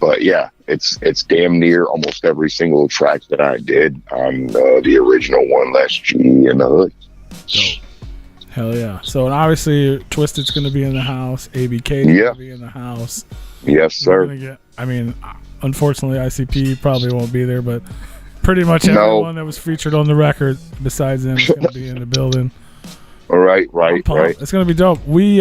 But yeah, it's damn near almost every single track that I did on the original One Less G in the Hood. Dope. Hell yeah. So and obviously Twisted's going to be in the house. ABK's going to be in the house. Yes, sir. Unfortunately, ICP probably won't be there, but pretty much everyone that was featured on the record besides them is going to be in the building. All right. It's going to be dope. Me,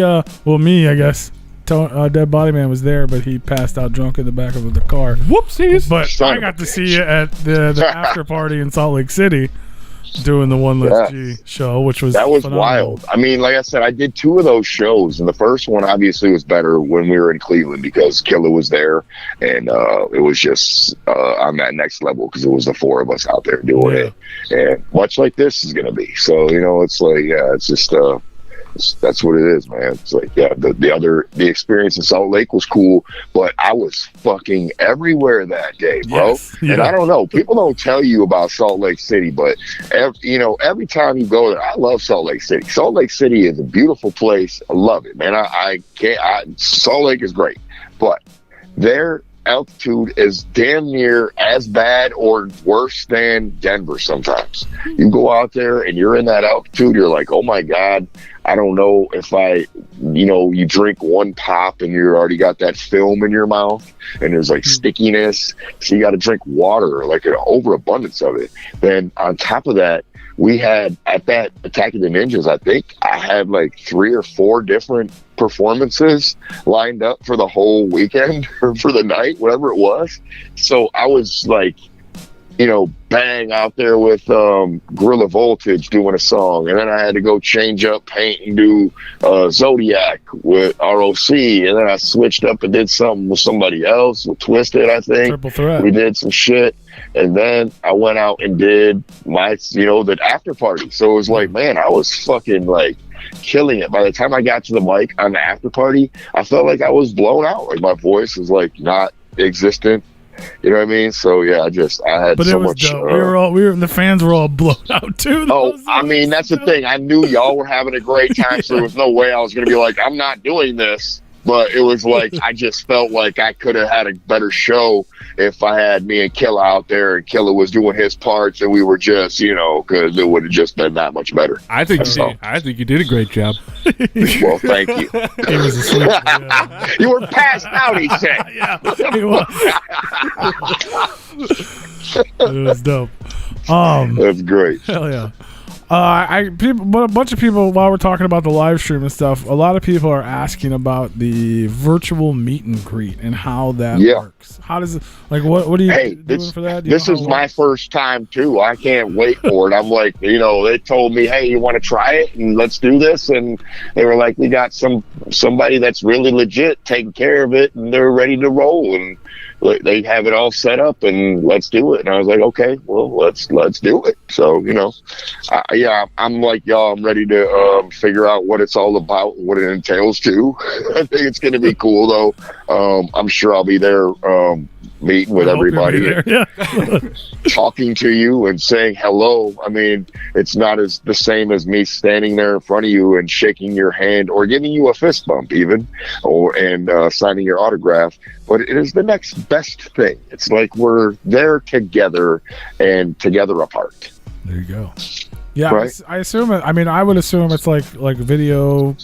I guess. Dead Body Man was there, but he passed out drunk in the back of the car. Whoopsies! But I got to see you at the after party in Salt Lake City doing the One Less G show, which was phenomenal. Wild. I mean, like I said, I did 2 of those shows, and the first one obviously was better when we were in Cleveland because Killer was there, and it was just on that next level because it was the 4 of us out there doing it, and much like this is gonna be. So it's like, it's just that's what it is, man. It's like, the experience in Salt Lake was cool, but I was fucking everywhere that day, bro. Yes, yeah. And I don't know, people don't tell you about Salt Lake City, but every time you go there, I love Salt Lake City. Salt Lake City is a beautiful place. I love it, man. Salt Lake is great, but their altitude is damn near as bad or worse than Denver sometimes. You go out there and you're in that altitude, you're like, oh my God, I don't know if you drink one pop and you already got that film in your mouth and there's like stickiness. So you got to drink water, like an overabundance of it. Then on top of that, we had at that Attack of the Ninjas, I think I had like 3 or 4 different performances lined up for the whole weekend or for the night, whatever it was. So I was like, bang out there with Gorilla Voltage doing a song, and then I had to go change up paint and do Zodiac with ROC, and then I switched up and did something with somebody else with Twisted, I think. Triple Threat. We did some shit, and then I went out and did my the after party. So it was like, man, I was fucking like killing it. By the time I got to the mic on the after party, I felt like I was blown out. Like my voice was like not existent. You know what I mean? So yeah, I had but so it was much. Dope. The fans were all blown out too. That's the thing. I knew y'all were having a great time, so there was no way I was going to be like, I'm not doing this. But it was like, I just felt like I could have had a better show if I had me and Killa out there and Killa was doing his parts and we were just, because it would have just been that much better. I think you did a great job. Well, thank you. He was asleep. Yeah. You were passed out, he said. Yeah, he was. It was dope. That's great. Hell yeah. But a bunch of people, while we're talking about the live stream and stuff, a lot of people are asking about the virtual meet and greet and how that works. How does it, like, what are you doing for that? This is my first time too. I can't wait for it. I'm like, they told me, hey, you want to try it and let's do this, and they were like, we got somebody that's really legit taking care of it, and they're ready to roll, and they have it all set up, and let's do it. And I was like, okay, well, let's do it. So I'm like y'all. I'm ready to figure out what it's all about and what it entails too. I think it's going to be cool though. I'm sure I'll be there meeting with I hope you'll be everybody, there. Yeah. talking to you and saying hello. I mean, it's not as the same as me standing there in front of you and shaking your hand or giving you a fist bump even, and signing your autograph. But it is the next best thing. It's like we're there together and together apart. There you go. Yeah, Right. I assume. I would assume it's like video,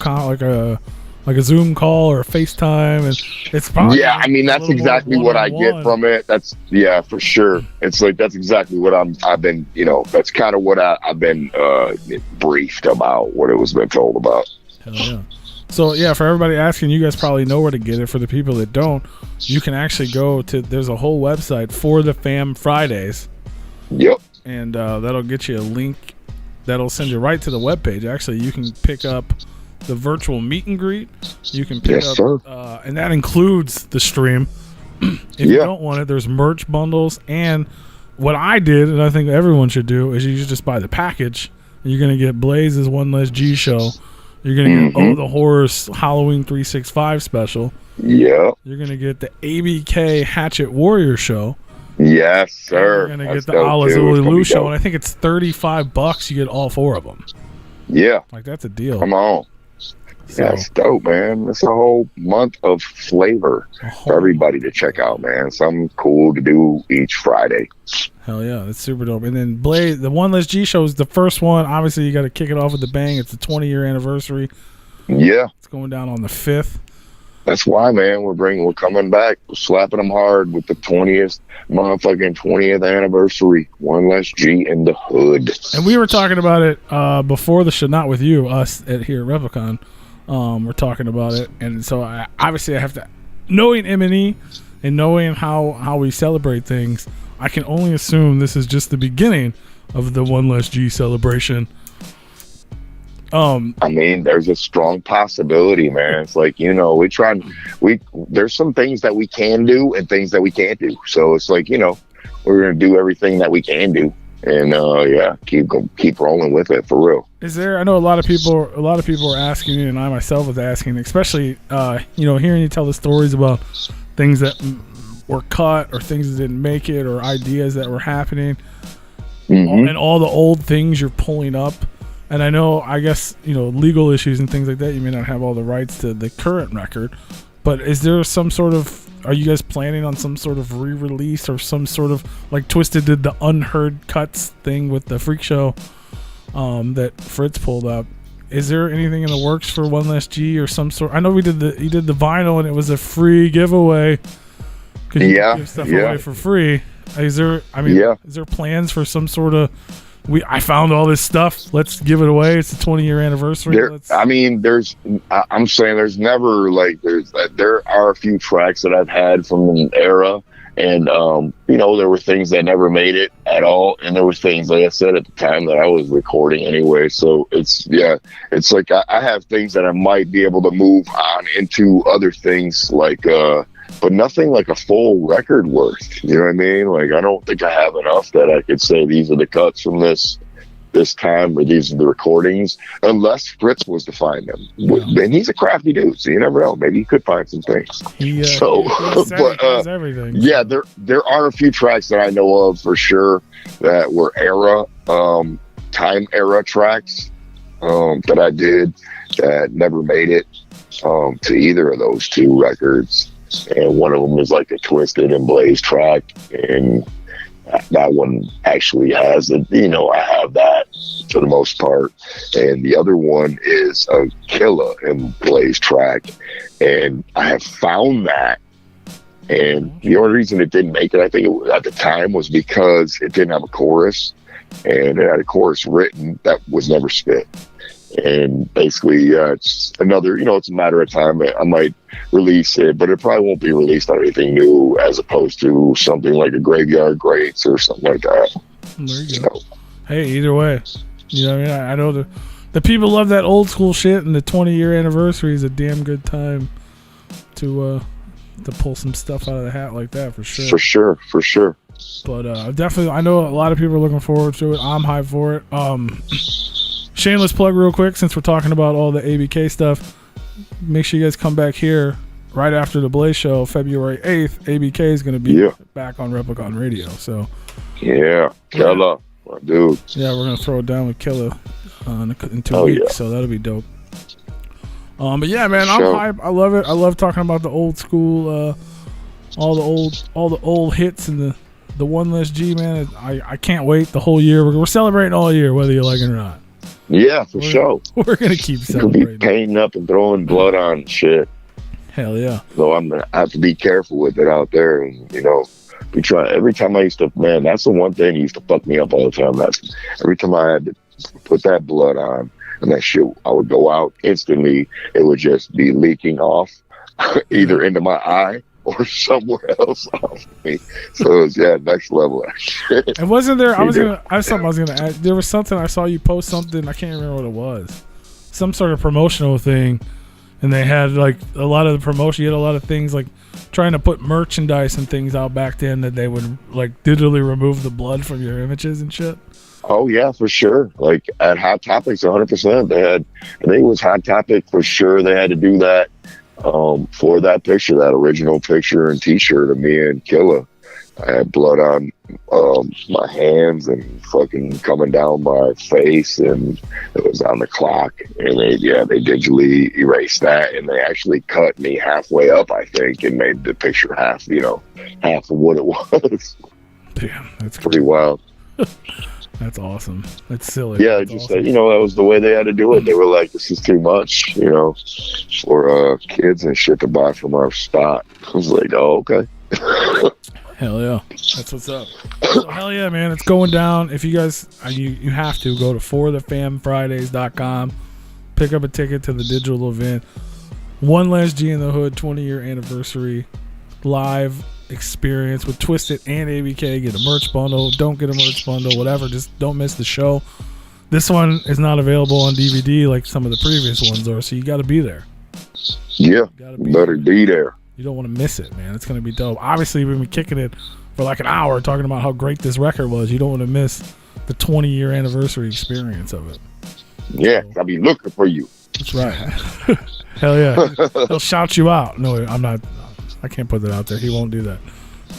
like a Zoom call or a FaceTime, and it's probably Yeah, I mean, a that's little more exactly what I get one-on-one. from it. That's, yeah, for sure. It's like, that's exactly what I've been, that's kind of what I've been briefed about, what it was been told about. Hell yeah. So yeah, for everybody asking, you guys probably know where to get it. For the people that don't, you can actually go to, there's a whole website for the Fam Fridays, Yep. and that'll get you a link that'll send you right to the webpage. Actually, you can pick up the virtual meet and greet. You can pick Yes, up, sir. and that includes the stream. If you don't want it, there's merch bundles. And what I did, and I think everyone should do, is you just buy the package. You're gonna get Blaze's One Less G show. You're gonna get the Horrors Halloween 365 special. Yep. You're gonna get the ABK Hatchet Warrior show. Yes, sir. You're gonna That's get the dope, too. It's Alazuli gonna Lou be show, dope. and I think it's $35. You get all 4 of them. Yeah. Like, that's a deal. Come on. So, That's dope, man. It's a whole month of flavor for everybody to check out, man. Something cool to do each Friday. hell yeah, that's super dope. And then Blaze, the One Less G show is the first one. Obviously, you got to kick it off with the bang. It's the 20-year anniversary. Yeah. It's going down on the 5th. That's why, man, we're coming back. We're slapping them hard with the 20th anniversary. One Less G in the hood. And we were talking about it before the show, not with you, us here at Replicon. We're talking about it. And so, obviously, I have to, knowing M&E and knowing how we celebrate things, I can only assume this is just the beginning of the One Less G celebration. I mean, there's a strong possibility, man. It's like, there's some things that we can do and things that we can't do. So it's like, we're going to do everything that we can do. And keep rolling with it for real. Is there? I know a lot of people are asking, and I myself was asking, especially hearing you tell the stories about things that were cut or things that didn't make it or ideas that were happening, and all the old things you're pulling up. And I know, I guess, legal issues and things like that. You may not have all the rights to the current record, but is there some sort of? Are you guys planning on some sort of re-release or some sort of, like Twisted did the unheard cuts thing with the Freak Show that Fritz pulled up? Is there anything in the works for One Less G or some sort? I know he did the vinyl and it was a free giveaway. Could you give stuff away for free? Is there? Is there plans for some sort of? I found all this stuff. Let's give it away. It's the 20-year anniversary. I'm saying there's never there are a few tracks that I've had from an era, and there were things that never made it at all, and there was things, like I said, at the time that I was recording anyway. So it's like I have things that I might be able to move on into other things, but nothing like a full record worth. You know what I mean? Like, I don't think I have enough that I could say these are the cuts from this time or these are the recordings, unless Fritz was to find them. Yeah. And he's a crafty dude, so you never know. Maybe he could find some things. Everything. Yeah, there are a few tracks that I know of for sure that were time era tracks that I did that never made it to either of those two records. And one of them is like a Twisted and Blaze track, and that one actually has I have that for the most part. And the other one is a Killa and Blaze track, and I have found that. And the only reason it didn't make it, I think at the time, was because it didn't have a chorus, and it had a chorus written that was never spit. And basically, it's another, it's a matter of time. I might release it, but it probably won't be released on anything new, as opposed to something like a Graveyard Greats or something like that. There you go. Hey, either way, I know the people love that old school shit, and the 20-year anniversary is a damn good time to pull some stuff out of the hat like that, for sure. For sure. But definitely, I know a lot of people are looking forward to it. I'm hyped for it. Shameless plug real quick, since we're talking about all the ABK stuff. Make sure you guys come back here right after the Blaze show, February 8th, ABK is going to be back on Replicon Radio. So, yeah, Killer, my dude. Yeah, we're going to throw it down with Killer in 2 weeks. Yeah. So that'll be dope. But yeah, man, I'm hype. I love it. I love talking about the old school, all the old hits and the One Less G, man. I can't wait the whole year. We're celebrating all year, whether you like it or not. Yeah, for sure. We're gonna keep We'll celebrating. be painting up and throwing blood on shit. Hell yeah. So I have to be careful with it out there, and we try. Every time I used to, man, that's the one thing that used to fuck me up all the time. That's every time I had to put that blood on, and that shit, I would go out instantly. It would just be leaking off, either into my eye or somewhere else off me. So it was next level. And wasn't there? I was gonna add. There was something I saw you post something. I can't remember what it was. Some sort of promotional thing, and they had like a lot of the promotion. You had a lot of things like trying to put merchandise and things out back then that they would like digitally remove the blood from your images and shit. Oh yeah, for sure. Like at Hot Topics, 100%. They had. I think it was Hot Topic for sure. They had to do that. For that picture, that original picture and T-shirt of me and Killa, I had blood on my hands and fucking coming down my face, and it was on the clock. And they digitally erased that, and they actually cut me halfway up, I think, and made the picture half of what it was. Damn, that's pretty wild. That's awesome. That's silly. Yeah, that's just awesome. that was the way they had to do it. They were like, "This is too much," for kids and shit to buy from our spot. I was like, "Oh, okay." Hell yeah, that's what's up. So, hell yeah, man, it's going down. If you guys, you have to go to forthefamfridays.com, pick up a ticket to the digital event. One Last G in the Hood 20-year anniversary live experience with Twisted and ABK. Get a merch bundle, don't get a merch bundle, whatever, just don't miss the show. This one is not available on DVD like some of the previous ones are, so you got to be there. Yeah, better be there. You don't want to miss it, man. It's going to be dope. Obviously, we've been kicking it for like an hour talking about how great this record was. You don't want to miss the 20-year anniversary experience of it. Yeah, I'll be looking for you. That's right. Hell yeah. He'll shout you out. No, I'm not. I can't put that out there. He won't do that.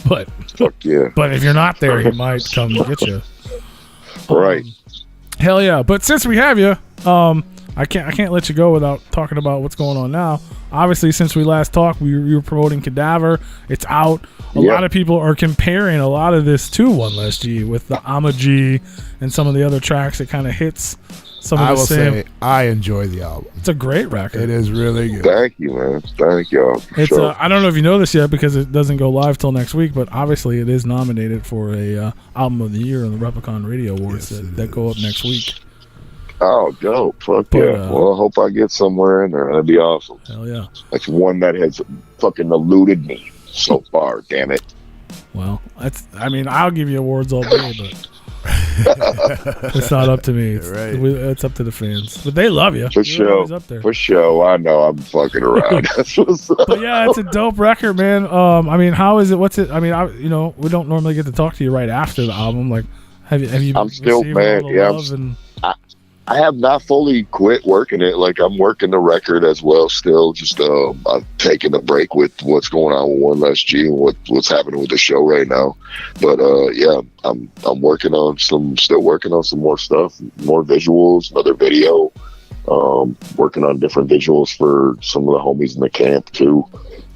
But fuck yeah. But if you're not there, he might come get you. Right. Hell yeah. But since we have you, I can't let you go without talking about what's going on now. Obviously, since we last talked, we were promoting Cadaver. It's out. A lot of people are comparing a lot of this to One Less G with the Ama G and some of the other tracks. It kind of hits some of the same. I will say I enjoy the album. It's a great record. It is really good. Thank you, man. Thank y'all. It's sure. I don't know if you know this yet because it doesn't go live till next week, but obviously it is nominated for a album of the year in the Replicon Radio Awards that go up next week. Oh, dope. Fuck yeah. Well, I hope I get somewhere in there. That'd be awesome. Hell yeah. That's one that has fucking eluded me so far, damn it. Well, I'll give you awards all day, but it's not up to me. It's up to the fans. But they love you. For sure. Up there. For sure. I know I'm fucking around. That's what's up. But yeah, it's a dope record, man. How is it? What's it? We don't normally get to talk to you right after the album. Like, have you? I'm still, man. Yeah. I have not fully quit working it. Like, I'm working the record as well still. Just I'm taking a break with what's going on with One Less G and what's happening with the show right now. But yeah, I'm working on still working on some more stuff, more visuals, another video. Working on different visuals for some of the homies in the camp too.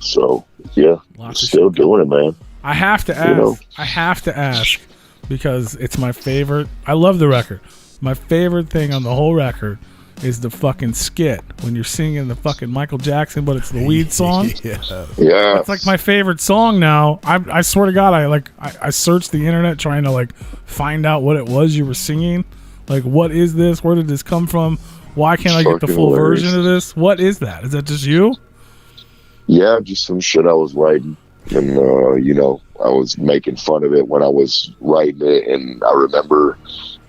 So yeah, still doing it, man. I have to ask. I have to ask because it's my favorite. I love the record. My favorite thing on the whole record is the fucking skit when you're singing the fucking Michael Jackson, but it's the weed song. Yeah. It's like my favorite song now. I swear to God, I searched the internet trying to like find out what it was you were singing. Like, what is this? Where did this come from? Why can't I get the full version of this? What is that? Is that just you? Yeah, just some shit I was writing. And, I was making fun of it when I was writing it. And I remember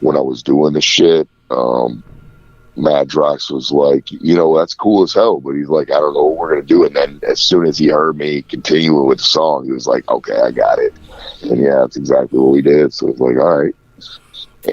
when I was doing the shit, Madrox was like, that's cool as hell. But he's like, I don't know what we're going to do. And then as soon as he heard me continuing with the song, he was like, okay, I got it. And yeah, that's exactly what we did. So it's like, all right.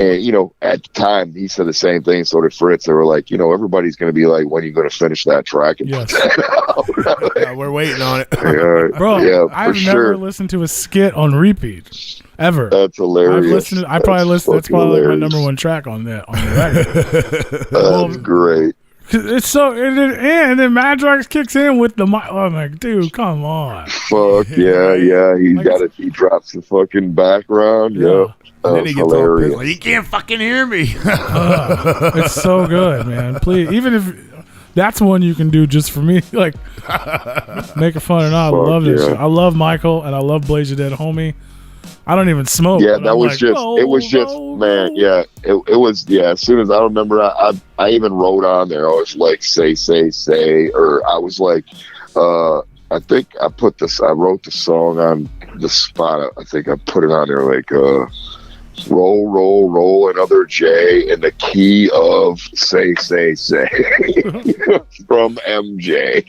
And, you know, at the time, he said the same thing. So did Fritz. They were like, you know, everybody's going to be like, when are you going to finish that track? And Yes. put that out? Yeah, we're waiting on it. Yeah, Bro, yeah, I've for never sure. listened to a skit on repeat ever. That's hilarious. I've listened. I probably listened. That's fucking probably like my hilarious. number one track on the record. That's great. 'Cause it's so, and then Madrox kicks in with the mic. I'm like, dude, come on. Fuck yeah, yeah. He drops the fucking background. Yeah. Yep. And then That's he gets all pissed, hilarious. like, you can't fucking hear me. It's so good, man. Please, even if that's one you can do just for me, like make it fun or not. I Fuck love this. yeah. Shit. I love Michael and I love Blaze Your Dead Homie. I don't even smoke. Yeah, but that I'm was like, just. no, It was just, no, man. no. Yeah, it was. Yeah, as soon as I remember, I even wrote on there. I was like, say, or I was like, I think I put this. I wrote the song on the spot. I think I put it on there like, roll another J in the key of say from MJ.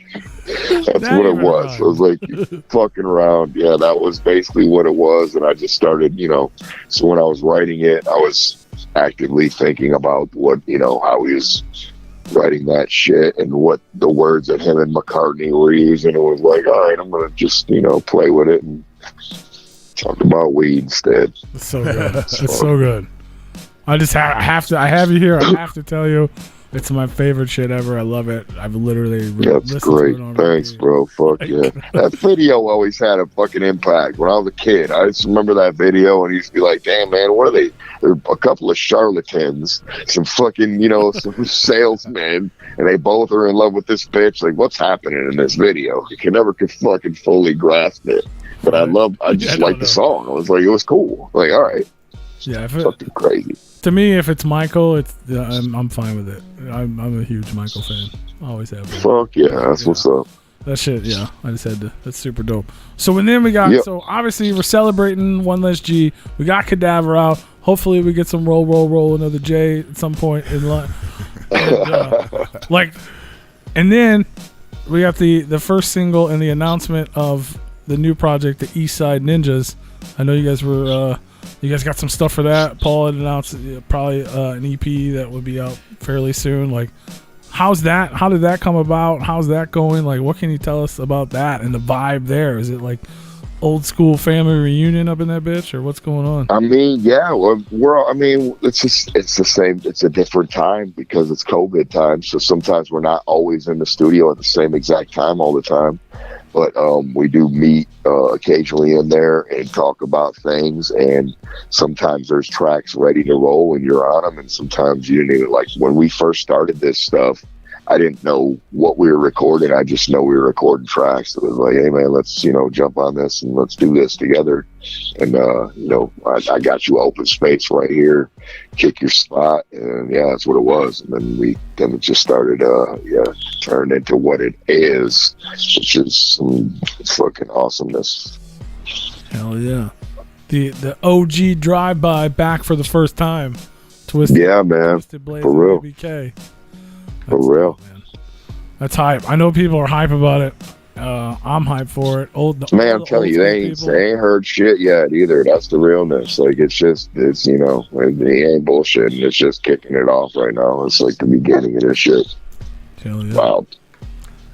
That's Not what it even was. right. I was like, you fucking around. Yeah, that was basically what it was. And I just started, you know, so when I was writing it, I was actively thinking about what, you know, how he was writing that shit and what the words that him and McCartney were using. It was like, all right, I'm going to just, you know, play with it and talk about weed instead. It's so good. It's so good. I just I have you here. I have to tell you, it's my favorite shit ever. I love it. I've literally That's listened great. to it on Thanks, repeat. bro. Fuck yeah. That video always had a fucking impact. When I was a kid, I just remember that video and used to be like, damn, man, what are they? They're a couple of charlatans, some fucking, you know, some salesmen, and they both are in love with this bitch. Like, what's happening in this video? You can never fucking fully grasp it. But I just liked the song. I was like, it was cool. Like, all right, Yeah, fucking crazy. to me, if it's Michael, it's I'm fine with it. I'm a huge Michael fan. Always have been. Fuck yeah, that's what's up. That shit, yeah. I just had to. That's super dope. So and then we got. Yep. So obviously we're celebrating One Less G. We got Cadaver out. Hopefully we get some roll another J at some point in life. And then we got the first single and the announcement of the new project, the East Side Ninjas. I know you guys were. You guys got some stuff for that. Paul had announced probably an EP that would be out fairly soon. Like, how's that? How did that come about? How's that going? Like, what can you tell us about that and the vibe there? Is it like old school family reunion up in that bitch, or what's going on? I mean, yeah, it's the same. It's a different time because it's COVID time. So sometimes we're not always in the studio at the same exact time all the time. But we do meet occasionally in there and talk about things. And sometimes there's tracks ready to roll and you're on them. And sometimes you didn't even, like, when we first started this stuff, I didn't know what we were recording. I just know we were recording tracks. It was like, hey, man, let's, you know, jump on this and let's do this together. And, you know, I got you open space right here, kick your spot. And, yeah, that's what it was. And then it just started, turned into what it is, which is some fucking awesomeness. Hell yeah. The OG drive-by back for the first time. Twisted, Yeah, man. Twisted Blaze For real. BK. For real. Man. That's hype. I know people are hype about it. I'm hype for it. Man, I'm telling you, they ain't heard shit yet either. That's the realness. Like, it's you know, he ain't bullshitting. It's just kicking it off right now. It's like the beginning of this shit. Hell yeah. Wow.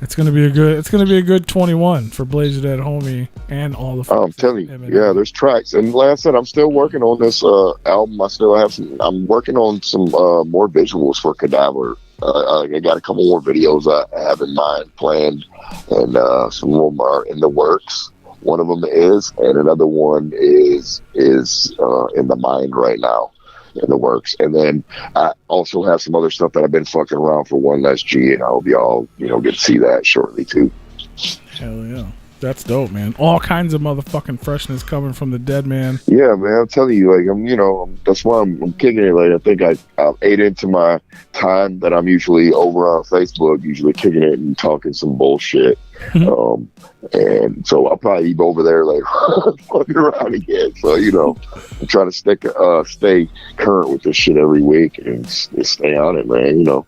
It's gonna be a good 21 for Blaze Your Dead Homie and all the. I'm telling you, yeah, there's tracks. And like I said, I'm still working on this album. I'm working on some more visuals for Cadaver. I got a couple more videos I have in mind planned, and some more are in the works. One of them is, and another one is in the mind right now, in the works. And then I also have some other stuff that I've been fucking around for One Less G, and I hope y'all, you know, get to see that shortly too. Hell yeah. That's dope, man. All kinds of motherfucking freshness coming from the dead man. Yeah, man. I'm telling you, like, that's why I'm kicking it. Like, I think I ate into my time that I'm usually over on Facebook, usually kicking it and talking some bullshit. And so I'll probably be over there, like, fucking around again. So, you know, I'm trying to stay current with this shit every week and stay on it, man. You know,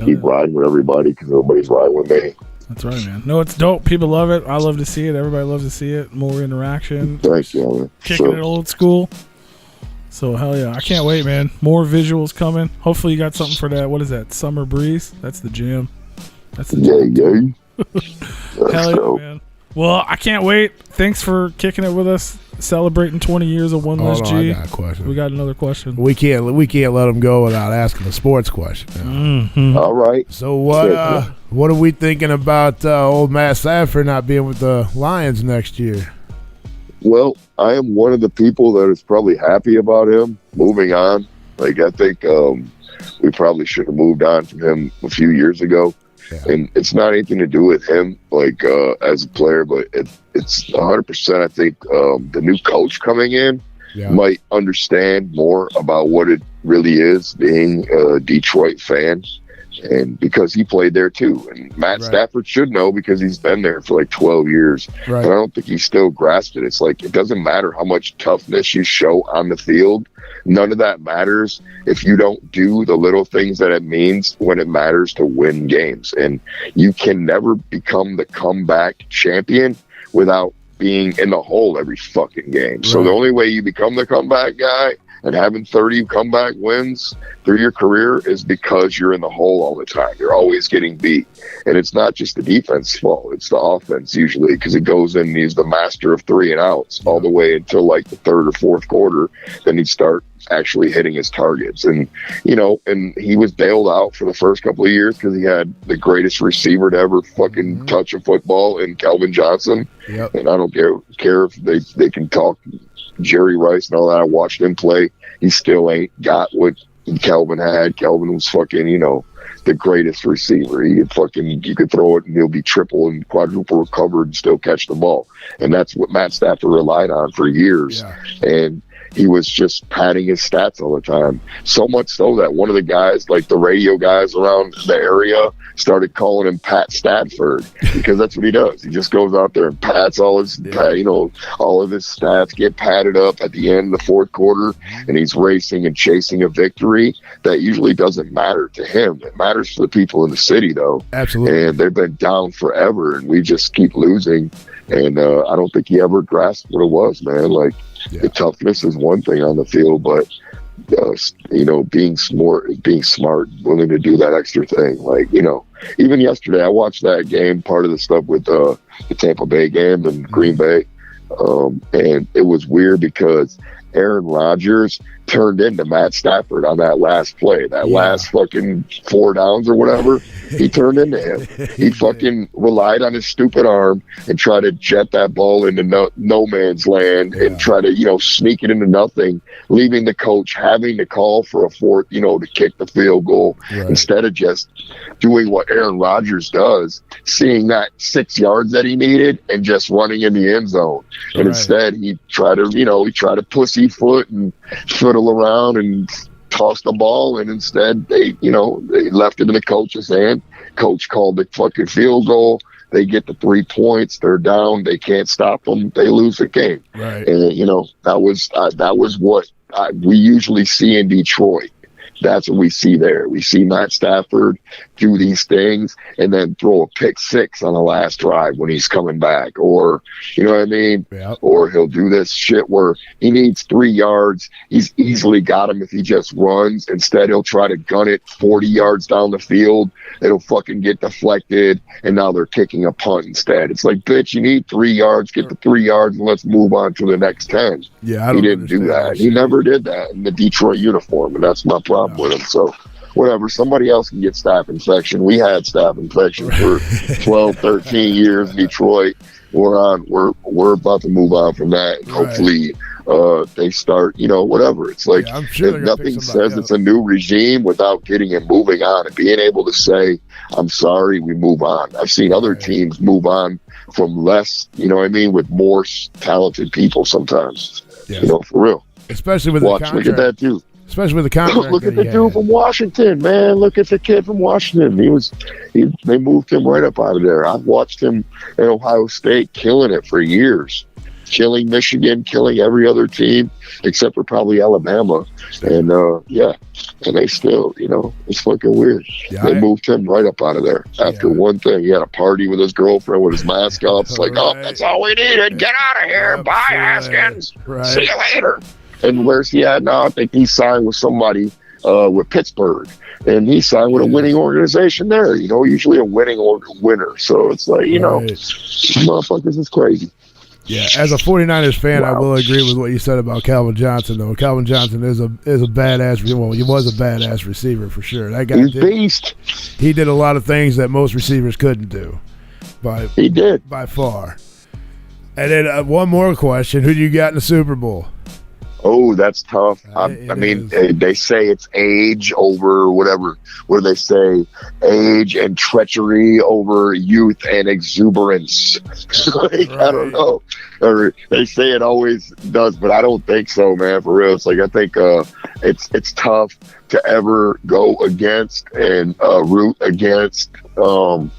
keep riding with everybody because nobody's riding with me. That's right, man. No, it's dope. People love it. I love to see it. Everybody loves to see it. More interaction. Thank you, man. Kicking it old school. So hell yeah, I can't wait, man. More visuals coming. Hopefully you got something for that. What is that? Summer Breeze? That's the jam. That's the jam. Yeah. Hell yeah, man. Well, I can't wait. Thanks for kicking it with us, celebrating 20 years of One Less G. I got a question. We got another question. We can't let them go without asking a sports question. Mm-hmm. All right. So what are we thinking about old Matt Stafford not being with the Lions next year? Well, I am one of the people that is probably happy about him moving on. Like, I think we probably should have moved on from him a few years ago. Yeah. And it's not anything to do with him, like, as a player, but it's 100%, I think, the new coach coming in might understand more about what it really is being a Detroit fan. And because he played there too, and Matt Stafford should know because he's been there for like 12 years. Right. And I don't think he still grasped it. It's like, it doesn't matter how much toughness you show on the field. None of that matters if you don't do the little things that it means when it matters to win games. And you can never become the comeback champion without being in the hole every fucking game. Right. So the only way you become the comeback guy and having 30 comeback wins through your career is because you're in the hole all the time. You're always getting beat. And it's not just the defense's fault. It's the offense usually, because it goes in and he's the master of 3 and outs all the way until like the third or fourth quarter. Then he'd start actually hitting his targets. And, you know, and he was bailed out for the first couple of years because he had the greatest receiver to ever fucking touch a football in Calvin Johnson. Yep. And I don't care if they can talk Jerry Rice and all that. I watched him play. He still ain't got what Calvin had. Calvin was fucking, you know, the greatest receiver. You could throw it and he'll be triple and quadruple recovered and still catch the ball. And that's what Matt Stafford relied on for years. Yeah. And he was just padding his stats all the time. So much so that one of the guys, like the radio guys around the area, started calling him Pat Stafford because that's what he does. He just goes out there and pats all his, all of his stats get padded up at the end of the fourth quarter, and he's racing and chasing a victory that usually doesn't matter to him. It matters to the people in the city, though. Absolutely. And they've been down forever, and we just keep losing. And I don't think he ever grasped what it was, man. Like, the toughness is one thing on the field, but being smart, willing to do that extra thing. Like, you know, even yesterday I watched that game, part of the stuff with the Tampa Bay game and Green Bay, and it was weird because Aaron Rodgers turned into Matt Stafford on that last play, last fucking 4 downs or whatever. He turned into him. He fucking relied on his stupid arm and tried to jet that ball into no man's land and try to, sneak it into nothing, leaving the coach having to call for a fourth, to kick the field goal instead of just doing what Aaron Rodgers does, seeing that 6 yards that he needed and just running in the end zone. And instead he tried to pussyfoot and fiddle around and toss the ball, and instead they left it in the coach's hand. Coach called the fucking field goal. They get the 3 points. They're down. They can't stop them. They lose the game. Right. And that was what we usually see in Detroit. That's what we see there. We see Matt Stafford do these things and then throw a pick 6 on the last drive when he's coming back, or you know what I mean? Yep. Or he'll do this shit where he needs 3 yards. He's easily got him if he just runs. Instead, he'll try to gun it 40 yards down the field. It'll fucking get deflected, and now they're kicking a punt instead. It's like, bitch, you need 3 yards. Get the 3 yards, and let's move on to the next 10. Yeah, he didn't do that. He never did that in the Detroit uniform, and that's my problem with him. So whatever, somebody else can get staph infection. We had staph infection for 12, 13 years in Detroit. We're about to move on from that, and hopefully they start, whatever. It's like, sure nothing says it's a new regime without getting and moving on and being able to say, I'm sorry, we move on. I've seen other teams move on from less, with more talented people sometimes, for real. Especially with the contract. Look at that dude. Especially with the contract. Look at the dude from Washington, man. Look at the kid from Washington. They moved him right up out of there. I've watched him at Ohio State killing it for years. Killing Michigan, killing every other team except for probably Alabama. And and they still, it's fucking weird. Yeah, they moved him right up out of there after one thing. He had a party with his girlfriend with his mask off. It's like, oh, that's all we needed. Get out of here. Bye, Haskins. See you later. And where's he at now? I think he signed with somebody with Pittsburgh, and he signed with a winning organization there. You know, usually a winner. So it's like, you know, motherfuckers is crazy. Yeah, as a 49ers fan, I will agree with what you said about Calvin Johnson, though. Calvin Johnson is a badass. Well, he was a badass receiver for sure. That guy beast. He did a lot of things that most receivers couldn't do. He did by far. And then one more question: who do you got in the Super Bowl? Oh, that's tough. I mean, they say it's age over whatever. What do they say? Age and treachery over youth and exuberance. Like, I don't know. Or they say it always does, but I don't think so, man. For real, it's like I think it's tough to ever go against and root against Tom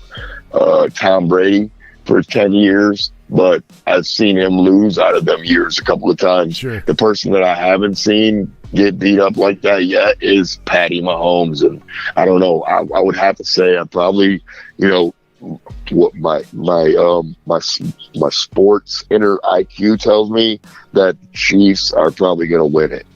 Brady for 10 years. But I've seen him lose out of them years a couple of times. Sure. The person that I haven't seen get beat up like that yet is Patty Mahomes. And I don't know. I would have to say I probably, you know, what my sports inner IQ tells me that the Chiefs are probably going to win it.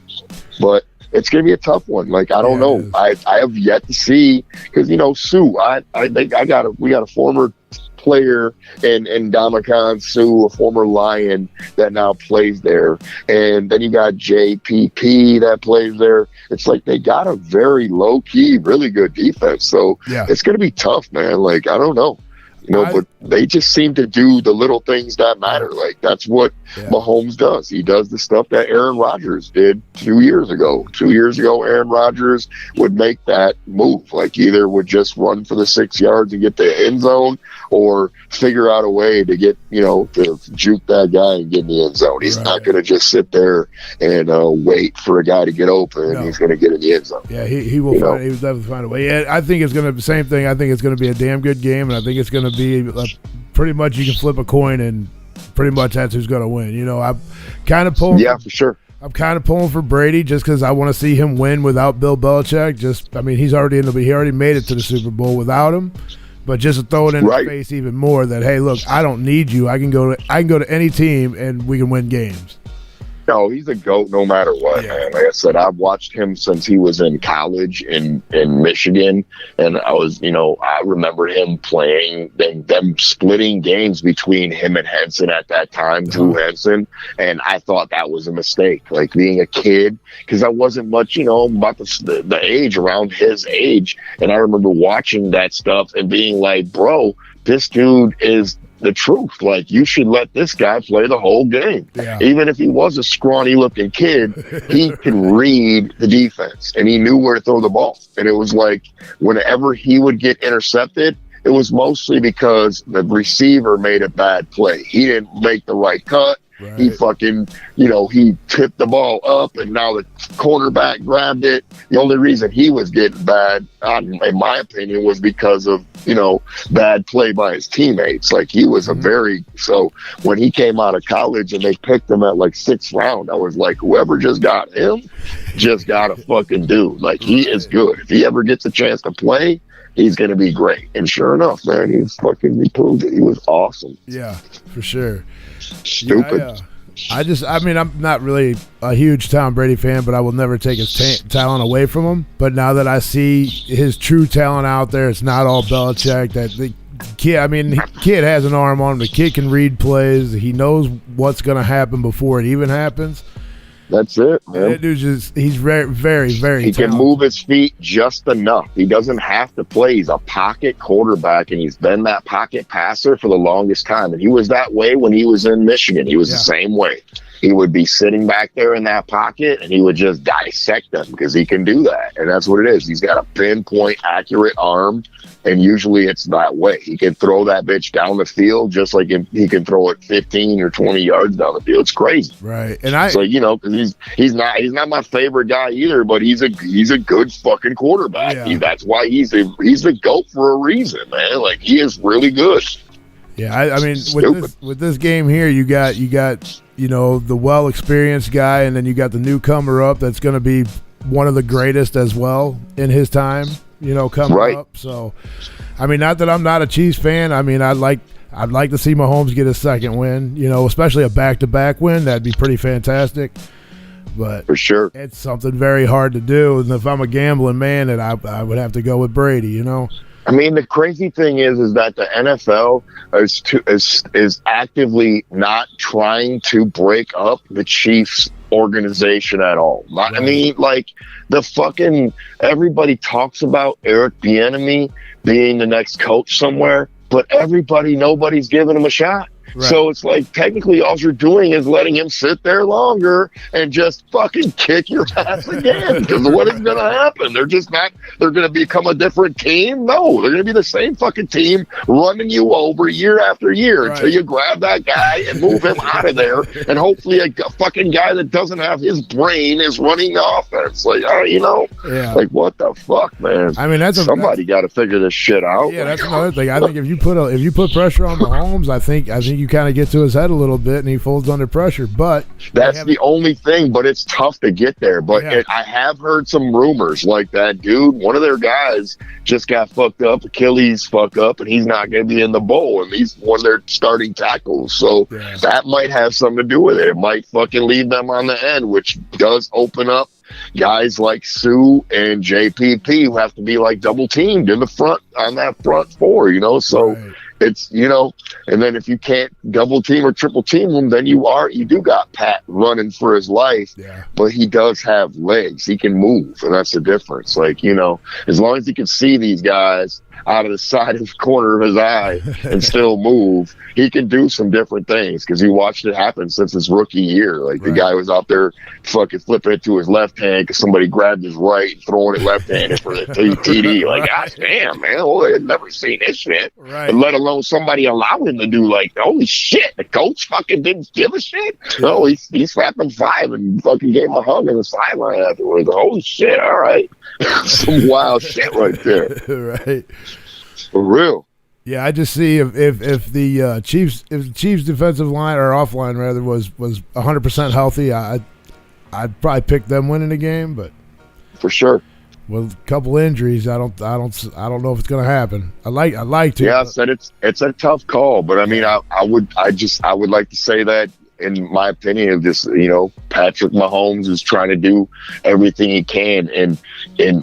But it's going to be a tough one. Like, I don't know. I have yet to see, because, you know, Sue, I think we got a former player and Ndamukong Suh, a former Lion that now plays there, and then you got JPP that plays there. It's like they got a very low key, really good defense. So it's going to be tough, man. Like, I don't know. You know, but they just seem to do the little things that matter. Like, that's what Mahomes does. He does the stuff that Aaron Rodgers did 2 years ago. 2 years ago, Aaron Rodgers would make that move. Like, either would just run for the 6 yards and get the end zone, or figure out a way to get, you know, to juke that guy and get in the end zone. He's not going to just sit there and wait for a guy to get open. No. He's going to get in the end zone. Yeah, he will. He will definitely find a way. Yeah, I think it's going to be the same thing. I think it's going to be a damn good game, and I think it's going to be pretty much you can flip a coin and pretty much that's who's going to win. You know, I'm kind of pulling. Yeah, for sure. I'm kind of pulling for Brady just because I want to see him win without Bill Belichick. he already made it to the Super Bowl without him. But just to throw it in his face even more that, hey, look, I don't need you. I can go to any team and we can win games. No, he's a GOAT no matter what, man. Like I said, I've watched him since he was in college in Michigan, and I remember him playing and them splitting games between him and Henson at that time, Drew Henson, and I thought that was a mistake. Like, being a kid, because I wasn't much, about the age around his age, and I remember watching that stuff and being like, bro, this dude is the truth. Like, you should let this guy play the whole game. Yeah. Even if he was a scrawny looking kid, he could read the defense and he knew where to throw the ball. And it was like, whenever he would get intercepted, it was mostly because the receiver made a bad play. He didn't make the right cut. Right. He fucking, he tipped the ball up, and now the quarterback grabbed it. The only reason he was getting bad, in my opinion, was because of, bad play by his teammates. Like, he was so when he came out of college and they picked him at like 6th round, I was like, whoever just got him just got a fucking dude. Like, he is good. If he ever gets a chance to play, he's going to be great. And sure enough, man, he proved it. He was awesome. Yeah, for sure. Stupid. I'm not really a huge Tom Brady fan, but I will never take his talent away from him. But now that I see his true talent out there, it's not all Belichick. That the kid has an arm on him. The kid can read plays. He knows what's going to happen before it even happens. That's it, man. That dude's he's very, very, very He talented. can move his feet just enough. He doesn't have to play. He's a pocket quarterback, and he's been that pocket passer for the longest time. And he was that way when he was in Michigan. He was the same way. He would be sitting back there in that pocket, and he would just dissect them because he can do that. And that's what it is. He's got a pinpoint, accurate arm, and usually it's that way. He can throw that bitch down the field just like he can throw it 15 or 20 yards down the field. It's crazy. Right. And because he's not my favorite guy either, but he's a good fucking quarterback. Yeah. That's why he's the GOAT for a reason, man. Like, he is really good. Yeah, I mean, with this game here, you got the well-experienced guy, and then you got the newcomer up that's going to be one of the greatest as well in his time, coming up. So, I mean, not that I'm not a Chiefs fan. I mean, I'd like to see Mahomes get a second win, especially a back-to-back win. That'd be pretty fantastic. But For sure. it's something very hard to do. And if I'm a gambling man, then I would have to go with Brady, you know? I mean, the crazy thing is that the NFL is actively not trying to break up the Chiefs organization at all. I mean, like, the fucking everybody talks about Eric Bieniemy being the next coach somewhere, but nobody's giving him a shot. Right. So it's like technically all you're doing is letting him sit there longer and just fucking kick your ass again. Because what is going to happen? They're going to become a different team? No, they're going to be the same fucking team running you over year after year until you grab that guy and move him out of there. And hopefully a fucking guy that doesn't have his brain is running the offense. Like, like what the fuck, man? I mean, somebody got to figure this shit out. Yeah, that's another thing. I think if you put pressure on Mahomes, I think you kind of get to his head a little bit and he folds under pressure. But that's the only thing. But it's tough to get there. But I have heard some rumors like that dude. One of their guys just got fucked up, Achilles fucked up, and he's not going to be in the bowl. And he's one of their starting tackles. So that might have something to do with it. It might fucking leave them on the end, which does open up guys like Sue and JPP who have to be like double teamed in the front on that front four, so it's, and then if you can't double team or triple team him, then you do got Pat running for his life, but he does have legs. He can move, and that's the difference. Like, as long as he can see these guys out of the side of the corner of his eye and still move, he can do some different things because he watched it happen since his rookie year. Like the guy was out there fucking flipping it to his left hand because somebody grabbed his right and throwing it left-handed for the TD. Like, God damn, man, I've never seen this shit. And let alone somebody allow him to do, like, holy shit, the coach fucking didn't give a shit. No, he slapped him 5 and fucking gave him a hug on the sideline afterwards. Holy shit, all right. Some wild shit right there. Right. For real. Yeah, I just see if the Chiefs defensive line or offline rather was 100% healthy, I'd probably pick them winning the game. But for sure, with a couple injuries, I don't know if it's going to happen. I like to. Yeah, I said it's a tough call, but I mean, I would like to say that. In my opinion, just Patrick Mahomes is trying to do everything he can, and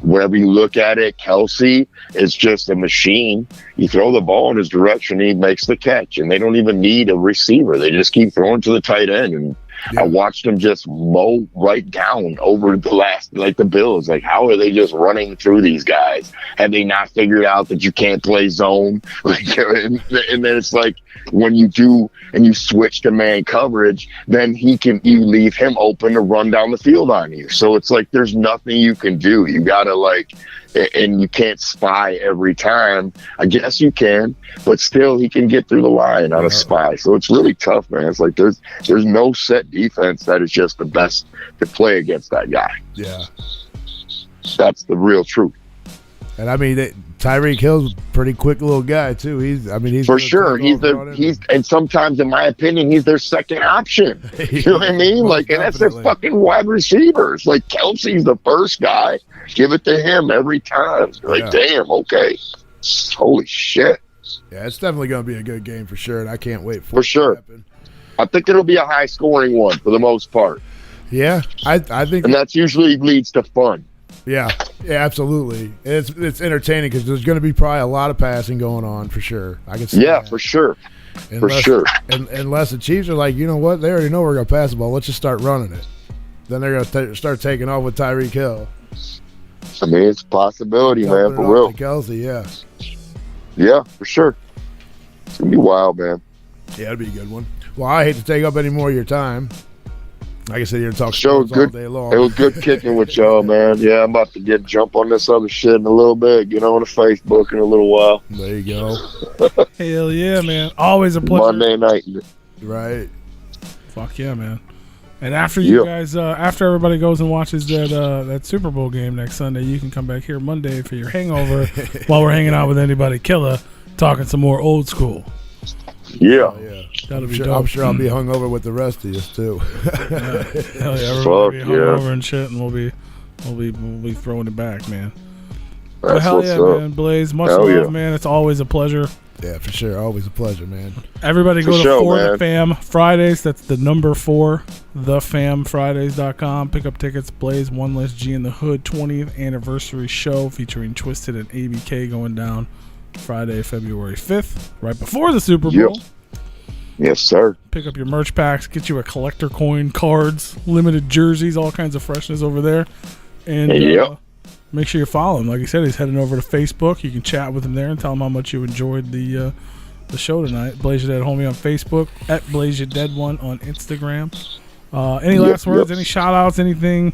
whenever you look at it, Kelsey is just a machine. You throw the ball in his direction, he makes the catch, and they don't even need a receiver. They just keep throwing to the tight end, and I watched them just mow right down over the Bills. Like, how are they just running through these guys? Have they not figured out that you can't play zone? Like, and then it's like when you do and you switch to man coverage, then you leave him open to run down the field on you. So it's like there's nothing you can do. You gotta and you can't spy every time. I guess you can, but still he can get through the line on a spy. So it's really tough, man. It's like there's no set defense that is just the best to play against that guy. Yeah. That's the real truth. And I mean, Tyreek Hill's a pretty quick little guy too. He's for sure. And sometimes, in my opinion, he's their second option. You know what I mean? Like, and that's their fucking wide receivers. Like, Kelsey's the first guy. Give it to him every time. Like, damn, okay. Holy shit. Yeah, it's definitely going to be a good game for sure, and I can't wait for sure. To happen. I think it'll be a high-scoring one for the most part. Yeah, I think, and that's usually leads to fun. Yeah, absolutely. It's entertaining because there's going to be probably a lot of passing going on for sure. I can see. Yeah, for sure. Unless the Chiefs are like, you know what, they already know we're going to pass the ball. Let's just start running it. Then they're going to start taking off with Tyreek Hill. I mean, it's a possibility, man, for real. Kelsey, yeah. Yeah, for sure. It's going to be wild, man. Yeah, it'd be a good one. Well, I hate to take up any more of your time. Like I said, you're talking sports all day long. It was good kicking with y'all, man. Yeah, I'm about to jump on this other shit in a little bit. Get on the Facebook in a little while. There you go. Hell yeah, man. Always a pleasure. Monday night. Right. Fuck yeah, man. And after you guys, after everybody goes and watches that Super Bowl game next Sunday, you can come back here Monday for your hangover while we're hanging out with anybody killer, talking some more old school. Yeah. That'll be I'm sure I'll be hungover with the rest of you too. Hell yeah, everybody will be hungover and shit, and we'll be throwing it back, man. But hell yeah, man, Blaze, much love, man. It's always a pleasure. Yeah, for sure. Always a pleasure, man. Everybody For go to sure, For man. the Fam Fridays. That's the number 4, thefamfridays.com. Pick up tickets. Blaze One Less G in the Hood 20th anniversary show featuring Twisted and ABK going down Friday, February 5th, right before the Super Bowl. Yep. Yes, sir. Pick up your merch packs. Get you a collector coin, cards, limited jerseys, all kinds of freshness over there. And Yep. make sure you follow him. Like I said, he's heading over to Facebook. You can chat with him there and tell him how much you enjoyed the show tonight. Blaze Your Dead Homie on Facebook, at Blaze Your Dead One on Instagram. Any last words? Any shout outs? Anything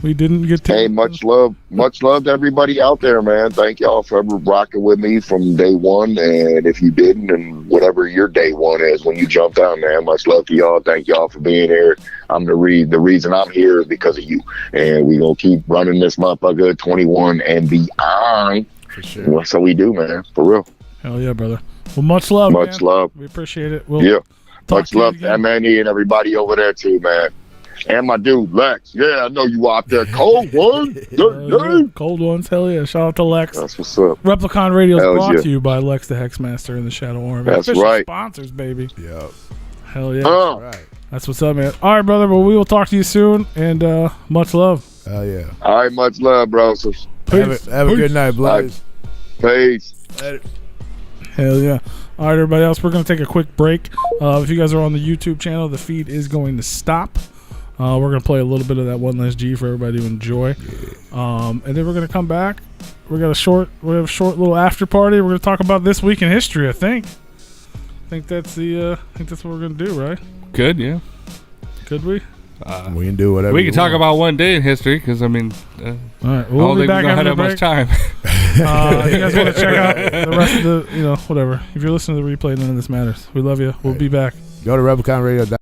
we didn't get to? Hey, much love to everybody out there, man. Thank y'all for rocking with me from day one. And if you didn't, and whatever your day one is when you jumped out, man, much love to y'all. Thank y'all for being here. The reason I'm here is because of you. And we gonna keep running this motherfucker 21 and beyond. For sure. That's what we do, man. For real. Hell yeah, brother. Well, much love, Much man. love. We appreciate it. We'll Yeah. talk Much to you love to again. MNE and everybody over there too, man. And my dude Lex. Yeah, I know you out there. Cold one. Hell yeah. Cold ones. Hell yeah. Shout out to Lex. That's what's up. Replicon Radio is Hell brought yeah. to you by Lex the Hexmaster and the Shadow Army. That's Official right. sponsors, baby. Yep. Hell yeah. All right. That's what's up, man. All right, brother. Well, we will talk to you soon, and much love. Hell yeah. All right, much love, bro. So, Have a good night, Blaze. peace. Later. Hell yeah. All right, everybody else, we're going to take a quick break. If you guys are on the YouTube channel, the feed is going to stop. We're going to play a little bit of that One Less G for everybody to enjoy. And then we're going to come back. We have a short little after party. We're going to talk about this week in history, I think. I think that's what we're going to do, right? Good, yeah. Could we? We can do whatever We you can talk want. about one day in history because, I mean, All right. I We'll don't be think back we're going to after have the that break. much time. If you guys want to check out the rest of the, whatever. If you're listening to the replay, none of this matters. We love you. We'll be back. Go to RepliconRadio.com.